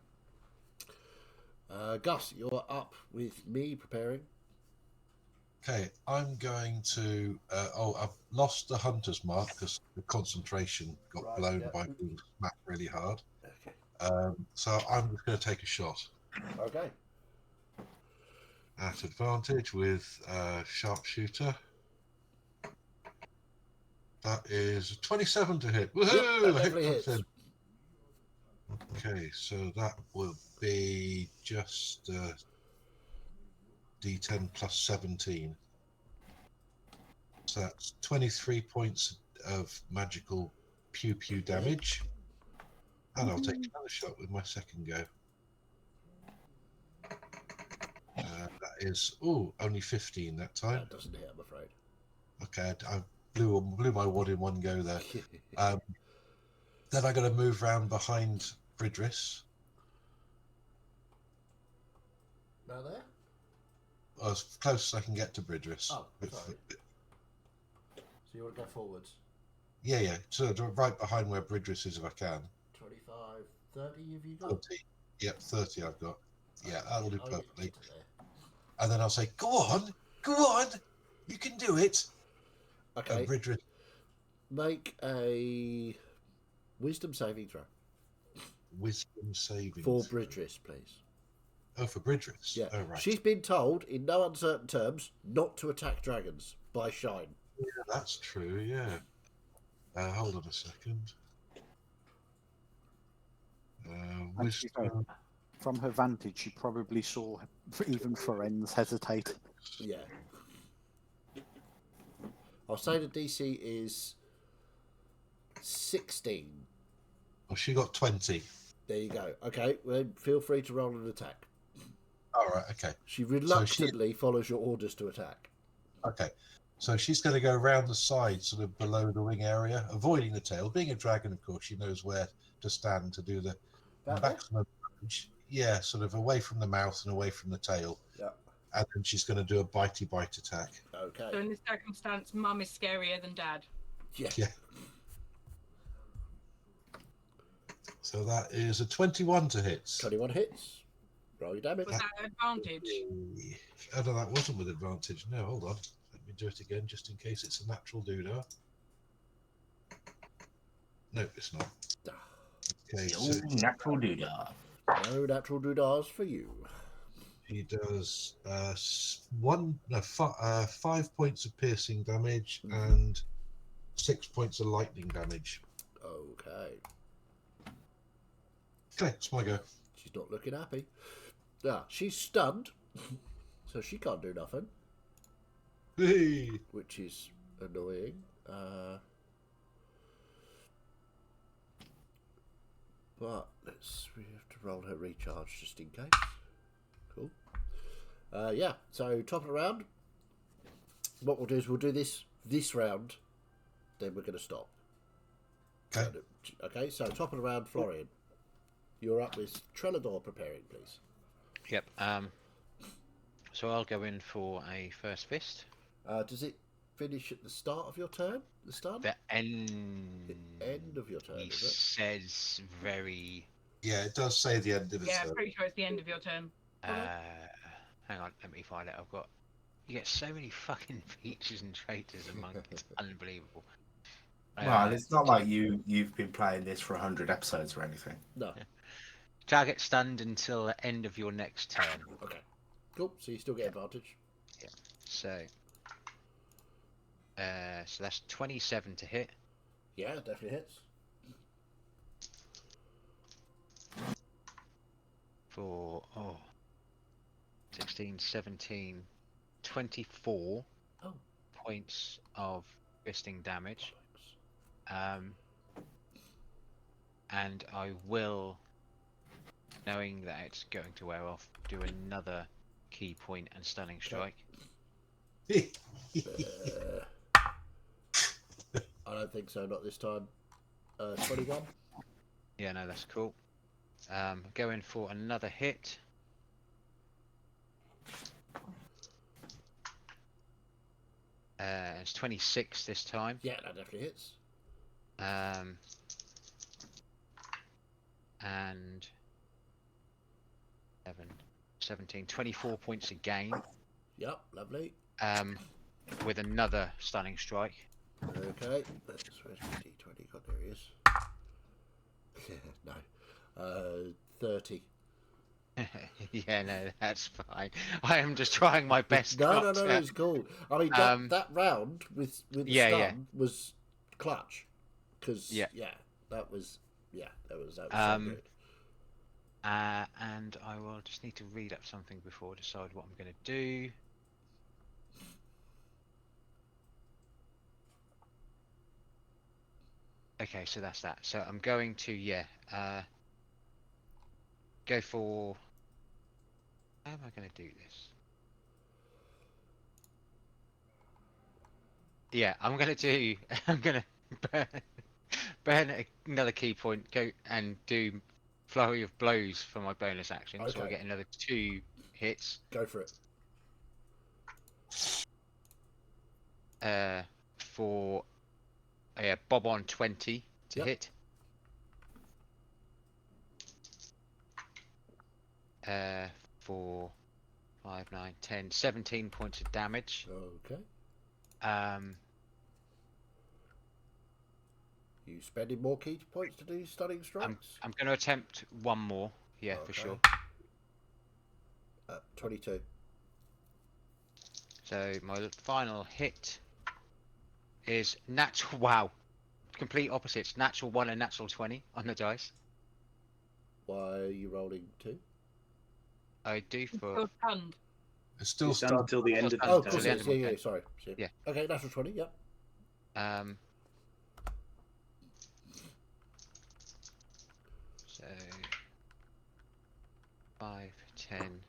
Gus, you're up with me preparing. Okay, I'm going to. I've lost the hunter's mark because the concentration got Right, blown yeah. by being smacked really hard. Okay. So I'm just going to take a shot Okay. at advantage with sharpshooter. That is 27 to hit. Woohoo! Yep, that I hit definitely hits. something. Okay, so that will be just D10 plus 17. So that's 23 points of magical pew pew damage. And I'll take another shot with my second go. That is, only 15 that time. That doesn't hit, I'm afraid. Okay, I blew my wad in one go there. Then I'm going to move round behind Bridris. Now there? As close as I can get to Bridris. Oh, sorry. So you want to go forwards? Yeah. So right behind where Bridris is if I can. 25, 30 have you got? 30. Yep, 30 I've got. Yeah, that'll do I'll get perfectly. you to there. And then I'll say, go on, you can do it. Okay. And Bridris, Make a wisdom saving throw. wisdom saving. For throw. Bridris, please. Oh, for Bridris. Yeah. Oh, right. She's been told, in no uncertain terms, not to attack dragons by Shine. Yeah, that's true, yeah. Hold on a second. And to be fair, Wisdom. from her vantage, she probably saw even friends hesitate. Yeah. I'll say the DC is 16. Oh, she got 20. There you go. Okay, well, feel free to roll an attack. All right, okay. She reluctantly follows your orders to attack. Okay. So she's going to go around the side, sort of below the wing area, avoiding the tail. Being a dragon, of course, she knows where to stand to do the About there? maximum damage. Yeah, sort of away from the mouth and away from the tail. Yeah. And then she's going to do a bitey bite attack. Okay. So in this circumstance, Mum is scarier than Dad. Yeah. Yeah. So that is a 21 to hit. 21 hits. Roll your damage. Was that advantage? Oh, no, that wasn't with advantage. No, hold on. Let me do it again, just in case it's a natural doodah. No, it's not. Okay, so Natural doodah. No natural doodahs for you. he does 5 points of piercing damage and 6 points of lightning damage. Okay. Okay, it's my go. She's not looking happy. Ah, she's stunned, so she can't do nothing, Hey. which is annoying. But we have to roll her recharge just in case. Cool. Yeah, so top of the round. What we'll do is we'll do this round, then we're going to stop. Okay. Okay, so top of the round, Florian. You're up with Trellador preparing, please. Yep. So I'll go in for a first fist. Does it finish at the start of your turn? The stun? The end. The end of your turn, He is it? says very. Yeah, it does say the end of it. Yeah, I'm pretty sure it's the end of your turn. Hang on, let me find it. I've got. You get so many fucking features and traits as a monk. It's unbelievable. Well, it's not like you've been playing this for 100 episodes or anything. No. Target stunned until the end of your next turn. Okay. Cool. So you still get advantage. Yeah. So that's 27 to hit. Yeah, definitely hits. For 16, 17, 24 points of fisting damage. And I will, knowing that it's going to wear off, do another key point and stunning strike. I don't think so. Not this time. 21. Yeah, no, that's cool. Going for another hit. It's 26 this time. Yeah, that definitely hits. And 17, 24 points again. Yep, lovely. With another stunning strike. Okay. Where's my D20? God, there he is. No. 30. Yeah, no, that's fine. I am just trying my best. No, it's cool. I mean, that round with the stun was clutch. Because, that was so good. And I will just need to read up something before I decide what I'm going to do. Okay, so that's that. So I'm going to, go for... How am I going to do this? Yeah, I'm going to burn another key point, go and do flurry of blows for my bonus action, so I get another 2 hits. Go for it. For bob on 20 to hit. For 5, 9, 10, 17 points of damage. Okay. You spending more key points to do stunning strikes? I'm going to attempt one more, for sure. 22. So my final hit is natural. Wow, complete opposites. Natural 1 and natural 20 on the dice. why are you rolling 2? I do for. Still stunned. It's still It's done stunned. until the end of Oh, the of course turn. it is. Yeah, yeah, sorry. Yeah. Okay, natural 20, yep. So 5, 10,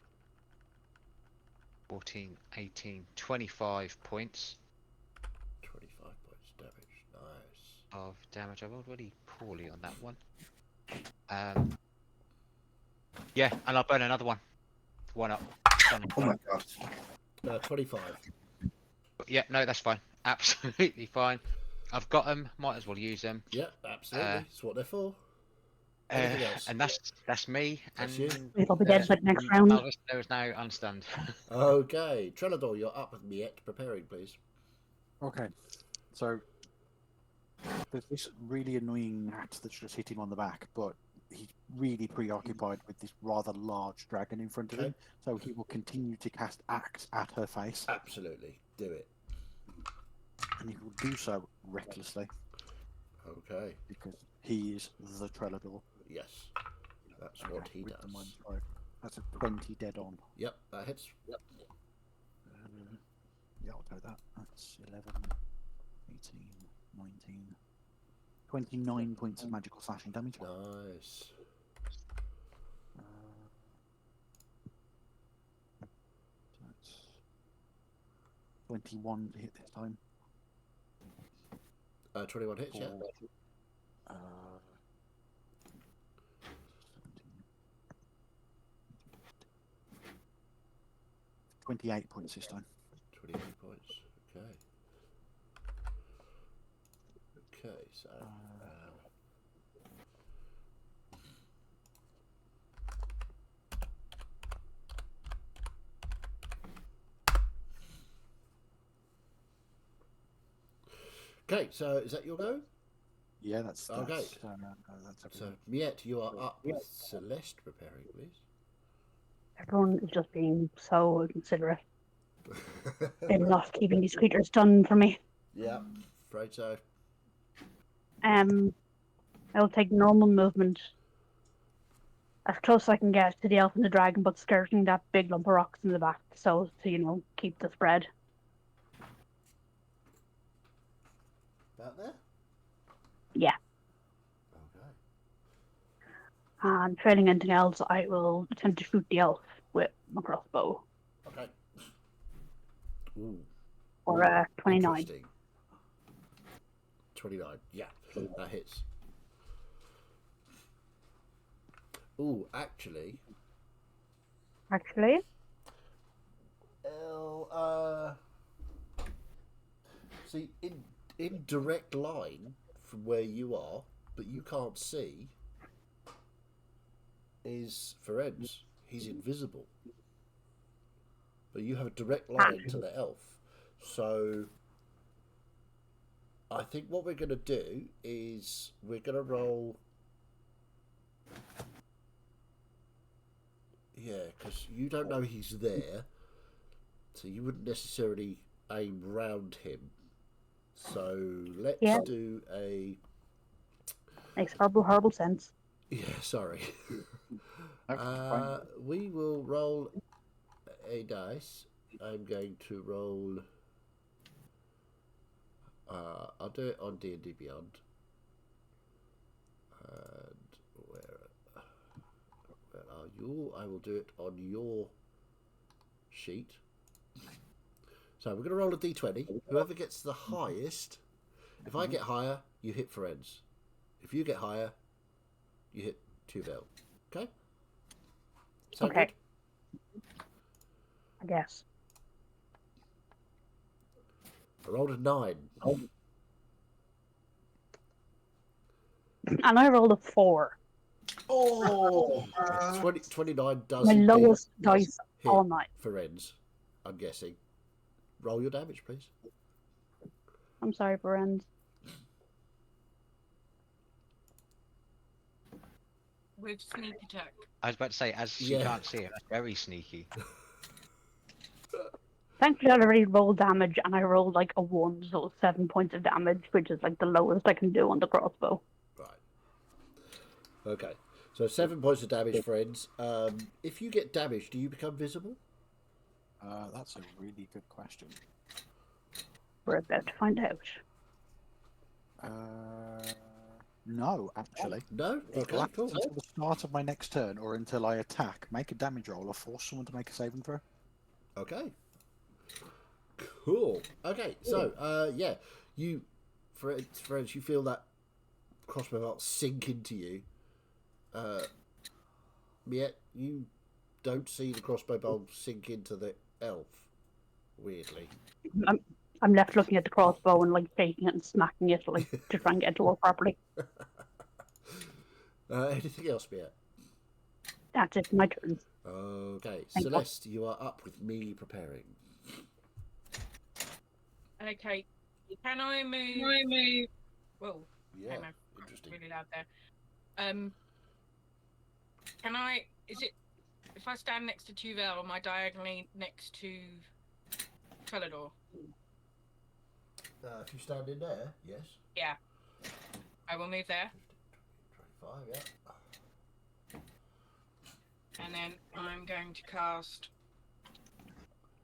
14, 18, 25 points 25 points damage. Nice. of damage. I rolled really poorly on that one. Yeah, and I'll burn another one. One up. Done. Oh my god. 25. Yeah, no, that's fine. Absolutely fine. I've got them. Might as well use them. Yep, absolutely. That's what they're for. Uh, Anything else? and that's me. That's and you. We'll be dead by the next round. There is now unstunned. Okay. Trelador, you're up with Miette. Preparing, please. Okay. So there's this really annoying gnat that's just hit him on the back, but he's really preoccupied with this rather large dragon in front of him, so he will continue to cast Axe at her face, Absolutely. Do it. and he will do so recklessly Okay. because he is the Trelador. Yes. That's what he with the does. -5. That's a 20 dead on. Yep, that hits. Yeah, I'll go that. That's 11, 18, 19, 29 points of magical slashing damage. Nice. So it's 21 to hit this time. 21 hits, yeah. Uh, 28 points this time. 28 points. Okay. Okay, so. Okay, so is that your go? Yeah, that's Okay. that's So, everything. Miette, you are up with Celeste preparing, please. Everyone is just being so inconsiderate. They're not keeping these creatures stunned for me. Yeah, afraid so. I'll take normal movement as close as I can get to the elf and the dragon, but skirting that big lump of rocks in the back, so to keep the spread. About there? Yeah. Okay. And failing anything else, I will attempt to shoot the elf with my crossbow. Okay. Ooh. Or 29. Interesting. 29. Yeah, that hits. Ooh, actually. Actually, See, in direct line from where you are, but you can't see, is Ferenz. He's invisible. But you have a direct line to the elf. So I think what we're going to do is we're going to roll. Yeah, because you don't know he's there, so you wouldn't necessarily aim round him. So let's do a. makes horrible sense. Yeah, sorry. Fine. We will roll a dice. I'm going to roll. I'll do it on D&D Beyond. And where are you? I will do it on your sheet. So we're going to roll a d20. Whoever gets the highest, if I get higher, you hit friends. If you get higher, you hit Tuvel. Okay? Sound Okay. good? I guess. I rolled a 9. And I rolled a 4. Oh, 29 does My indeed lowest dice hit all night. Ferenz, I'm guessing. Roll your damage, please. I'm sorry, friends. With sneak attack. I was about to say, as you can't see it, that's very sneaky. Thankfully, I already rolled damage, and I rolled like a 1, so 7 points of damage, which is like the lowest I can do on the crossbow. Right. Okay. So 7 points of damage, friends. If you get damaged, do you become visible? That's a really good question. We're about to find out. No, actually. No? It Okay, lasts cool. until the start of my next turn, or until I attack, make a damage roll, or force someone to make a saving throw. Okay. Cool. Okay, so, yeah, you, friends, you feel that crossbow bolt sink into you. Yet you don't see the crossbow bolt sink into the elf, weirdly. I'm left looking at the crossbow and like shaking it and smacking it like to try and get it to work properly. Anything else, Mia? That's it for my turn. Okay, Thank Celeste, you are up with me preparing. Okay. Can I move? Whoa. Yeah, Hang on, interesting. really loud there. Can I? Is it? If I stand next to Tuvel, am I diagonally next to Trellador? If you stand in there, yes. Yeah. I will move there. 25, yeah. And then I'm going to cast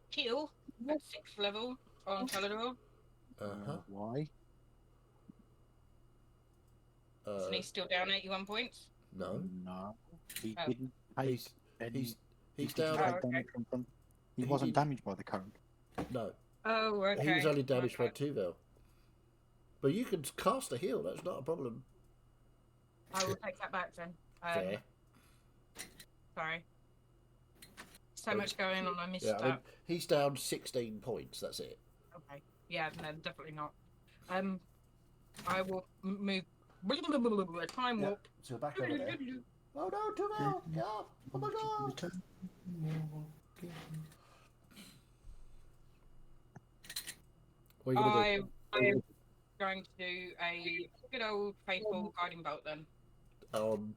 Heal at 6th level on Trellador. Why? Isn't he still down 81 points? No. No. He Oh. didn't take He's any. he's He down. didn't Oh, take damage okay. from. He He wasn't did- damaged by the cone. No. Oh, okay. He was only damaged by Okay. 2 But you can cast a heal, that's not a problem. I will take that back then. Fair. Sorry. So much going on, I missed Yeah, I that. mean, he's down 16 points, that's it. Okay. Yeah, no, definitely not. I will move. Time Yeah. warp. So you're back over there. Oh no, 2 Get off! Oh my god! What are you going to do? I'm going to do a good old faithful guiding bolt then on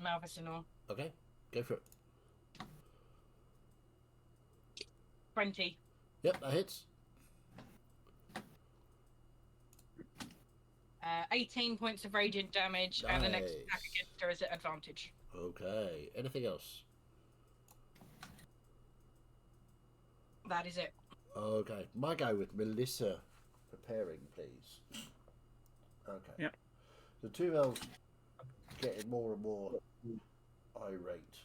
Malvicinor. Okay, go for it. 20. Yep, that hits. 18 points of radiant damage, and the next Nice. attack against her is at advantage. Okay, anything else? That is it. Okay, my go with Melissa preparing, please. Okay. Yep. The 2 elves getting more and more irate.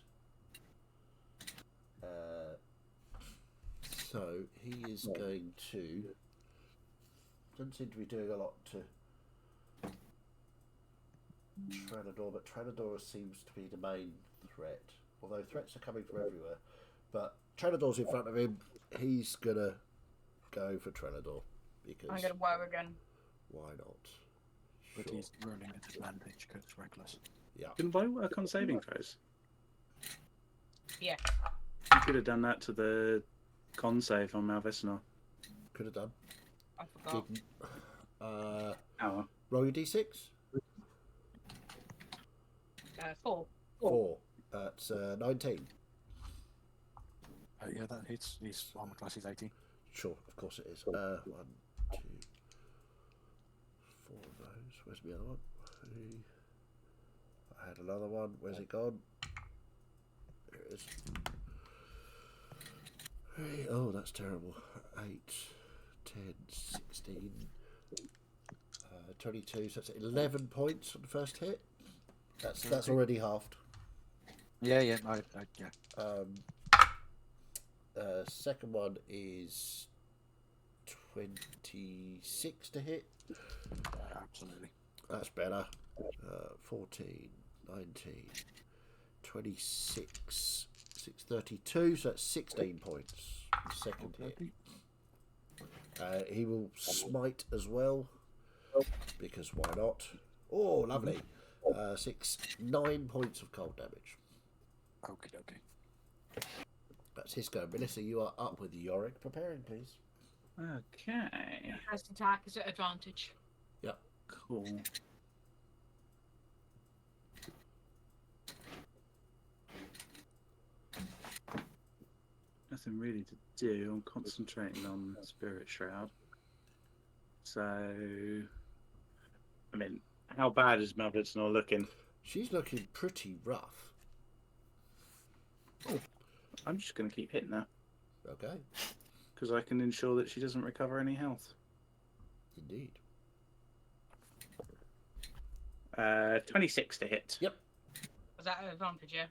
So he is going to. Doesn't seem to be doing a lot to Trellador, but Trellador seems to be the main threat. Although threats are coming from everywhere, but Trellador's in front of him. He's gonna go for Trellador because I'm going to woe again. why not? But Sure. he's rolling at advantage because it's reckless. Yeah. Can Vote work on saving throws? Yeah. You could have done that to the con save on Malvicinor. Could have done. I forgot. Didn't. Oh, Roll your d6. 4. 4. That's 19. Yeah, that hits. His armor class is 18. Sure, of course it is. 1, 2, 4 of those. Where's the other one? 3. I had another one. Where's it gone? There it is. 3. Oh, that's terrible. 8, 10, 16, 22. So that's 11 points on the first hit. That's already halved. Yeah. Yeah. Second one is 26 to hit. Absolutely. That's better. 14, 19, 26, 632. So that's 16 points. Second hit. He will smite as well because why not? Oh, lovely. 9 points of cold damage. Okay. That's his go. Melissa, you are up with Yorick. Preparing, please. okay. First attack is at advantage. Yep. Cool. Nothing really to do. I'm concentrating on Spirit Shroud. So, I mean, How bad is Malvitznor looking? She's looking pretty rough. I'm just going to keep hitting her Okay, because I can ensure that she doesn't recover any health. indeed. 26 to hit. Yep. Was that an advantage, yeah?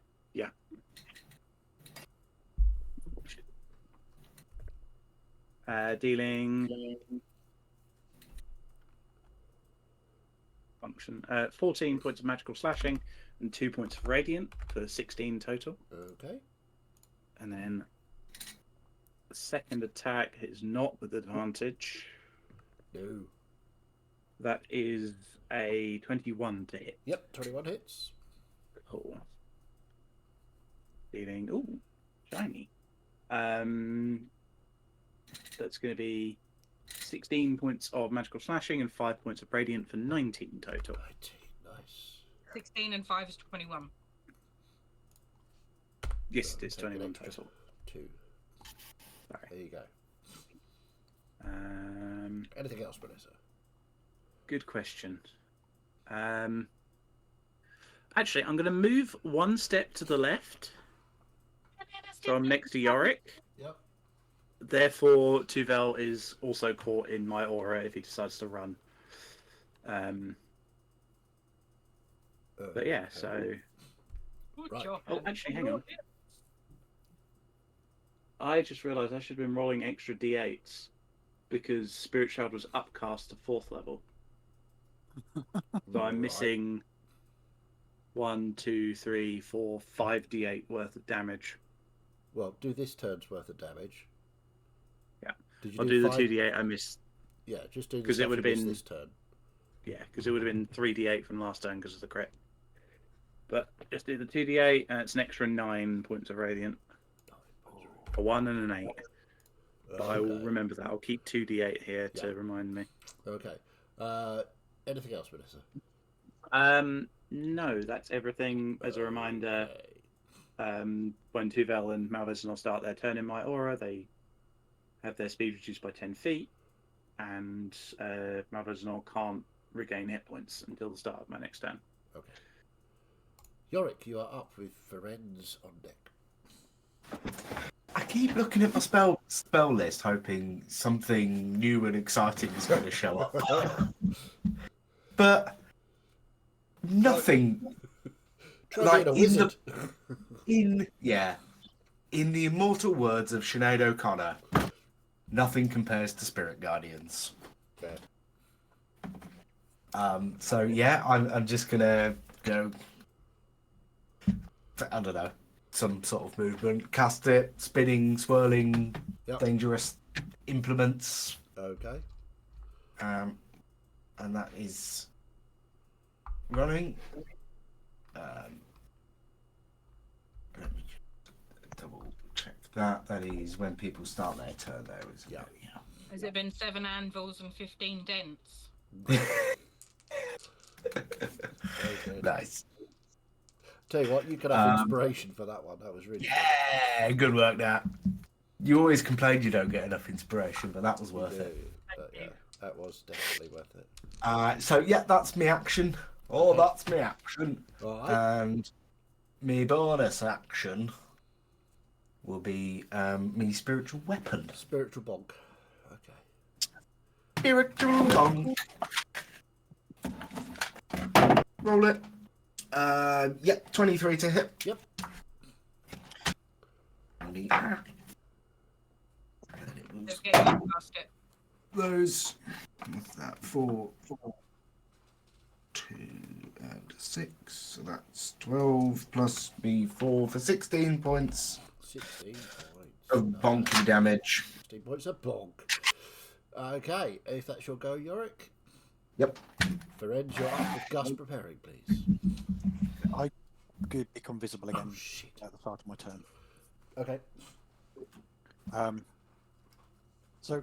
Yeah. Dealing function 14 points of magical slashing and 2 points of radiant for 16 total. Okay. And then the second attack is not with advantage. No. That is a 21 to hit. Yep, 21 hits. Cool. Dealing shiny. That's going to be 16 points of magical slashing and 5 points of radiant for 19 total. 19, nice. 16 and 5 is 21. Yes, it is Take an 21 extra total. 2. Sorry. There you go. Anything else, Vanessa? Good question. Actually, I'm going to move one step to the left. So I'm next to Yorick. Yep. Therefore, Tuvel is also caught in my aura if he decides to run. But yeah, so... Good Right. job. Oh, actually, hang on. I just realised I should have been rolling extra d8s because Spirit Child was upcast to 4th level. So I'm missing 1, 2, 3, 4, 5 d8 worth of damage. Well, do this turn's worth of damage. Yeah. Did you I'll do the 5? 2d8 I missed. Yeah, just do the 'Cause it stuff would have you missed been- this turn. Yeah, because it would have been 3d8 from last turn because of the crit. But just do the 2d8 and it's an extra 9 points of radiant. A 1 and an 8. But I will Okay. remember that. I'll keep 2d8 here to Yeah. remind me. Okay. Anything else, Vanessa? No, that's everything. As a reminder, Okay. when Tuvel and Malvison start their turn in my aura, they have their speed reduced by 10 feet, and Malvison can't regain hit points until the start of my next turn. Okay. Yorick, you are up with Ferenz on deck. I keep looking at my spell list, hoping something new and exciting is going to show up. But nothing. Try being a wizard. In the immortal words of Sinead O'Connor, nothing compares to Spirit Guardians. Fair. So yeah, I'm just gonna go. I don't know, some sort of movement, cast it, spinning, swirling, Yep. dangerous implements, Okay. and that is running. Let me double check that. That is when people start their turn. There is Yeah. Has it been 7 anvils and 15 dents? Very good. Nice. Tell you what, you could have inspiration for that one. That was really Yeah, good work, Nat. You always complained you don't get enough inspiration, but that was good. worth it. Yeah, that was definitely worth it. So yeah, that's me action. Oh, Okay. that's me action. All right. And me bonus action will be me spiritual weapon. Spiritual bonk. Okay. Spiritual bonk. Roll it. 23 to hit. Yep. Just get you past it. Those. What's that? 4, 2, and 6. So that's 12 plus B4 for 16 points 16 points. of bonking damage. 16 points of bonk. Okay, if that's your go, Yorick. Yep. Ferenz, you're up with Gus preparing, please. I could become visible again Oh, shit. at the start of my turn. Okay. So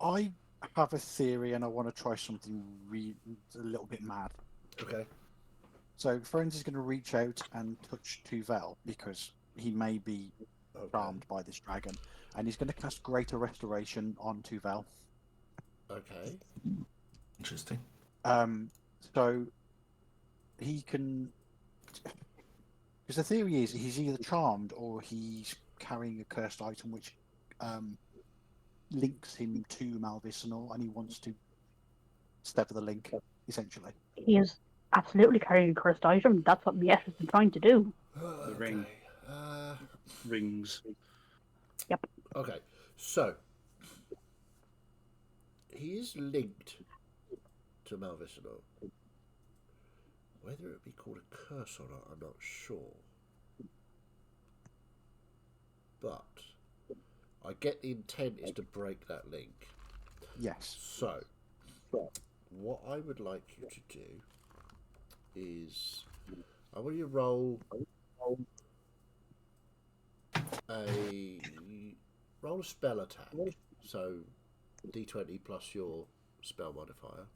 I have a theory, and I want to try something a little bit mad. Okay. So Ferenz is going to reach out and touch Tuvel because he may be charmed by this dragon, and he's going to cast Greater Restoration on Tuvel. Okay. Interesting. So he can. Because the theory is he's either charmed or he's carrying a cursed item which links him to Malvicinor, and he wants to sever the link, essentially. He is absolutely carrying a cursed item. That's what Miet has been trying to do. The ring. Rings. Yep. Okay, so he is linked to Malvicinor. Whether it be called a curse or not, I'm not sure. But I get the intent is to break that link. Yes. So, what I would like you to do is, I want you to roll a spell attack. So, d20 plus your spell modifier.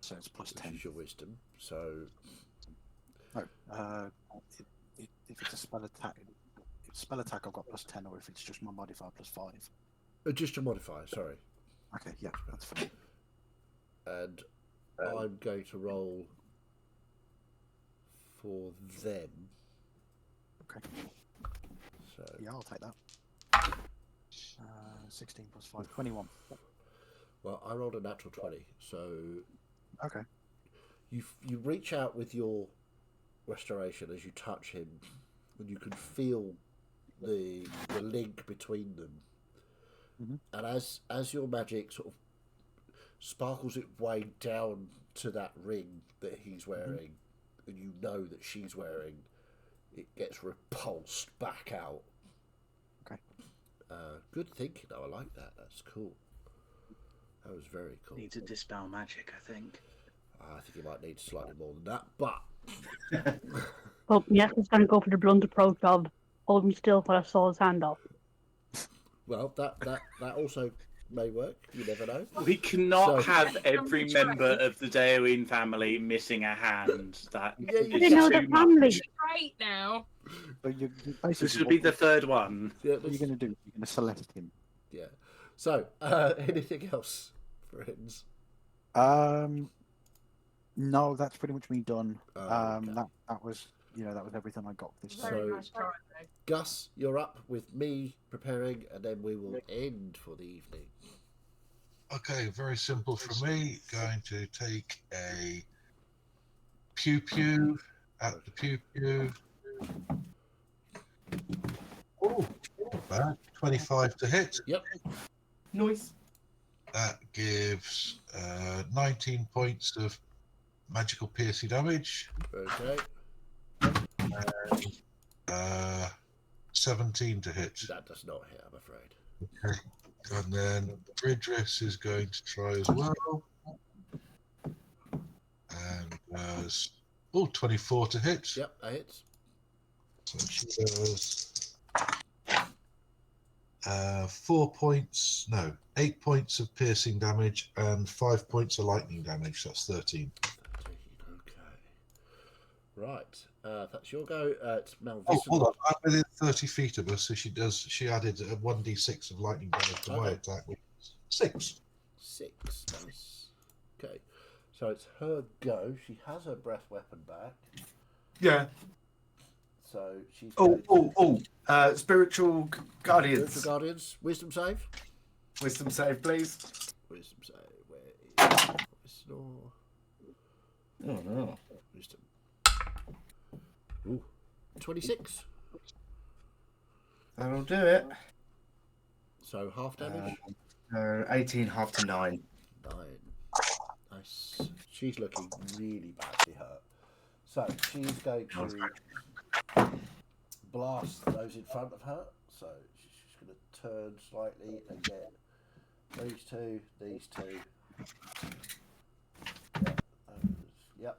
So it's plus Which 10. is your wisdom. So, If it's a spell attack, I've got plus 10, or if it's just my modifier plus 5. just your modifier. Sorry. Okay, yeah, that's fine. And I'm going to roll for them. Okay. So Yeah, I'll take that. 16 plus 5, 21. well, I rolled a natural 20. So Okay. you reach out with your restoration as you touch him, and you can feel the link between them. Mhm. And as your magic sort of sparkles its way down to that ring that he's wearing, and you know that she's wearing, it gets repulsed back out. Okay. Good thinking, though. I like that. That's cool. That was very cool. Need to dispel magic, I think. I think you might need slightly more than that, but Well, Miet is going to go for the blunt approach of hold him still while I saw his hand off. well, that also may work. You never know. We cannot So- have every member of the Daewin family missing a hand. That Yeah, you is They know too the much. family. Great now. But you basically, This would be the third one. Yeah, what you're going to do, you're going to Celeste him. yeah. So, anything else, friends? No, that's pretty much me done. Okay. That was everything I got this So- Very nice try, though. Gus, you're up with me preparing, and then we will end for the evening. Okay, very simple for me. Going to take a pew pew at the pew pew. Oh, not bad. 25 to hit. Yep. Noise. That gives 19 points of magical piercing damage. Okay. 17 to hit. That does not hit, I'm afraid. And then Bridris is going to try as well. And does 24 to hit. Yep, that hits. So she does 8 points of piercing damage and 5 points of lightning damage. That's 13. 13, okay. Right, that's your go. It's Oh, Malvicinor. hold on. I'm within 30 feet of her, so she added a 1d6 of lightning damage to my Okay. attack, which is 6. 6, nice. Okay, so it's her go. She has her breath weapon back, Yeah. so she's Oh, going to- Spiritual Guardians. Spiritual Guardians, wisdom save. Wisdom save, please. Wisdom save. Where is Malvicinor? Oh, no. Wisdom. Ooh, 26. That'll do it. So half damage. 18, half to 9. 9. Nice. She's looking really badly hurt. So she's going to blast those in front of her. So she's going to turn slightly and get these two. Yep.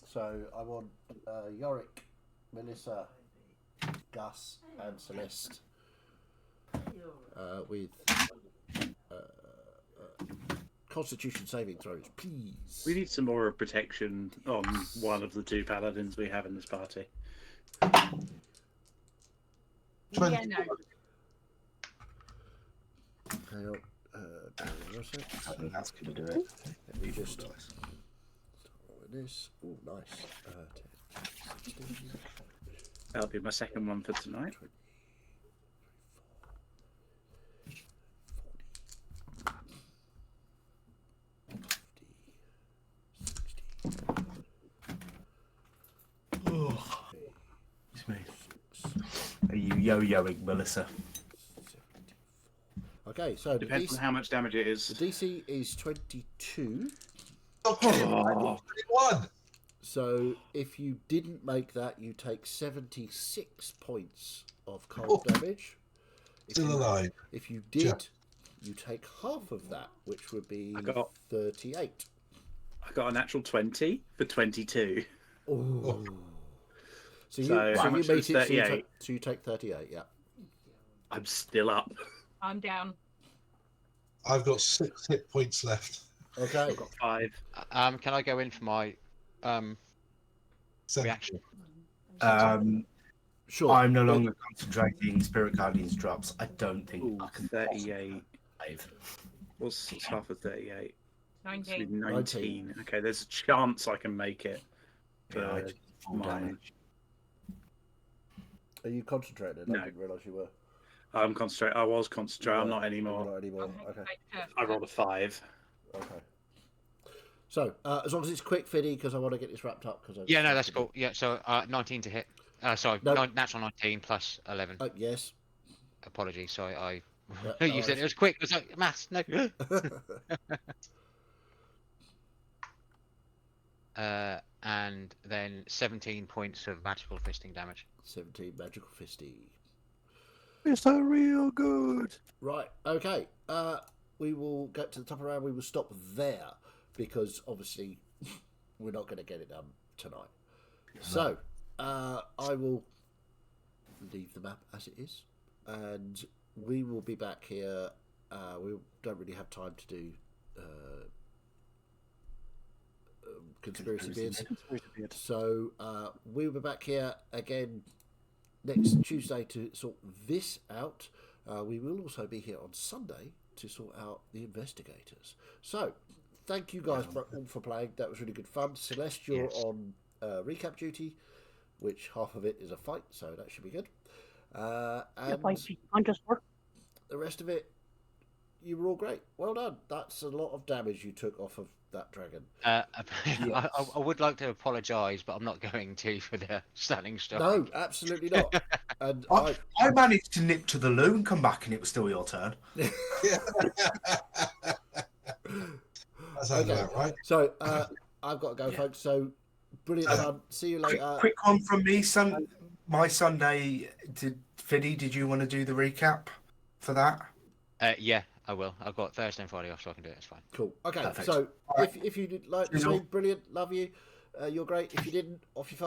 So I want Yorick, Melissa, Gus, and Celeste with Constitution saving throws, please. We need some more protection on one of the two paladins we have in this party. 20. Yeah, no. Hang on. I think that's going to do it. Let me just this. Oh, nice. 10, 16, That'll be my second one for tonight. 20, It's me. Are you yo-yoing, Melissa? 74. Okay, so the Depends on DC, how much damage it the is. DC is 22. Okay, Oh. 21. So if you didn't make that, you take 76 points of cold damage. If Still you, alive. If you did, you take half of that, which would be I got- 38. I got a natural 20 for 22. Oh. So So you how meet much it, was so you 38? so you take 38, yeah. I'm still up. I'm down. I've got 6 hit points left. Okay. I've got 5. Can I go in for my Seven. reaction? Sure. I'm no longer concentrating. Spirit Guardians drops. I don't think Ooh, I can 38. save. What's half of 38? It's 19. 19. Okay, there's a chance I can make it. Yeah, I For just full mine. damage. Are you concentrated? No. I didn't realise you were. I'm concentrating. I was concentrating. I'm not You're anymore. not anymore. Okay. I rolled a 5. Okay. So, as long as it's quick, Fiddy, because I want to get this wrapped up. Yeah, no, that's cool. Yeah, so 19 to hit. Sorry, No. natural 19 plus 11. Yes. Apologies, sorry, I Yeah, you no said it was quick. It was like maths. No. And then 17 points of magical fisting damage. 17 magical fisty. Mr. Real Good. Right, okay. We will get to the top of the round. We will stop there because obviously we're not going to get it done tonight. So, I will leave the map as it is, and we will be back here. We don't really have time to do conspiracy beards, so we'll be back here again next Tuesday to sort this out. We will also be here on Sunday to sort out the investigators. So, thank you guys all for playing. That was really good fun. Celeste, you're on recap duty, which half of it is a fight, so that should be good. And just work. the rest of it, you were all great. Well done. That's a lot of damage you took off of that dragon. I would like to apologise, but I'm not going to for the stunning stuff. No, absolutely not. And I managed to nip to the loo and come back, and it was still your turn. That sounds about right. So I've got to go, folks. So brilliant fun. See you later. Quick one from me, son. My Sunday. Fiddy, did you want to do the recap for that? Yeah, I will. I've got Thursday and Friday off, so I can do it. It's fine. Cool. Okay. Perfect. So All right. if you did like Cheers me, all. brilliant. Love you. You're great. If you didn't, off you.